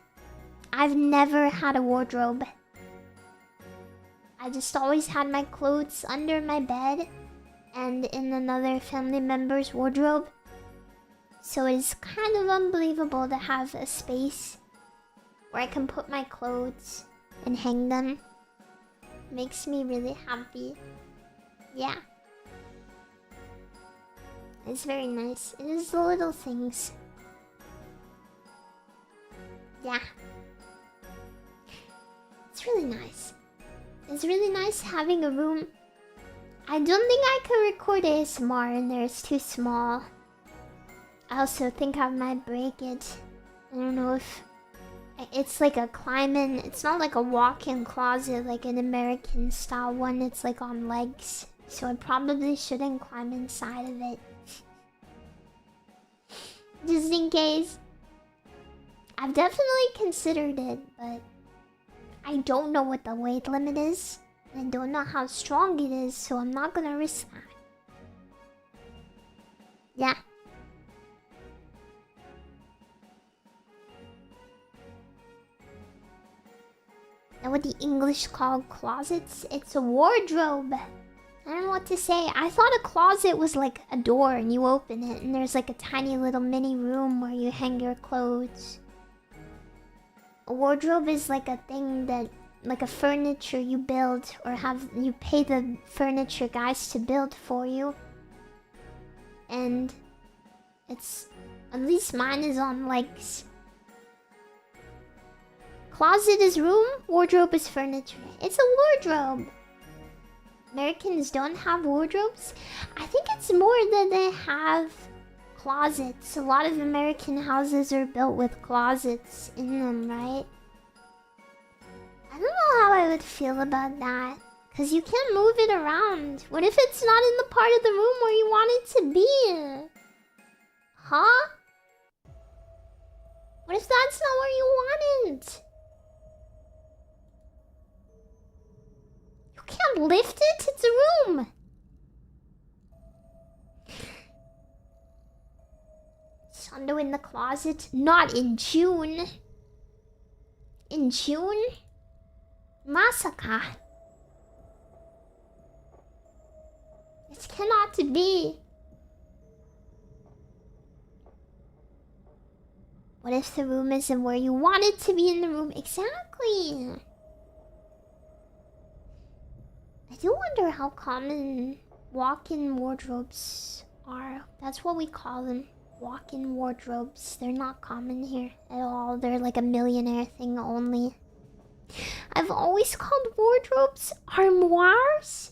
I've never had a wardrobe. I just always had my clothes under my bed and in another family member's wardrobe. So it's kind of unbelievable to have a space where I can put my clothes and hang them. Makes me really happy. Yeah. It's very nice. It is the little things. Yeah. It's really nice. It's really nice having a room. I don't think I can record ASMR in there. It's too small. I also think I might break it. I don't know if... It's like a climb-in. It's not like a walk-in closet like an American style one. It's like on legs. So I probably shouldn't climb inside of it. Just in case. I've definitely considered it, but I don't know what the weight limit is. I don't know how strong it is, so I'm not gonna risk that. Yeah. And what the English call closets? It's a wardrobe. I don't know what to say. I thought a closet was like a door and you open it and there's like a tiny little mini room where you hang your clothes. A wardrobe is like a thing that, like a furniture you build or have, you pay the furniture guys to build for you. And it's, at least mine is on legs. Closet is room, wardrobe is furniture. It's a wardrobe. Americans don't have wardrobes. I think it's more that they have closets. A lot of American houses are built with closets in them, right? I don't know how I would feel about that. Because you can't move it around. What if it's not in the part of the room where you want it to be? Huh? What if that's not where you want it? You can't lift it? It's a room. Shondo in the closet? Not in June. In June? Masaka. It cannot be. What if the room isn't where you want it to be in the room? Exactly. I do wonder how common walk-in wardrobes are. That's what we call them. Walk-in wardrobes. They're not common here at all. They're like a millionaire thing only. I've always called wardrobes armoires.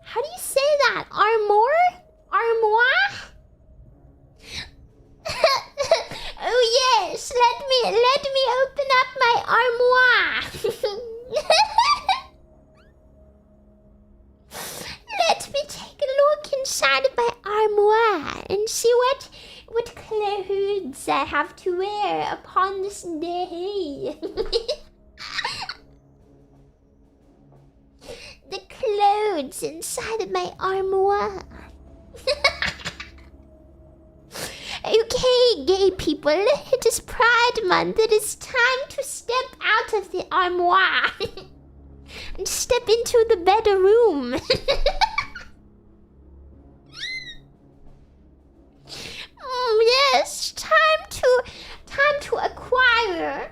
How do you say that? Armoire? Armoire? Oh yes, let me open up my armoire. Let me take a look inside of my armoire and see what clothes I have to wear upon this day. The clothes inside of my armoire. Okay, gay people, it is Pride Month. It is time to step out of the armoire and step into the bedroom. Yes, time to acquire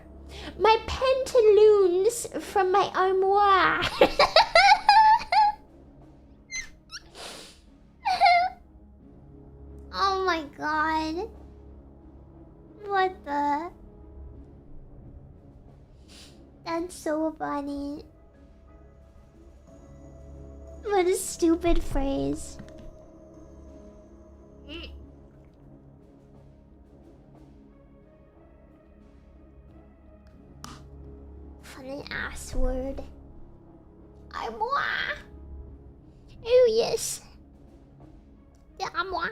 my pantaloons from my armoire. Oh my god. What the? That's so funny. What a stupid phrase. Funny ass word. Armoire. Oh yes. The armoire.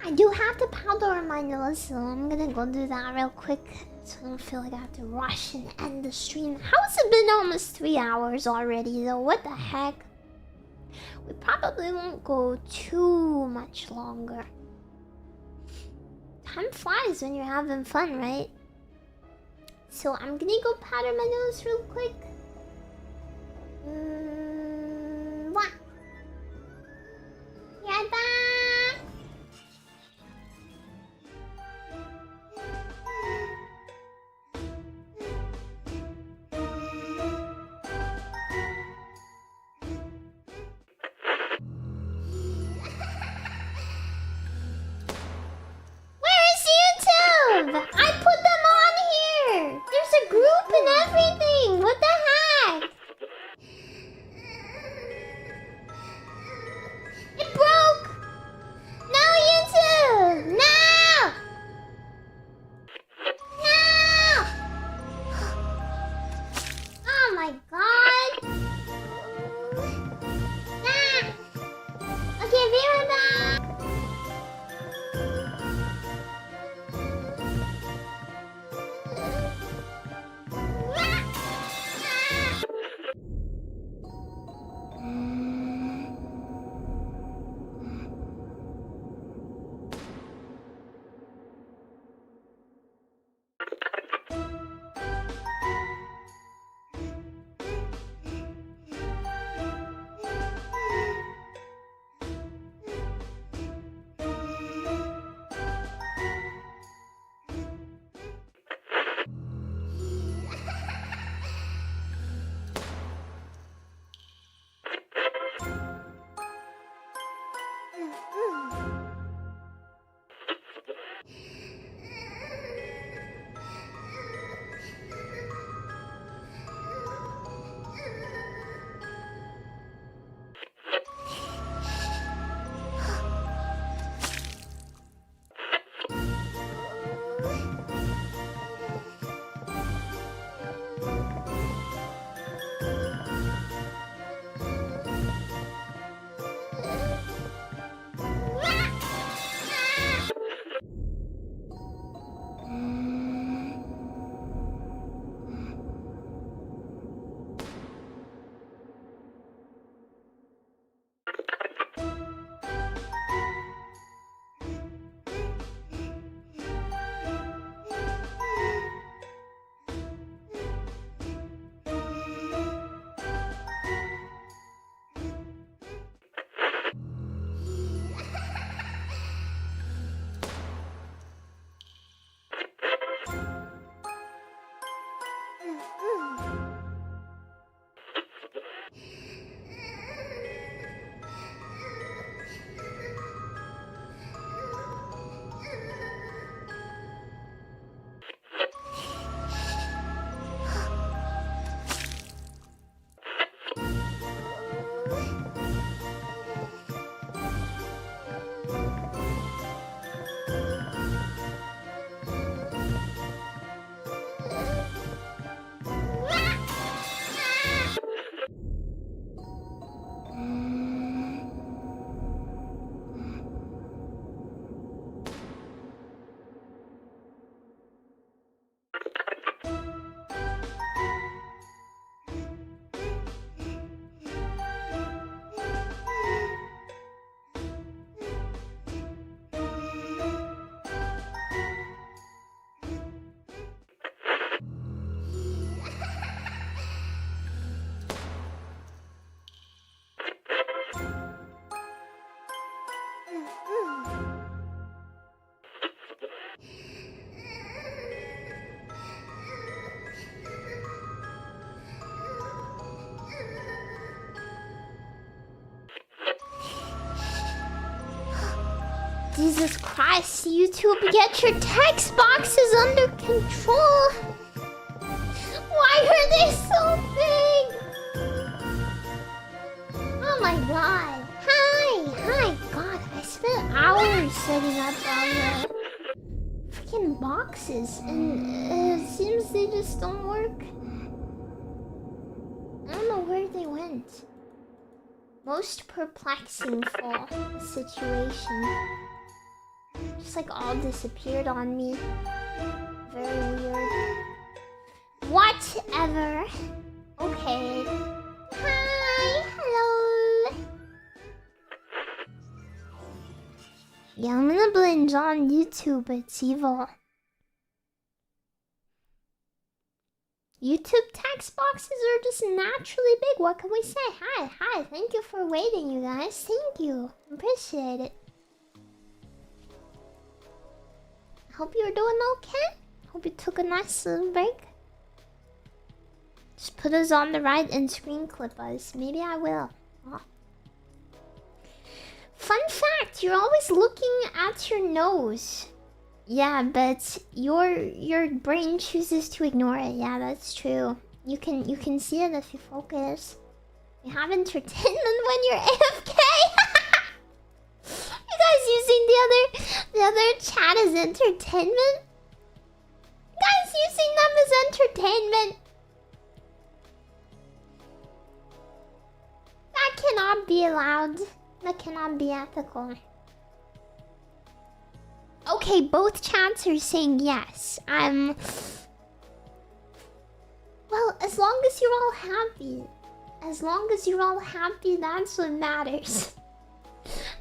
I do have to powder on my nose, so I'm gonna go do that real quick. So I don't feel like I have to rush and end the stream. How's it been almost 3 hours already though? What the heck? We probably won't go too much longer. Time flies when you're having fun, right? So I'm gonna go powder my nose real quick. What? Yada! Where is YouTube? I put them on here. There's a group and everything. What the heck? Jesus Christ, YouTube, get your text boxes under control. Why are they so big? Oh my god. Hi. God, I spent hours setting up all the freaking boxes, and it seems they just don't work. I don't know where they went. Most perplexing fall situation. Just like all disappeared on me. Very weird. Whatever. Okay. Hi. Hello. Yeah, I'm gonna binge on YouTube. It's evil. YouTube text boxes are just naturally big. What can we say? Hi. Thank you for waiting, you guys. Thank you. Appreciate it. Hope you're doing okay. Hope you took a nice little break. Just put us on the right and screen clip us. Maybe I will. Oh. Fun fact, you're always looking at your nose. Yeah, but your brain chooses to ignore it. Yeah, that's true. You can see it if you focus. You have entertainment when you're AFK. You guys using the other chat as entertainment? You guys using them as entertainment? That cannot be allowed. That cannot be ethical. Okay, both chats are saying yes. Well, as long as you're all happy. As long as you're all happy, that's what matters.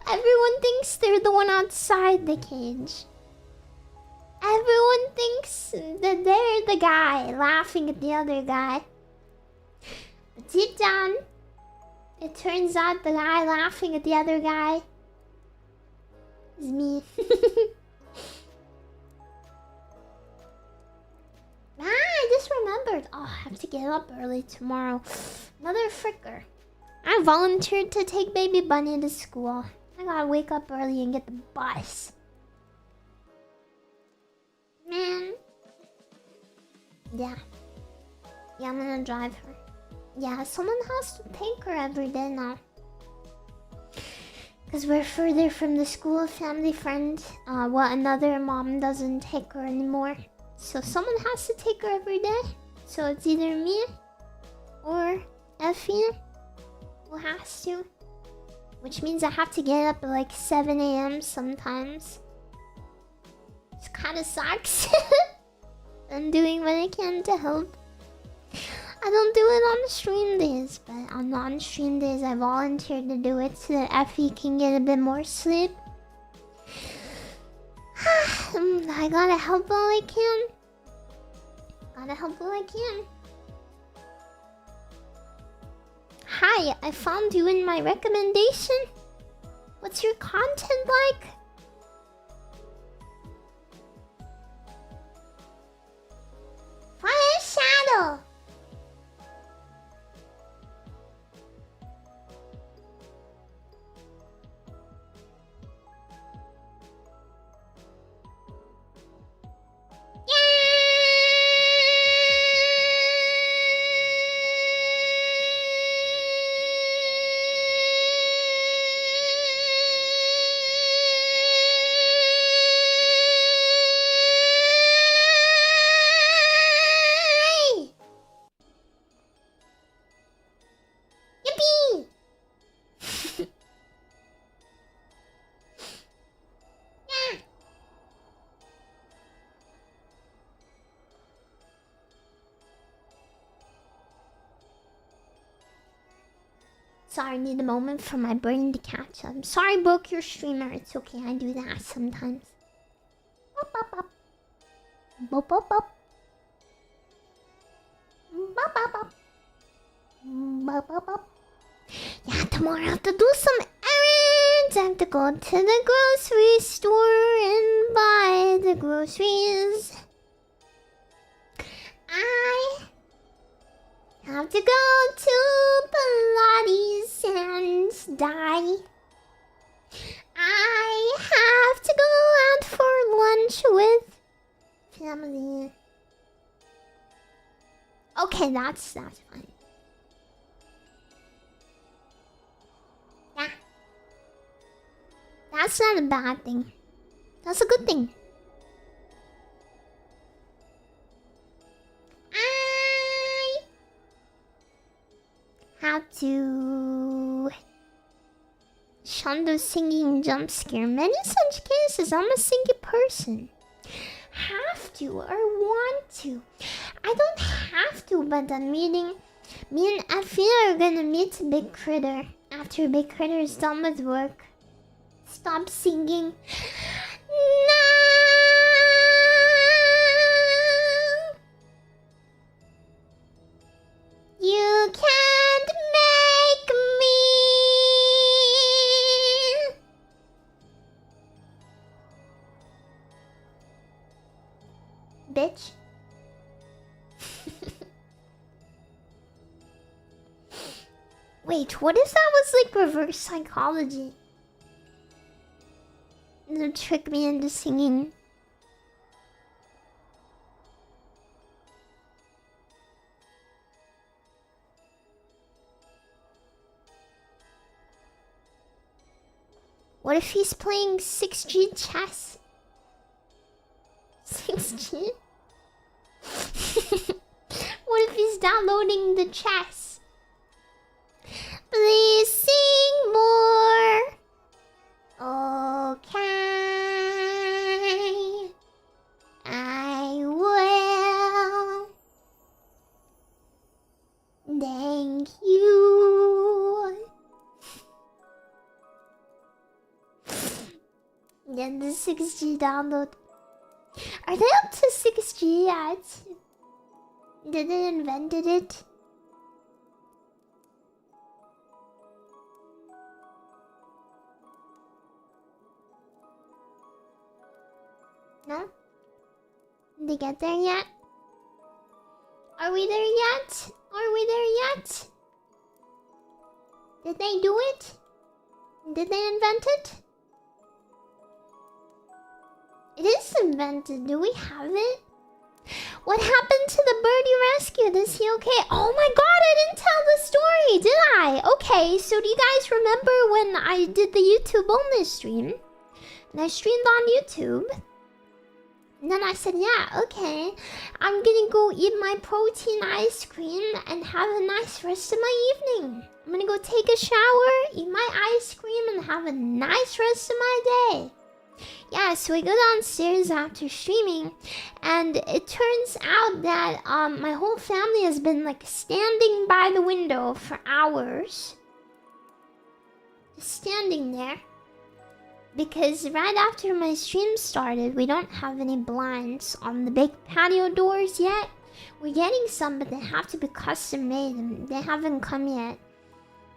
Everyone thinks they're the one outside the cage. Everyone thinks that they're the guy laughing at the other guy. But deep down, it turns out the guy laughing at the other guy is me. I just remembered. Oh, I have to get up early tomorrow. Another fricker. I volunteered to take baby Bunny to school. I gotta wake up early and get the bus. Man. Yeah. Yeah, I'm gonna drive her. Yeah, someone has to take her every day now. Because we're further from the school, family friend. Another mom doesn't take her anymore. So someone has to take her every day. So it's either me or Effie who has to. Which means I have to get up at like 7 a.m. sometimes. It kind of sucks. I'm doing what I can to help. I don't do it on stream days, but on non-stream days I volunteered to do it so that Effie can get a bit more sleep. I gotta help all I can. Hi, I found you in my recommendation. What's your content like? Fallenshadow. Sorry, I need a moment for my brain to catch up. Sorry, broke your streamer. It's okay, I do that sometimes. Bop, bop, bop. Bop, bop, bop. Bop, bop, bop. Bop, bop, bop. Yeah, tomorrow I have to do some errands. I have to go to the grocery store and buy the groceries. I have to go to Pilates and die. I have to Okay, that's fine. Yeah. That's not a bad thing. That's a good thing. I have to... Shondo singing jump scare. Many such cases, I'm a singy person. Have to or want to. I don't have to, but I'm meeting... Me and Effie are gonna meet Big Critter after Big Critter is done with work. Stop singing. No! You can't make me. Bitch. Wait, what if that was like reverse psychology? To trick me into singing. What if he's playing 6G chess? 6G? What if he's downloading the chess? Please sing more. Okay, I will. Thank you. Get the 6G download. Are they up to 6G yet? Did they invented it? No? Did they get there yet? Are we there yet? Are we there yet? Did they do it? Did they invent it? It is invented. Do we have it? What happened to the bird you rescued? Is he okay? Oh my god, I didn't tell the story, did I? Okay, so do you guys remember when I did the YouTube only stream? And I streamed on YouTube. And then I said, yeah, okay, I'm gonna go eat my protein ice cream and have a nice rest of my evening. I'm gonna go take a shower, eat my ice cream, and have a nice rest of my day. Yeah, so we go downstairs after streaming, and it turns out that my whole family has been like standing by the window for hours. Just standing there. Because right after my stream started, we don't have any blinds on the big patio doors yet. We're getting some, but they have to be custom made, and they haven't come yet.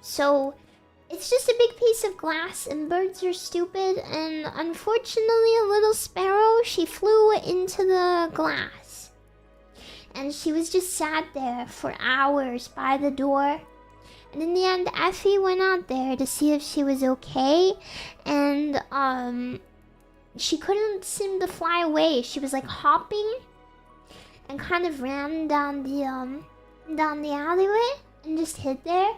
So it's just a big piece of glass, and birds are stupid, and unfortunately a little sparrow, she flew into the glass. And she was just sat there for hours by the door. And in the end, Effie went out there to see if she was okay, and she couldn't seem to fly away. She was like hopping and kind of ran down the alleyway and just hid there,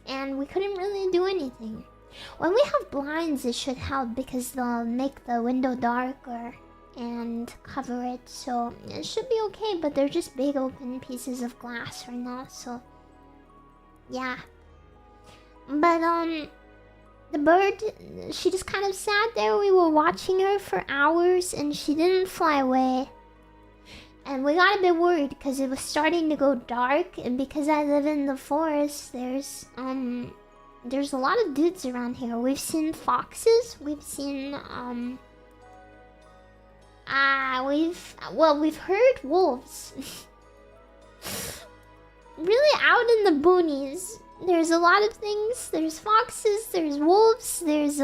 and we couldn't really do anything. When we have blinds, it should help because they'll make the window darker and cover it, so it should be okay, but they're just big open pieces of glass right now, so yeah. But the bird, she just kind of sat there. We were watching her for hours and she didn't fly away. And we got a bit worried because it was starting to go dark, and because I live in the forest, there's a lot of dudes around here. We've seen foxes, we've seen we've heard wolves. Really out in the boonies. There's a lot of things. There's foxes, there's wolves, there's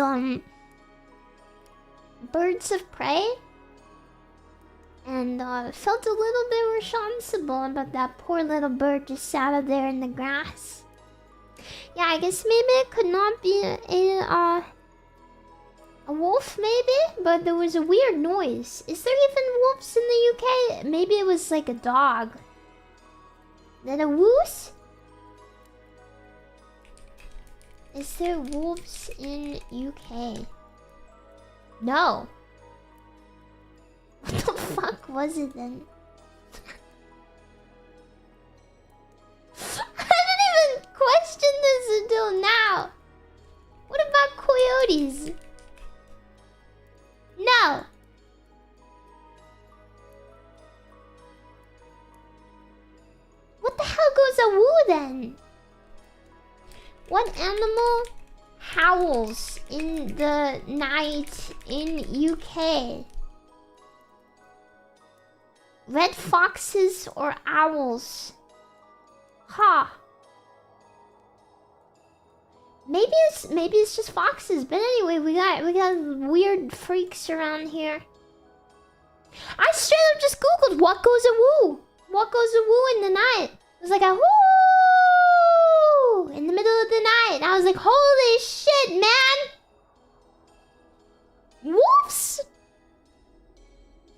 birds of prey. And felt a little bit responsible about that poor little bird just sat out there in the grass. Yeah, I guess maybe it could not be a wolf, maybe, but there was a weird noise. Is there even wolves in the UK? Maybe it was like a dog. That a woos? Is there wolves in UK? No. What the fuck was it then? I didn't even question this until now. What about coyotes? No. What the hell goes a woo then? What animal howls in the night in UK? Red foxes or owls? Huh. Maybe it's just foxes, but anyway, we got weird freaks around here. I straight up just googled what goes a woo. What goes a woo in the night? It was like a woo in the middle of the night. I was like, holy shit, man! Wolves?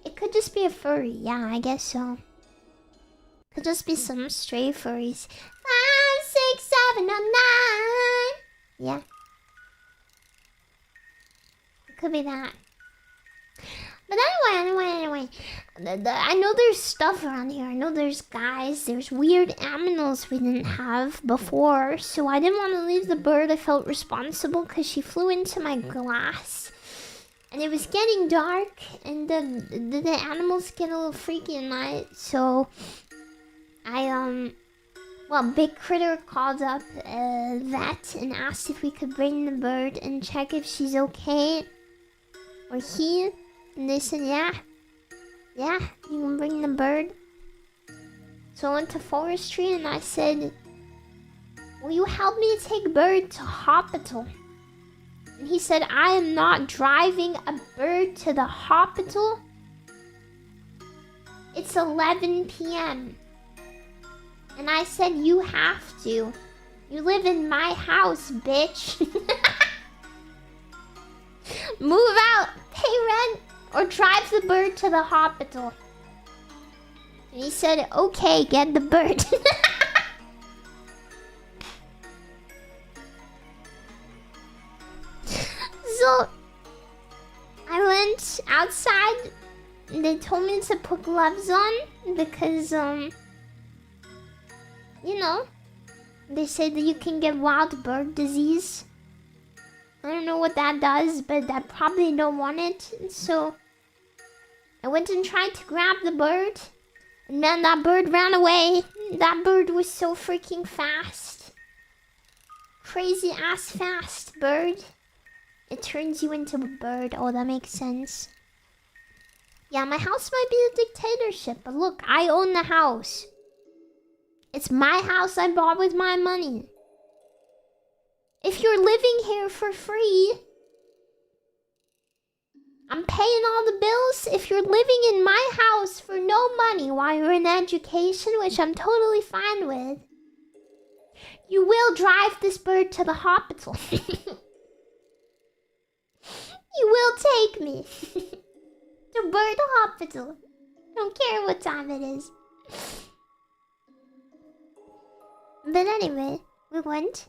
It could just be a furry. Yeah, I guess so. Could just be some stray furries. 5, 6, 7, 9. Yeah. It could be that. But anyway. I know there's stuff around here. I know there's guys. There's weird animals we didn't have before. So I didn't want to leave the bird. I felt responsible because she flew into my glass. And it was getting dark. And the animals get a little freaky at night. So well, Big Critter called up a vet and asked if we could bring the bird and check if she's okay. Or he. And they said, yeah, you can bring the bird. So I went to forestry and I said, will you help me take bird to hospital? And he said, I am not driving a bird to the hospital. It's 11 p.m. And I said, you have to. You live in my house, bitch. Move out, pay rent, or drive the bird to the hospital. And he said, okay, get the bird. So, I went outside. They told me to put gloves on because, you know, they say that you can get wild bird disease. I don't know what that does, but I probably don't want it. So I went and tried to grab the bird. And then that bird ran away. That bird was so freaking fast. Crazy ass fast bird. It turns you into a bird. Oh, that makes sense. Yeah, my house might be a dictatorship. But look, I own the house. It's my house I bought with my money. If you're living here for free, I'm paying all the bills. If you're living in my house for no money while you're in education, which I'm totally fine with, you will drive this bird to the hospital. You will take me to bird hospital. Don't care what time it is. But anyway, we went.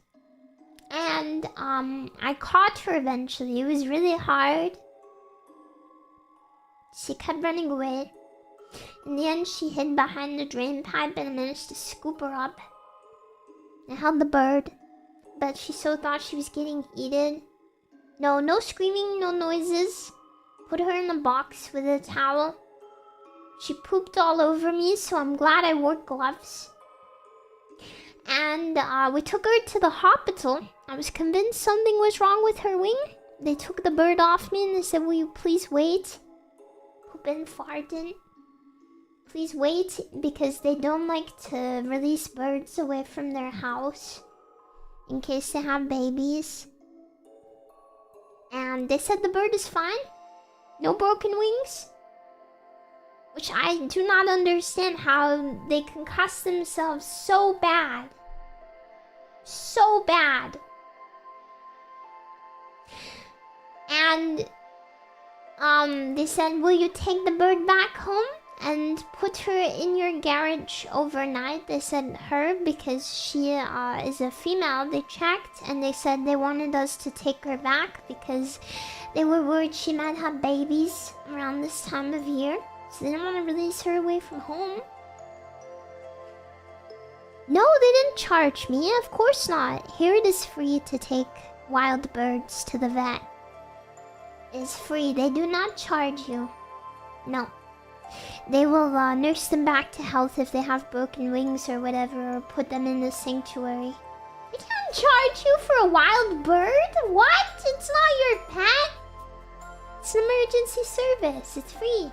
And I caught her eventually. It was really hard. She kept running away. In the end, she hid behind the drain pipe and I managed to scoop her up. I held the bird, but she so thought she was getting eaten. No screaming, no noises. Put her in a box with a towel. She pooped all over me, so I'm glad I wore gloves. And we took her to the hospital. I was convinced something was wrong with her wing. They took the bird off me and they said, will you please wait? Poopin' fartin'. Please wait, because they don't like to release birds away from their house in case they have babies. And they said the bird is fine. No broken wings. Which I do not understand how they concuss themselves so bad. So bad. And they said, will you take the bird back home? and put her in your garage overnight. They said her because she is a female. They checked and they said they wanted us to take her back because they were worried she might have babies around this time of year. So they didn't want to release her away from home. No, they didn't charge me. Of course not. Here it is free to take wild birds to the vet. It's free. They do not charge you. No. They will nurse them back to health if they have broken wings or whatever, or put them in the sanctuary. They can't charge you for a wild bird? What? It's not your pet. It's an emergency service. It's free.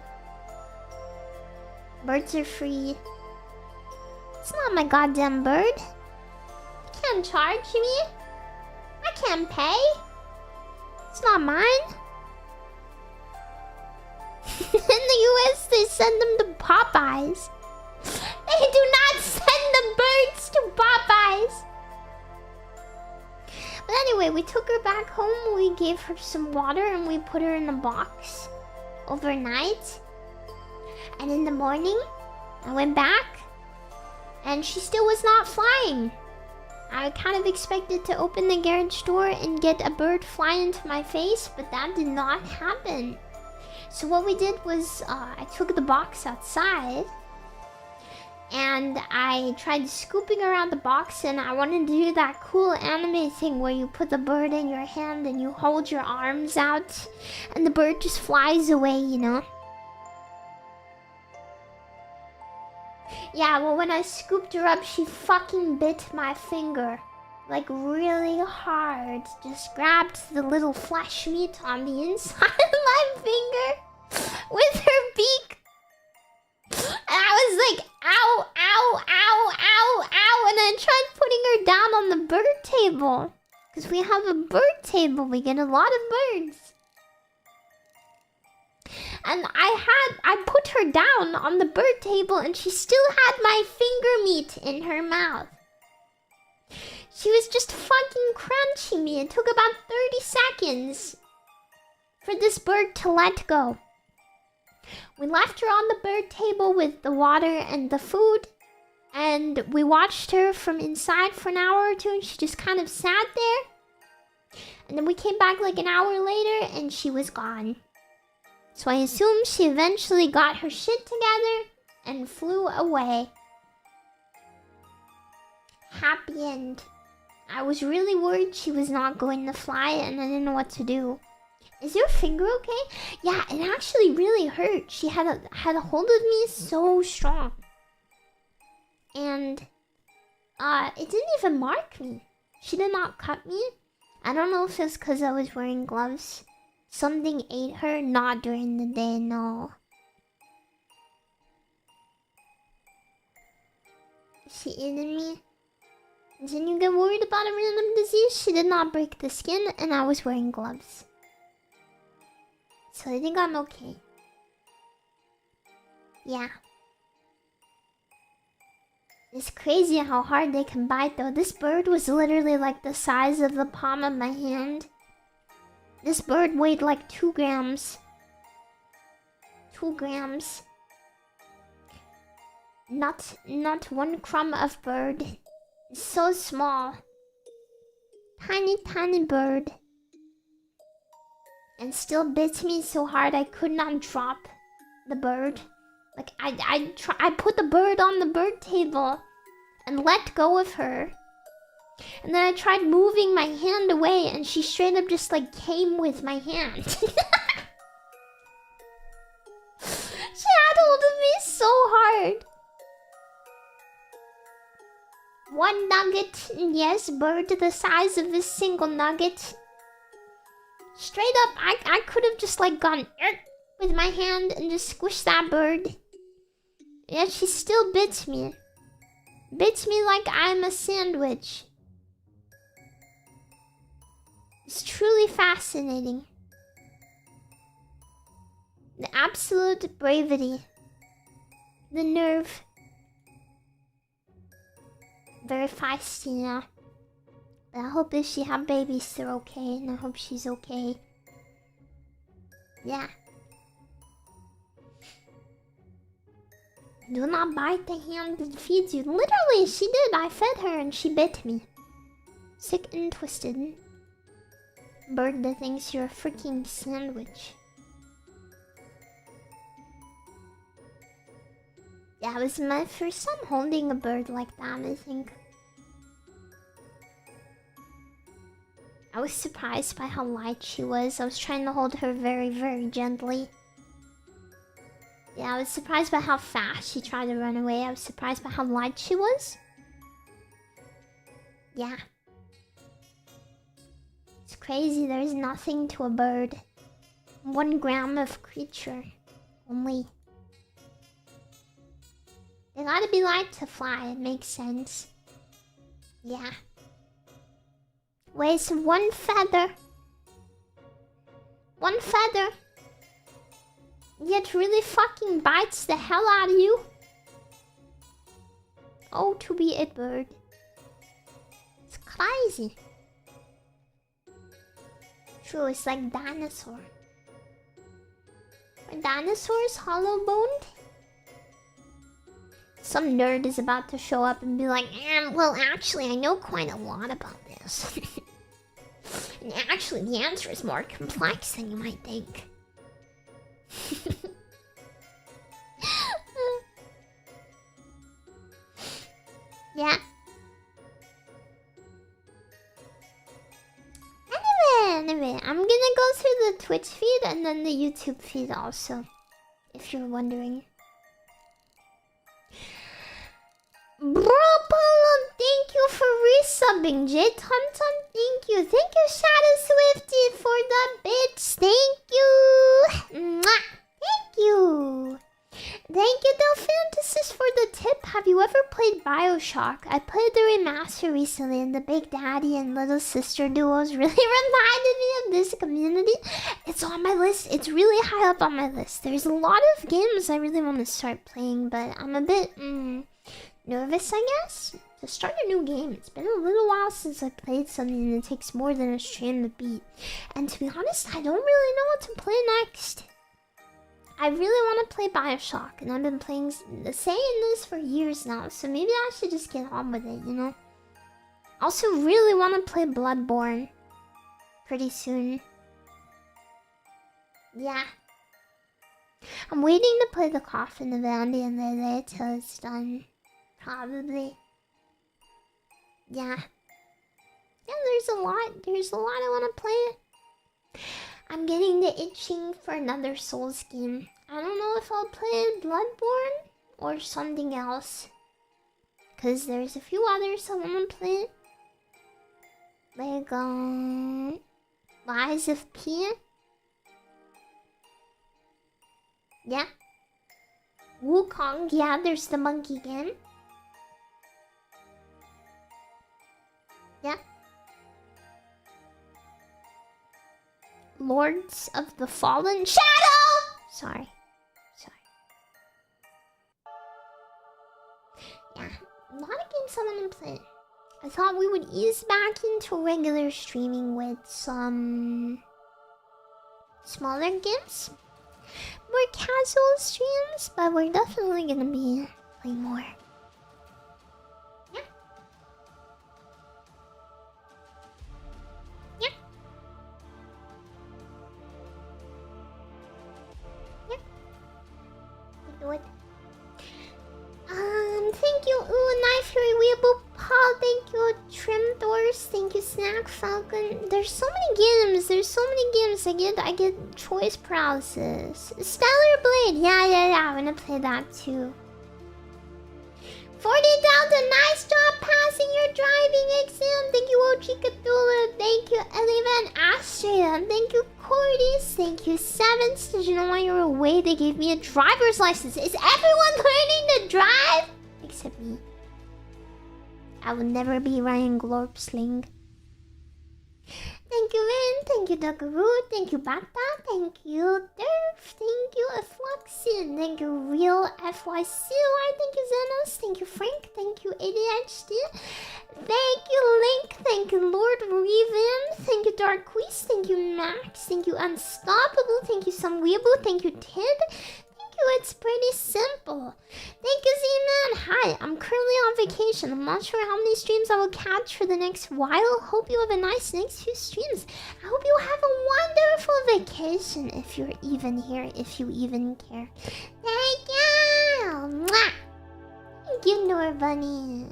Birds are free. It's not my goddamn bird. You can't charge me. I can't pay. It's not mine. In the US, they send them to Popeyes. They do not send the birds to Popeyes. But anyway, we took her back home. We gave her some water and we put her in a box overnight. And in the morning, I went back and she still was not flying. I kind of expected to open the garage door and get a bird fly into my face, but that did not happen. So what we did was I took the box outside and I tried scooping around the box, and I wanted to do that cool anime thing where you put the bird in your hand and you hold your arms out and the bird just flies away, you know? Yeah, well, when I scooped her up, she fucking bit my finger. Like, really hard. Just grabbed the little flesh meat on the inside of my finger with her beak. And I was like, ow, ow, ow, ow, ow. And I tried putting her down on the bird table. Because we have a bird table. We get a lot of birds. And I put her down on the bird table and she still had my finger meat in her mouth. She was just fucking crunching me. It took about 30 seconds for this bird to let go. We left her on the bird table with the water and the food, and we watched her from inside for an hour or two, and she just kind of sat there. And then we came back like an hour later and she was gone. So I assume she eventually got her shit together and flew away. Happy end. I was really worried she was not going to fly and I didn't know what to do. Is your finger okay? Yeah, it actually really hurt. She had a hold of me so strong. And it didn't even mark me. She did not cut me. I don't know if it's because I was wearing gloves. Something ate her, not during the day, no. She ate me. Didn't you get worried about a random disease? She did not break the skin, and I was wearing gloves. So I think I'm okay. Yeah. It's crazy how hard they can bite, though. This bird was literally like the size of the palm of my hand. This bird weighed like 2 grams. 2 grams. Not 1 crumb of bird. It's so small. Tiny, tiny bird. And still bit me so hard I could not drop the bird. Like, I put the bird on the bird table and let go of her. And then I tried moving my hand away and she straight up just like came with my hand. She had hold of me so hard. 1 nugget, yes, bird the size of a single nugget. Straight up, I could have just like gone with my hand and just squished that bird. Yet she still bit me. Bits me like I'm a sandwich. It's truly fascinating. The absolute bravery. The nerve. Very feisty, yeah. But I hope if she have babies, they're okay. And I hope she's okay. Yeah. Do not bite the hand that feeds you. Literally, she did. I fed her and she bit me. Sick and twisted. Bird that thinks you're a freaking sandwich. Yeah, it was my first time holding a bird like that, I think. I was surprised by how light she was. I was trying to hold her very, very gently. Yeah, I was surprised by how fast she tried to run away. I was surprised by how light she was. Yeah. It's crazy, there's nothing to a bird. 1 gram of creature. Only. They gotta be light to fly, it makes sense. Yeah. Weighs 1 feather. 1 feather. Yet really fucking bites the hell out of you. Oh, to be a bird. It's crazy. True, it's like dinosaur. Are dinosaurs hollow-boned? Some nerd is about to show up and be like, well, actually, I know quite a lot about this. And actually, the answer is more complex than you might think. Yeah. Anyway, I'm gonna go through the Twitch feed and then the YouTube feed also, if you're wondering. Bro, Polo, thank you for resubbing. J Tom, thank you. Thank you, Shadow Swifty, for the bits. Thank you. Mwah. Thank you. Thank you, Delphantasys, for the tip. Have you ever played Bioshock? I played the remaster recently, and the Big Daddy and Little Sister duos really reminded me of this community. It's on my list. It's really high up on my list. There's a lot of games I really want to start playing, but I'm a bit nervous, I guess, to start a new game. It's been a little while since I played something that takes more than a stream to beat. And to be honest, I don't really know what to play next. I really want to play Bioshock, and I've been saying this for years now, so maybe I should just get on with it, you know? I also really want to play Bloodborne pretty soon. Yeah. I'm waiting to play the Coffin of Andy and Lele till it's done. Probably. Yeah. Yeah, there's a lot I want to play. I'm getting the itching for another Souls game. I don't know if I'll play Bloodborne or something else, cause there's a few others I want to play. Like Lies of P. Yeah. Wukong, yeah, there's the monkey game. Yeah. Lords of the Fallen Shadow! Sorry. Yeah, a lot of games I want to play. I thought we would ease back into regular streaming with some smaller games. More casual streams, but we're definitely gonna be playing more. Yeah. Yeah. Yeah. Do it. Thank you, Knife Fury Weeable Paul, thank you, Trim Doors, thank you, Snack Falcon. There's so many games, I get choice paralysis. Stellar Blade, yeah, I'm gonna play that too. 40,000, nice job passing your driving exam. Thank you, Ochi Cthulhu. Thank you, Elivan Astria. Thank you, Cordis. Thank you, Sevens. Did you know while you were away they gave me a driver's license? Is everyone learning to drive? Except me. I will never be Ryan Glorpsling. Thank you, Vin. Thank you, Duckaroo. Thank you, Bata. Thank you, Durf. Thank you, Effluxion. Thank you, Real FYCY. Thank you, Zenos. Thank you, Frank. Thank you, ADHD. Thank you, Link. Thank you, Lord Revan. Thank you, Darkqueast. Thank you, Max. Thank you, Unstoppable. Thank you, Some Weeaboo. Thank you, Tid. Thank you. It's pretty simple. Thank you, Z-Man. Hi, I'm currently on vacation. I'm not sure how many streams I will catch for the next while. Hope you have a nice next few streams. I hope you have a wonderful vacation if you're even here, if you even care. Thank you. Mwah. Thank you, Nora Bunny.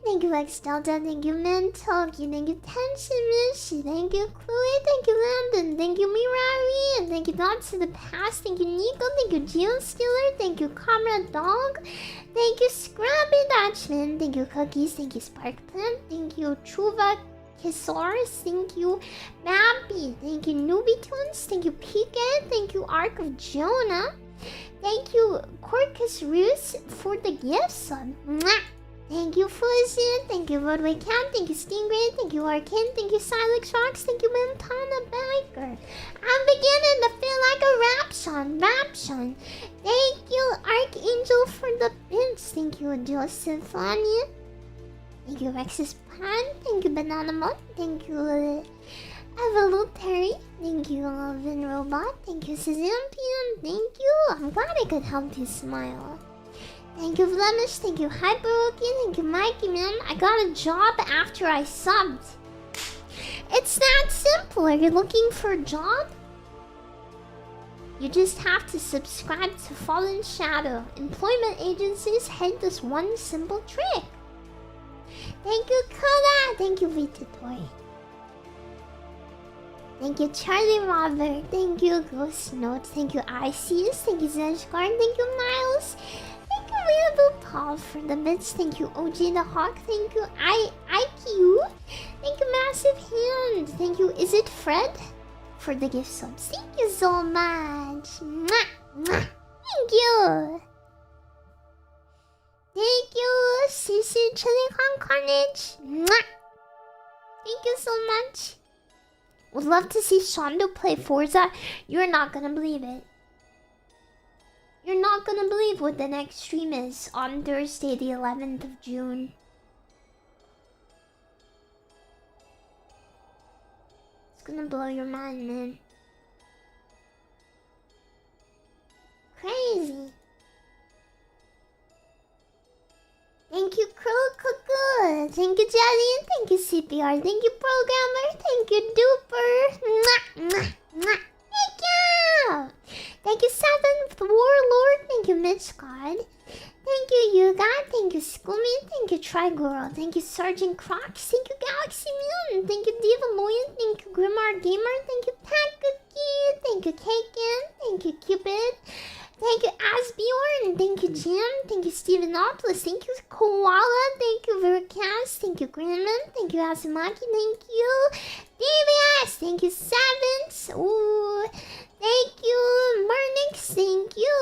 Thank you, X Delta. Thank you, Mentoki. Thank you, Tension Mishi. Thank you, Chloe. Thank you, Landon. Thank you, Mirari. And thank you, Dots to the Past. Thank you, Nico. Thank you, Geostealer. Thank you, Comrade Dog. Thank you, Scrappy Dutchman. Thank you, Cookies. Thank you, Sparkplant. Thank you, Chuva Kisaurus. Thank you, Mappy. Thank you, Newbie Tunes. Thank you, Pika. Thank you, Ark of Jonah. Thank you, Corcus Roos, for the gifts. Mwah. Thank you, Fusion. Thank you, Roadway Cat. Thank you, Stingray. Thank you, Arkin. Thank you, Silex Rocks. Thank you, Montana Biker. I'm beginning to feel like a rap song. Thank you, Archangel, for the bits. Thank you, Joseph Fania. Thank you, Rex's Pan. Thank you, Banana Mon. Thank you, Evolutary. Thank you, Vin Robot. Thank you, Sazampian. Thank you. I'm glad I could help you smile. Thank you, Flemish. Thank you, Hyperoki. Thank you, Mikey, man. I got a job after I subbed. It's that simple. Are you looking for a job? You just have to subscribe to Fallen Shadow. Employment agencies hate this one simple trick. Thank you, Kala. Thank you, Vitatori. Thank you, Charlie Robert. Thank you, Ghost Notes. Thank you, Ices. Thank you, Zeshguard. Thank you, Miles. Thank you, Weeaboo Paul, for the bits. Thank you, OG the Hawk. Thank you, IQ. Thank you, Massive Hand. Thank you, Is It Fred, for the gift subs. Thank you so much. Mwah, mwah. Thank you. Thank you, CC Chili Kong Carnage. Mwah. Thank you so much. Would love to see Shondo play Forza. You're not gonna believe it. You're not gonna believe what the next stream is on Thursday, the 11th of June. It's gonna blow your mind, man. Crazy. Thank you, Crow Cuckoo. Thank you, Jelly. Thank you, CPR. Thank you, Programmer. Thank you, Duper. Mwah, mwah, mwah. Thank you. Thank you, Seventh Warlord. Thank you, Mitch God. Thank you, Yuga. Thank you, Scoomy. Thank you, Trigirl. Thank you, Sergeant Crocs. Thank you, Galaxy Mutant. Thank you, Diva Loyan. Thank you, Grimar Gamer. Thank you, Pat Cookie. Thank you, Kaken. Thank you, Cupid. Thank you, Asbjorn. Thank you, Jim. Thank you, Stevenopoulos. Thank you, Koala. Thank you, Vercast. Thank you, Grandman. Thank you, Asumaki. Thank you, DBS. Thank you, Savins. Ooh. Thank you, Marnix. Thank you.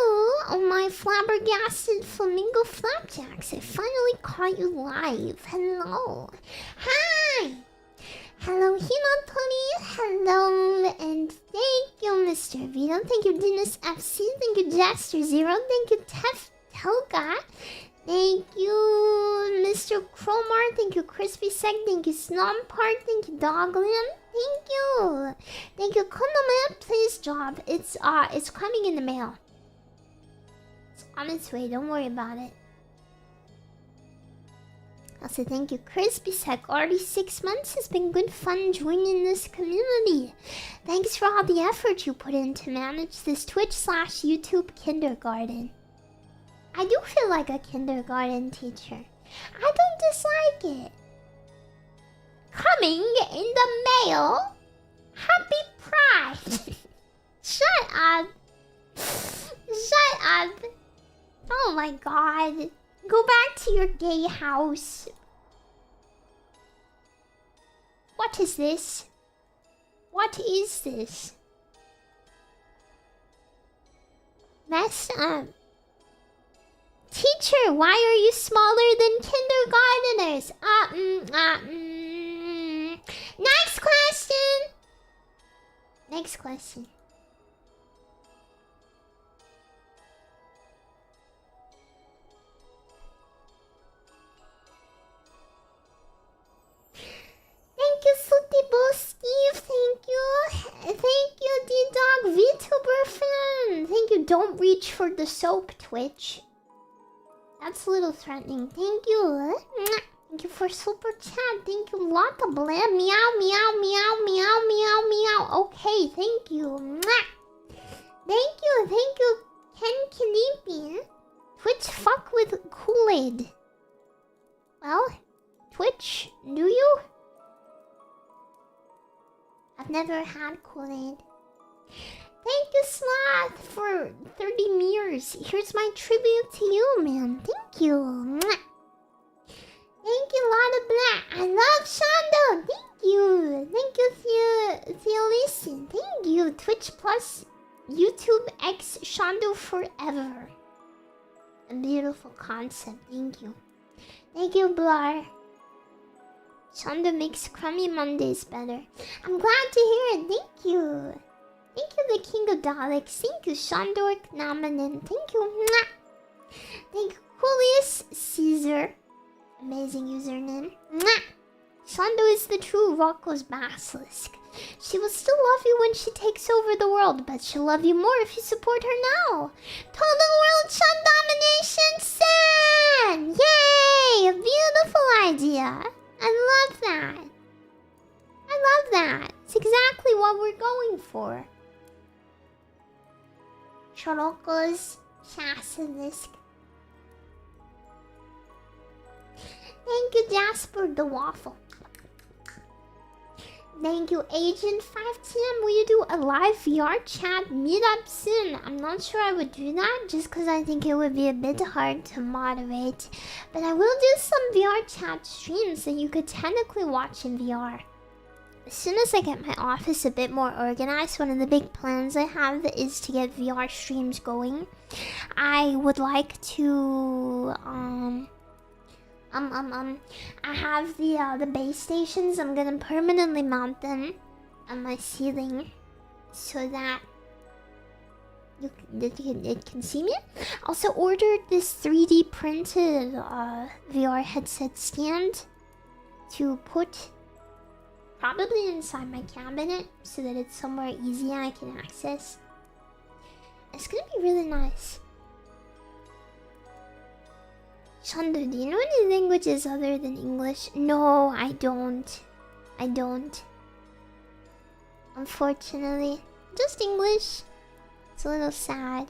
Oh, my flabbergasted flamingo flapjacks. I finally caught you live. Hello. Hi. Hello, Hinatoni. Hello, and thank you, Mr. Vito. Thank you, Dennis FC. Thank you, Jaster Zero. Thank you, Tef Telga. Thank you, Mr. Cromar. Thank you, Crispy Seg. Thank you, Snompart. Thank you, Dogland. Thank you. Thank you, Konoman. Please job. It's coming in the mail. It's on its way. Don't worry about it. Also, thank you, Crispy Sec. Already 6 months. Has been good fun joining this community. Thanks for all the effort you put in to manage this Twitch/YouTube kindergarten. I do feel like a kindergarten teacher. I don't dislike it. Coming in the mail. Happy Pride. Shut up. Shut up. Oh my god. Go back to your gay house. What is this? What is this? Messed up. Teacher, why are you smaller than kindergarteners? Next question. Next question. Thank you, Sooty Bo Steve. Thank you. Thank you, D-Dog VTuber fan. Thank you, don't reach for the soap, Twitch. That's a little threatening. Thank you. Thank you for super chat. Thank you. Lotta blam. Meow, meow, meow, meow, meow, meow. Okay, thank you. Thank you, thank you. Ken Kanipi. Twitch fuck with Kool-Aid. Well, Twitch, do you? I've never had Kool-Aid. Thank you, Sloth, for 30 mirrors. Here's my tribute to you, man. Thank you. Thank you, Lotta Black. I love Shondo. Thank you. Thank you, Theolison. Thank you. Twitch Plus, YouTube X Shondo forever. A beautiful concept. Thank you. Thank you, Blar. Shondo makes crummy Mondays better. I'm glad to hear it. Thank you. Thank you, the King of Daleks. Thank you, Shondor Knamanen. Thank you. Thank you, Julius Caesar. Amazing username. Shondo is the true Rocco's basilisk. She will still love you when she takes over the world, but she'll love you more if you support her now. Total World Shun Domination San! Yay! A beautiful idea. I love that. I love that. It's exactly what we're going for. Rocco's basilisk. Thank you, Jasper the Waffle. Thank you, Agent 5TM. Will you do a live VR chat meetup soon? I'm not sure I would do that just because I think it would be a bit hard to moderate. But I will do some VR chat streams that you could technically watch in VR. As soon as I get my office a bit more organized, one of the big plans I have is to get VR streams going. I would like to I have the base stations. I'm gonna permanently mount them on my ceiling so that it can see me. Also ordered this 3D printed VR headset stand to put probably inside my cabinet so that it's somewhere easy I can access. It's gonna be really nice. Shondo, do you know any languages other than English? No, I don't. I don't. Unfortunately. Just English. It's a little sad.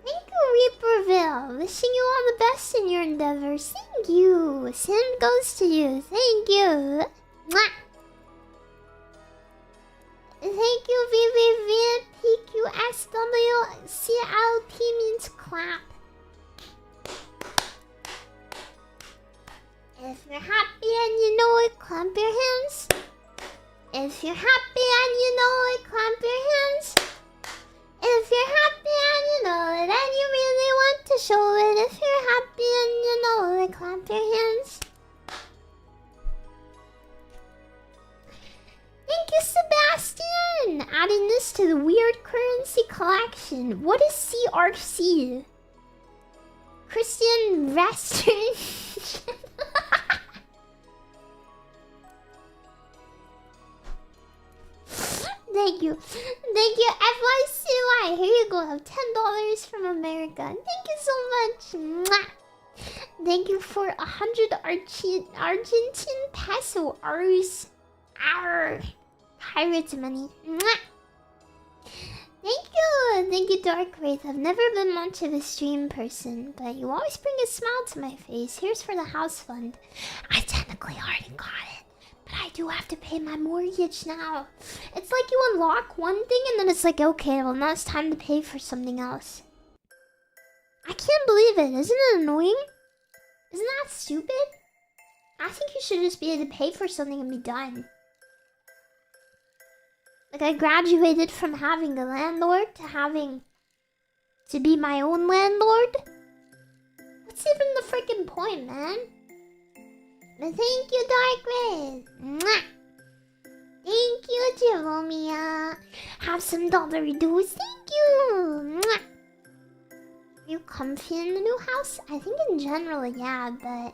Thank you, Reaperville. Wishing you all the best in your endeavors. Thank you. Same goes to you. Thank you. Mwah. Thank you, VVVPQSWCLP means clap. If you're happy and you know it, clap your hands. If you're happy and you know it, clap your hands. If you're happy and you know it and you really want to show it, if you're happy and you know it, clap your hands. Thank you, Sebastian! Adding this to the weird currency collection. What is CRC? Christian Western. Thank you. Thank you, FYCY. Here you go. $10 from America. Thank you so much. Mwah. Thank you for 100 Argentine peso. Ars. Arr. Pirates money. Mwah. Thank you, Dark Wraith. I've never been much of a stream person, but you always bring a smile to my face. Here's for the house fund. I technically already got it, but I do have to pay my mortgage now. It's like you unlock one thing and then it's like, okay, well now it's time to pay for something else. I can't believe it. Isn't it annoying? Isn't that stupid? I think you should just be able to pay for something and be done. Like, I graduated from having a landlord to having to be my own landlord. What's even the freaking point, man? But thank you, Dark Wraith. Mwah. Thank you, Jeromia. Have some dollary dues. Thank you. Mwah. Are you comfy in the new house? I think in general, yeah, but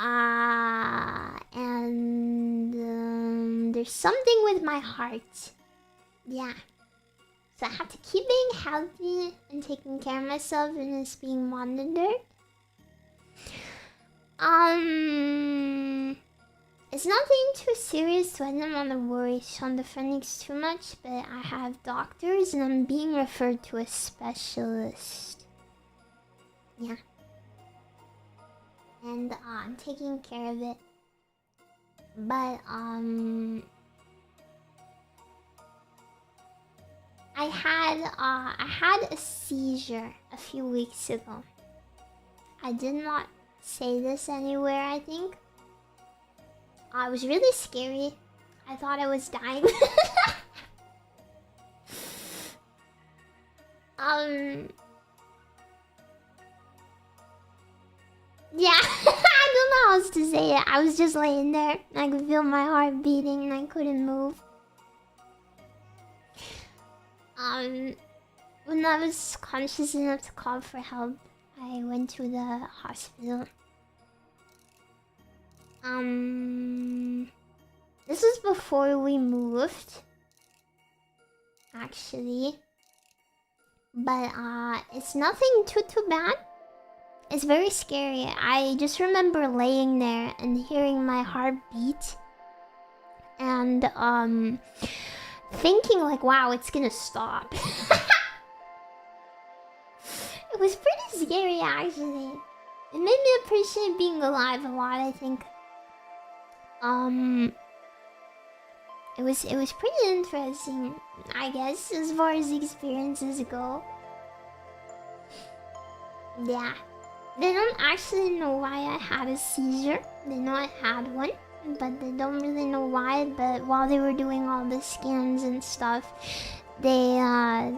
And there's something with my heart. Yeah. So I have to keep being healthy and taking care of myself, and it's being monitored. It's nothing too serious, so I don't want to worry on the Phoenix too much, but I have doctors and I'm being referred to a specialist. Yeah. And I'm taking care of it. But I had a seizure a few weeks ago. I did not say this anywhere, I think. It was really scary. I thought I was dying. Yeah, I don't know how else to say it. I was just laying there and I could feel my heart beating and I couldn't move. When I was conscious enough to call for help, I went to the hospital. This was before we moved, actually. But it's nothing too bad. It's very scary. I just remember laying there and hearing my heart beat, and thinking like, wow, it's gonna stop. It was pretty scary, actually. It made me appreciate being alive a lot, I think. It was pretty interesting, I guess, as far as experiences go. Yeah. They don't actually know why I had a seizure. They know I had one, but they don't really know why. But while they were doing all the scans and stuff, they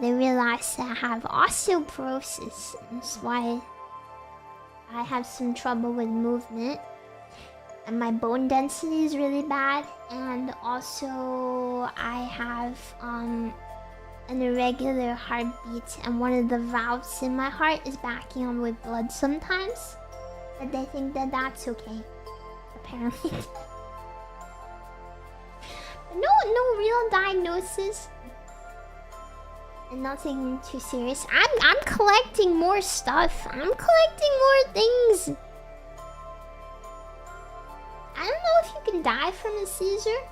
realized that I have osteoporosis. That's why I have some trouble with movement. And my bone density is really bad. And also, I have an irregular heartbeat, and one of the valves in my heart is backing up with blood sometimes. But they think that that's okay, apparently. No real diagnosis. And nothing too serious. I'm collecting more stuff. I'm collecting more things. I don't know if you can die from a seizure.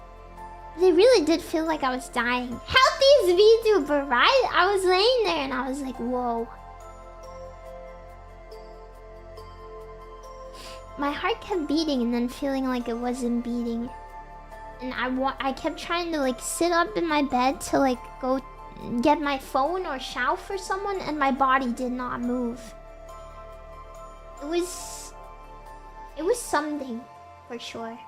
They really did feel like I was dying. Healthiest VTuber, right? I was laying there and I was like, whoa. My heart kept beating and then feeling like it wasn't beating. And I kept trying to like sit up in my bed to like go get my phone or shout for someone, and my body did not move. It was something. For sure.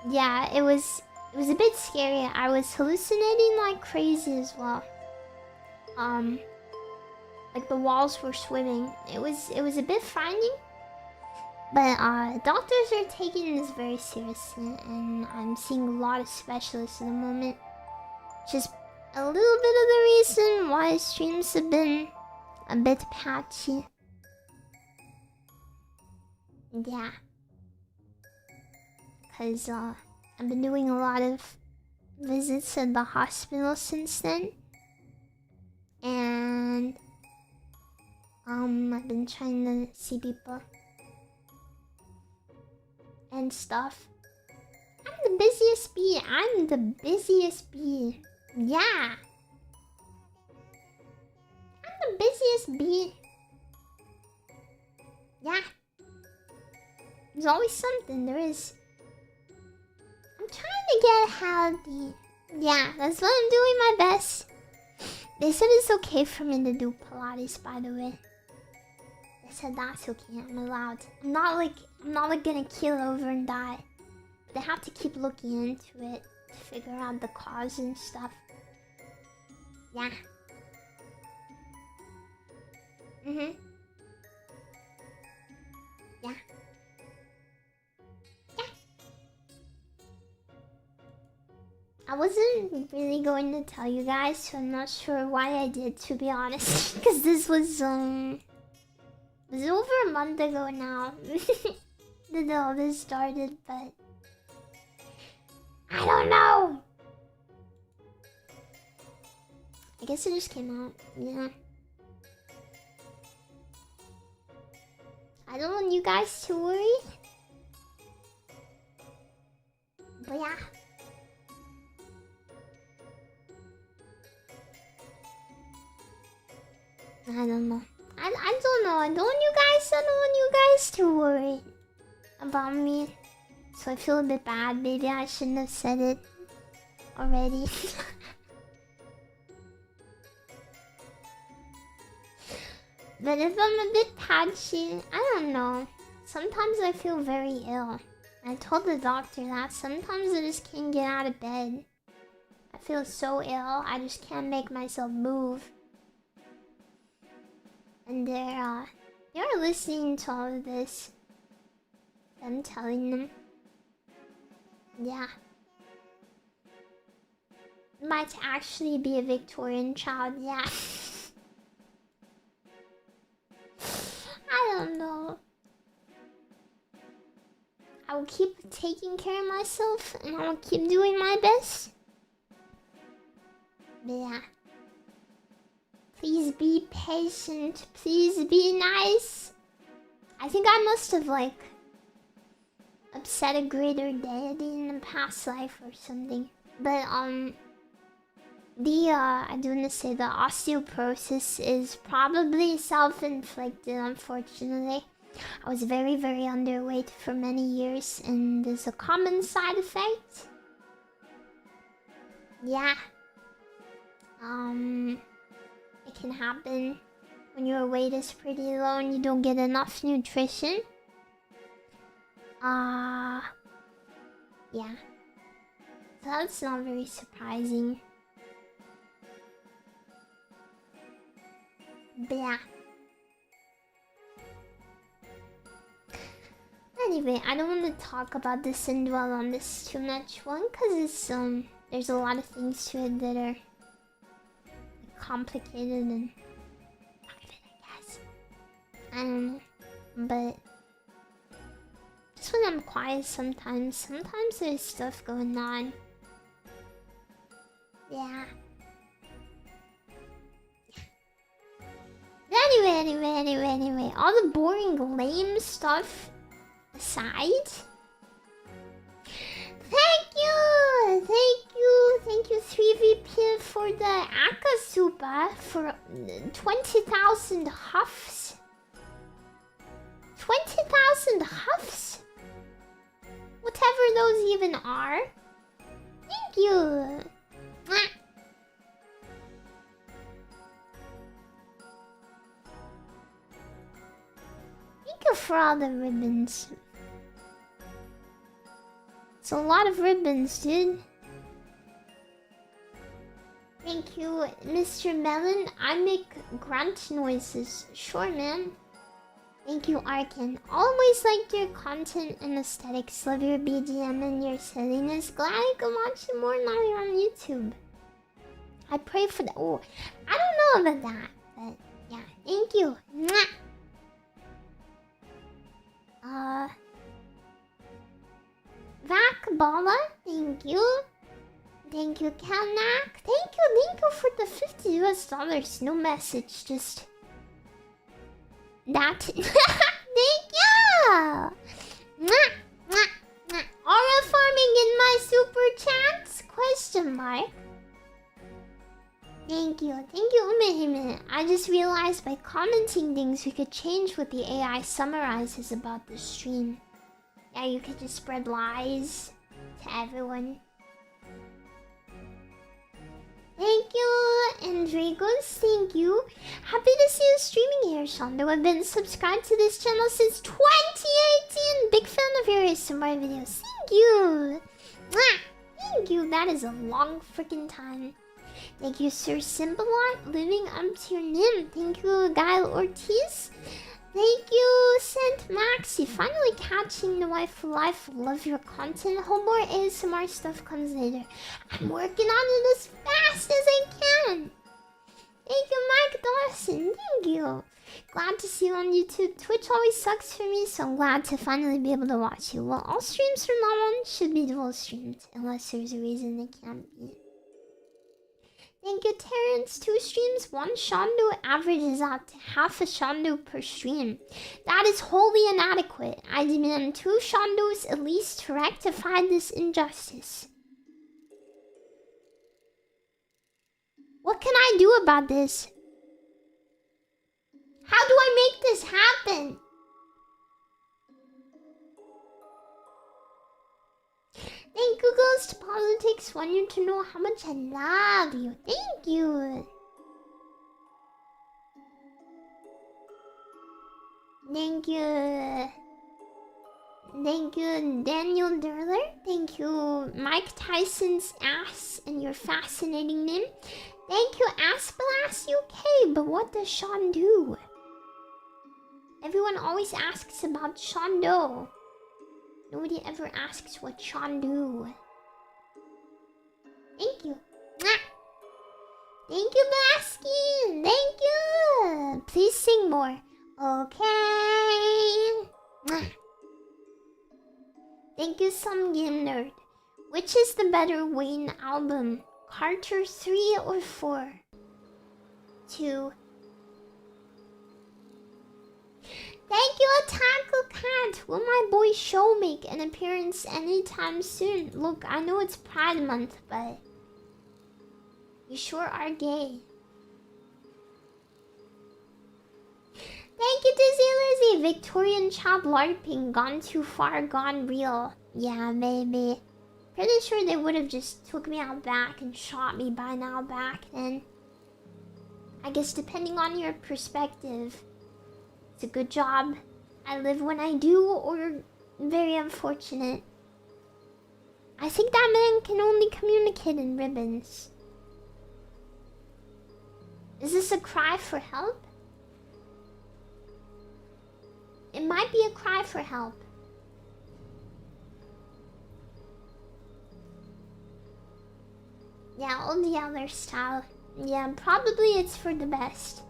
Yeah, it was a bit scary. I was hallucinating like crazy as well. Like the walls were swimming. It was a bit frightening. But doctors are taking this very seriously, and I'm seeing a lot of specialists at the moment. Just a little bit of the reason why streams have been a bit patchy. Yeah. Because I've been doing a lot of visits at the hospital since then. And I've been trying to see people and stuff. I'm the busiest bee. I'm the busiest bee. Yeah. I'm the busiest bee. Yeah. There's always something. There is. I'm trying to get healthy. Yeah, that's what I'm doing my best. They said it's okay for me to do Pilates, by the way. They said that's okay, I'm allowed. I'm not like gonna keel over and die. They have to keep looking into it to figure out the cause and stuff. Yeah. Yeah. I wasn't really going to tell you guys, so I'm not sure why I did, to be honest. Because this was was over a month ago now that all this started, but I don't know. I guess it just came out, yeah. I don't want you guys to worry. But yeah. I don't know. I don't know. I don't want you guys to worry about me. So I feel a bit bad. Maybe I shouldn't have said it already. But if I'm a bit patchy, I don't know. Sometimes I feel very ill. I told the doctor that sometimes I just can't get out of bed. I feel so ill, I just can't make myself move. And they're listening to all of this. I'm telling them. Yeah. Might actually be a Victorian child, yeah. I don't know. I will keep taking care of myself and I will keep doing my best. But yeah. Please be patient. Please be nice. I think I must have like upset a greater deity in the past life or something. But I do want to say the osteoporosis is probably self-inflicted, unfortunately. I was very, very underweight for many years, and there's a common side effect. Yeah. It can happen when your weight is pretty low and you don't get enough nutrition. Yeah. So that's not very surprising. But yeah. Anyway, I don't want to talk about this and dwell on this too much. One, because it's there's a lot of things to it that are complicated and private, I guess. I don't know. But just when I'm quiet sometimes there's stuff going on. Yeah. Anyway, all the boring, lame stuff aside. Thank you 3VP for the Akasupa for 20,000 huffs. 20,000 huffs? Whatever those even are. Thank you. Mwah. Thank you for all the ribbons. It's a lot of ribbons, dude. Thank you, Mr. Melon. I make grunt noises. Sure, man. Thank you, Arkin. Always liked your content and aesthetics. Love your BGM and your silliness. Glad I can watch you more now you're on YouTube. I pray for the... Oh, I don't know about that. But, yeah. Thank you. Mwah. Vakbala, thank you. Thank you, Kalnak. Thank you for the $50 US. No message, just that. Thank you. Mwah, mwah, mwah. Aura farming in my super chats? Question mark. Thank you, Umehime. I just realized by commenting things we could change what the AI summarizes about the stream. Yeah, you could just spread lies to everyone. Thank you, Andrigos. Thank you. Happy to see you streaming here, Shondo. I've been subscribed to this channel since 2018. Big fan of your ASMR videos. Thank you. Mwah. Thank you. That is a long freaking time. Thank you, Sir Simbalot, living up to your name. Thank you, Guile Ortiz. Thank you, Saint Maxi. Finally catching the wife for life. Love your content. Hope more ASMR stuff comes later. I'm working on it as fast as I can. Thank you, Mike Dawson. Thank you. Glad to see you on YouTube. Twitch always sucks for me, so I'm glad to finally be able to watch you. Well, all streams from now on should be dual streamed, unless there's a reason they can't be. Thank you, Terrence. 2 streams, 1 shondo averages out to half a shondo per stream. That is wholly inadequate. I demand 2 shondos at least to rectify this injustice. What can I do about this? How do I make this happen? Thank you, Ghost Politics. Want you to know how much I love you. Thank you. Thank you. Thank you, Daniel Derler. Thank you, Mike Tyson's ass and your fascinating name. Thank you, Aspelas UK. But what does Sean do? Everyone always asks about shondo. Nobody ever asks what Sean do. Thank you. Mwah. Thank you, Baskin. Thank you. Please sing more. Okay. Mwah. Thank you, Some Game Nerd. Which is the better Wayne album? Carter 3 or 4? 2. Thank you, Taco Cat. Will my boy Show make an appearance anytime soon? Look, I know it's Pride Month, but you sure are gay. Thank you, Dizzy Lizzy. Victorian child LARPing. Gone too far, gone real. Yeah, maybe. Pretty sure they would have just took me out back and shot me by now back then. I guess depending on your perspective. It's a good job. I live when I do, or very unfortunate. I think that man can only communicate in ribbons. Is this a cry for help? It might be a cry for help. Yeah, old Yeller style. Yeah, probably it's for the best.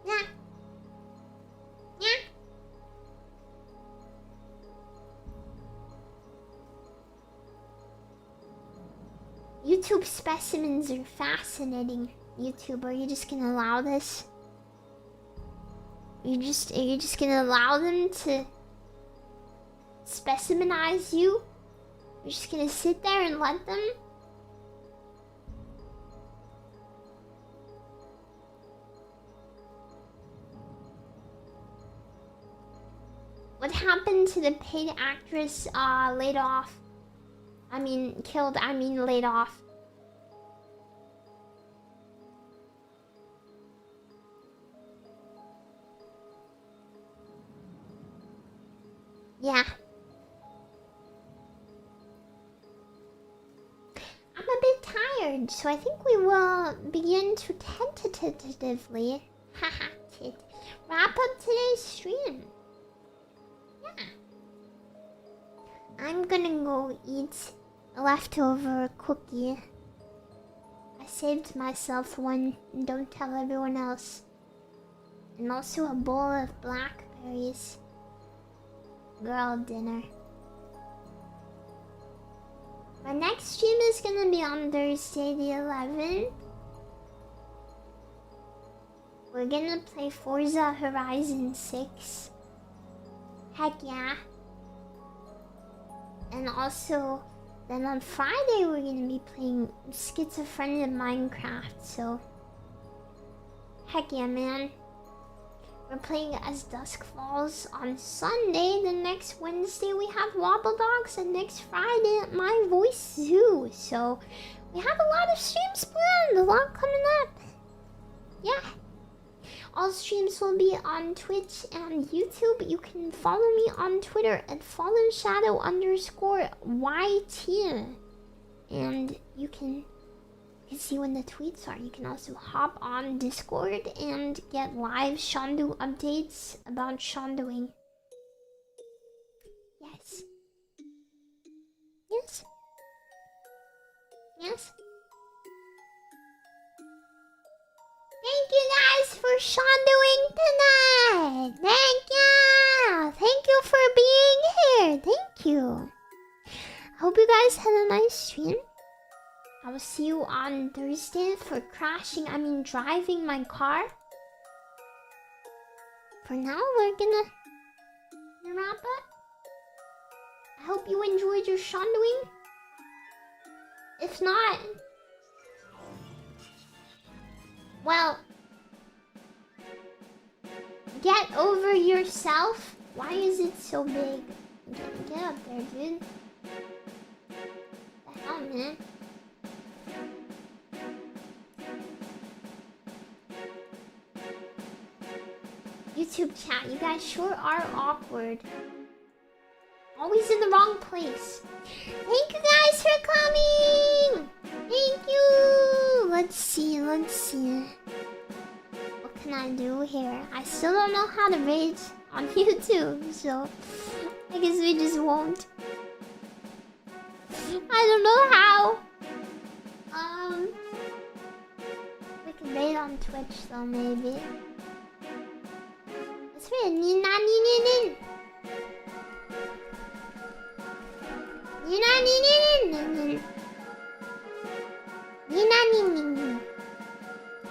Yeah. Yeah. YouTube specimens are fascinating. YouTube, are you just gonna allow this? Are you just gonna allow them to specimenize you? You're just gonna sit there and let them? What happened to the paid actress laid off? I mean, killed, I mean laid off. Yeah. I'm a bit tired, so I think we will begin to tentatively wrap up today's stream. Yeah. I'm gonna go eat a leftover cookie. I saved myself one, don't tell everyone else. And also a bowl of blackberries. Girl dinner. My next stream is gonna be on Thursday the 11th. We're gonna play Forza Horizon 6. Heck yeah. And also, then on Friday we're gonna be playing Schizophrenia Minecraft, so... Heck yeah, man. We're playing As Dusk Falls on Sunday. The next Wednesday we have Wobble Dogs, and next Friday My Voice Zoo. So we have a lot of streams planned, a lot coming up. Yeah. All streams will be on Twitch and YouTube. You can follow me on Twitter at fallenshadow_YT. And you can see when the tweets are. You can also hop on Discord and get live shondo updates about shondoing. Yes. Yes. Yes. for shondoing tonight. Thank you. Thank you for being here. Thank you. I hope you guys had a nice stream. I will see you on Thursday for driving my car. For now, we're gonna wrap up. I hope you enjoyed your shondoing. If not, well, get over yourself. Why is it so big? Get up there, dude. The hell, man? YouTube chat, you guys sure are awkward. Always in the wrong place. Thank you guys for coming! Thank you! Let's see. What can I do here? I still don't know how to rate on YouTube, so I guess we just won't. I don't know how. We can rate on Twitch though, maybe. That's right, Nina.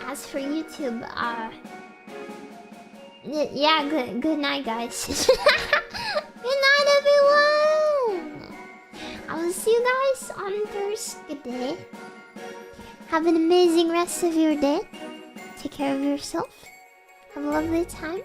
As for YouTube, yeah, good night, guys. Good night, everyone. I will see you guys on Thursday. Have an amazing rest of your day. Take care of yourself. Have a lovely time.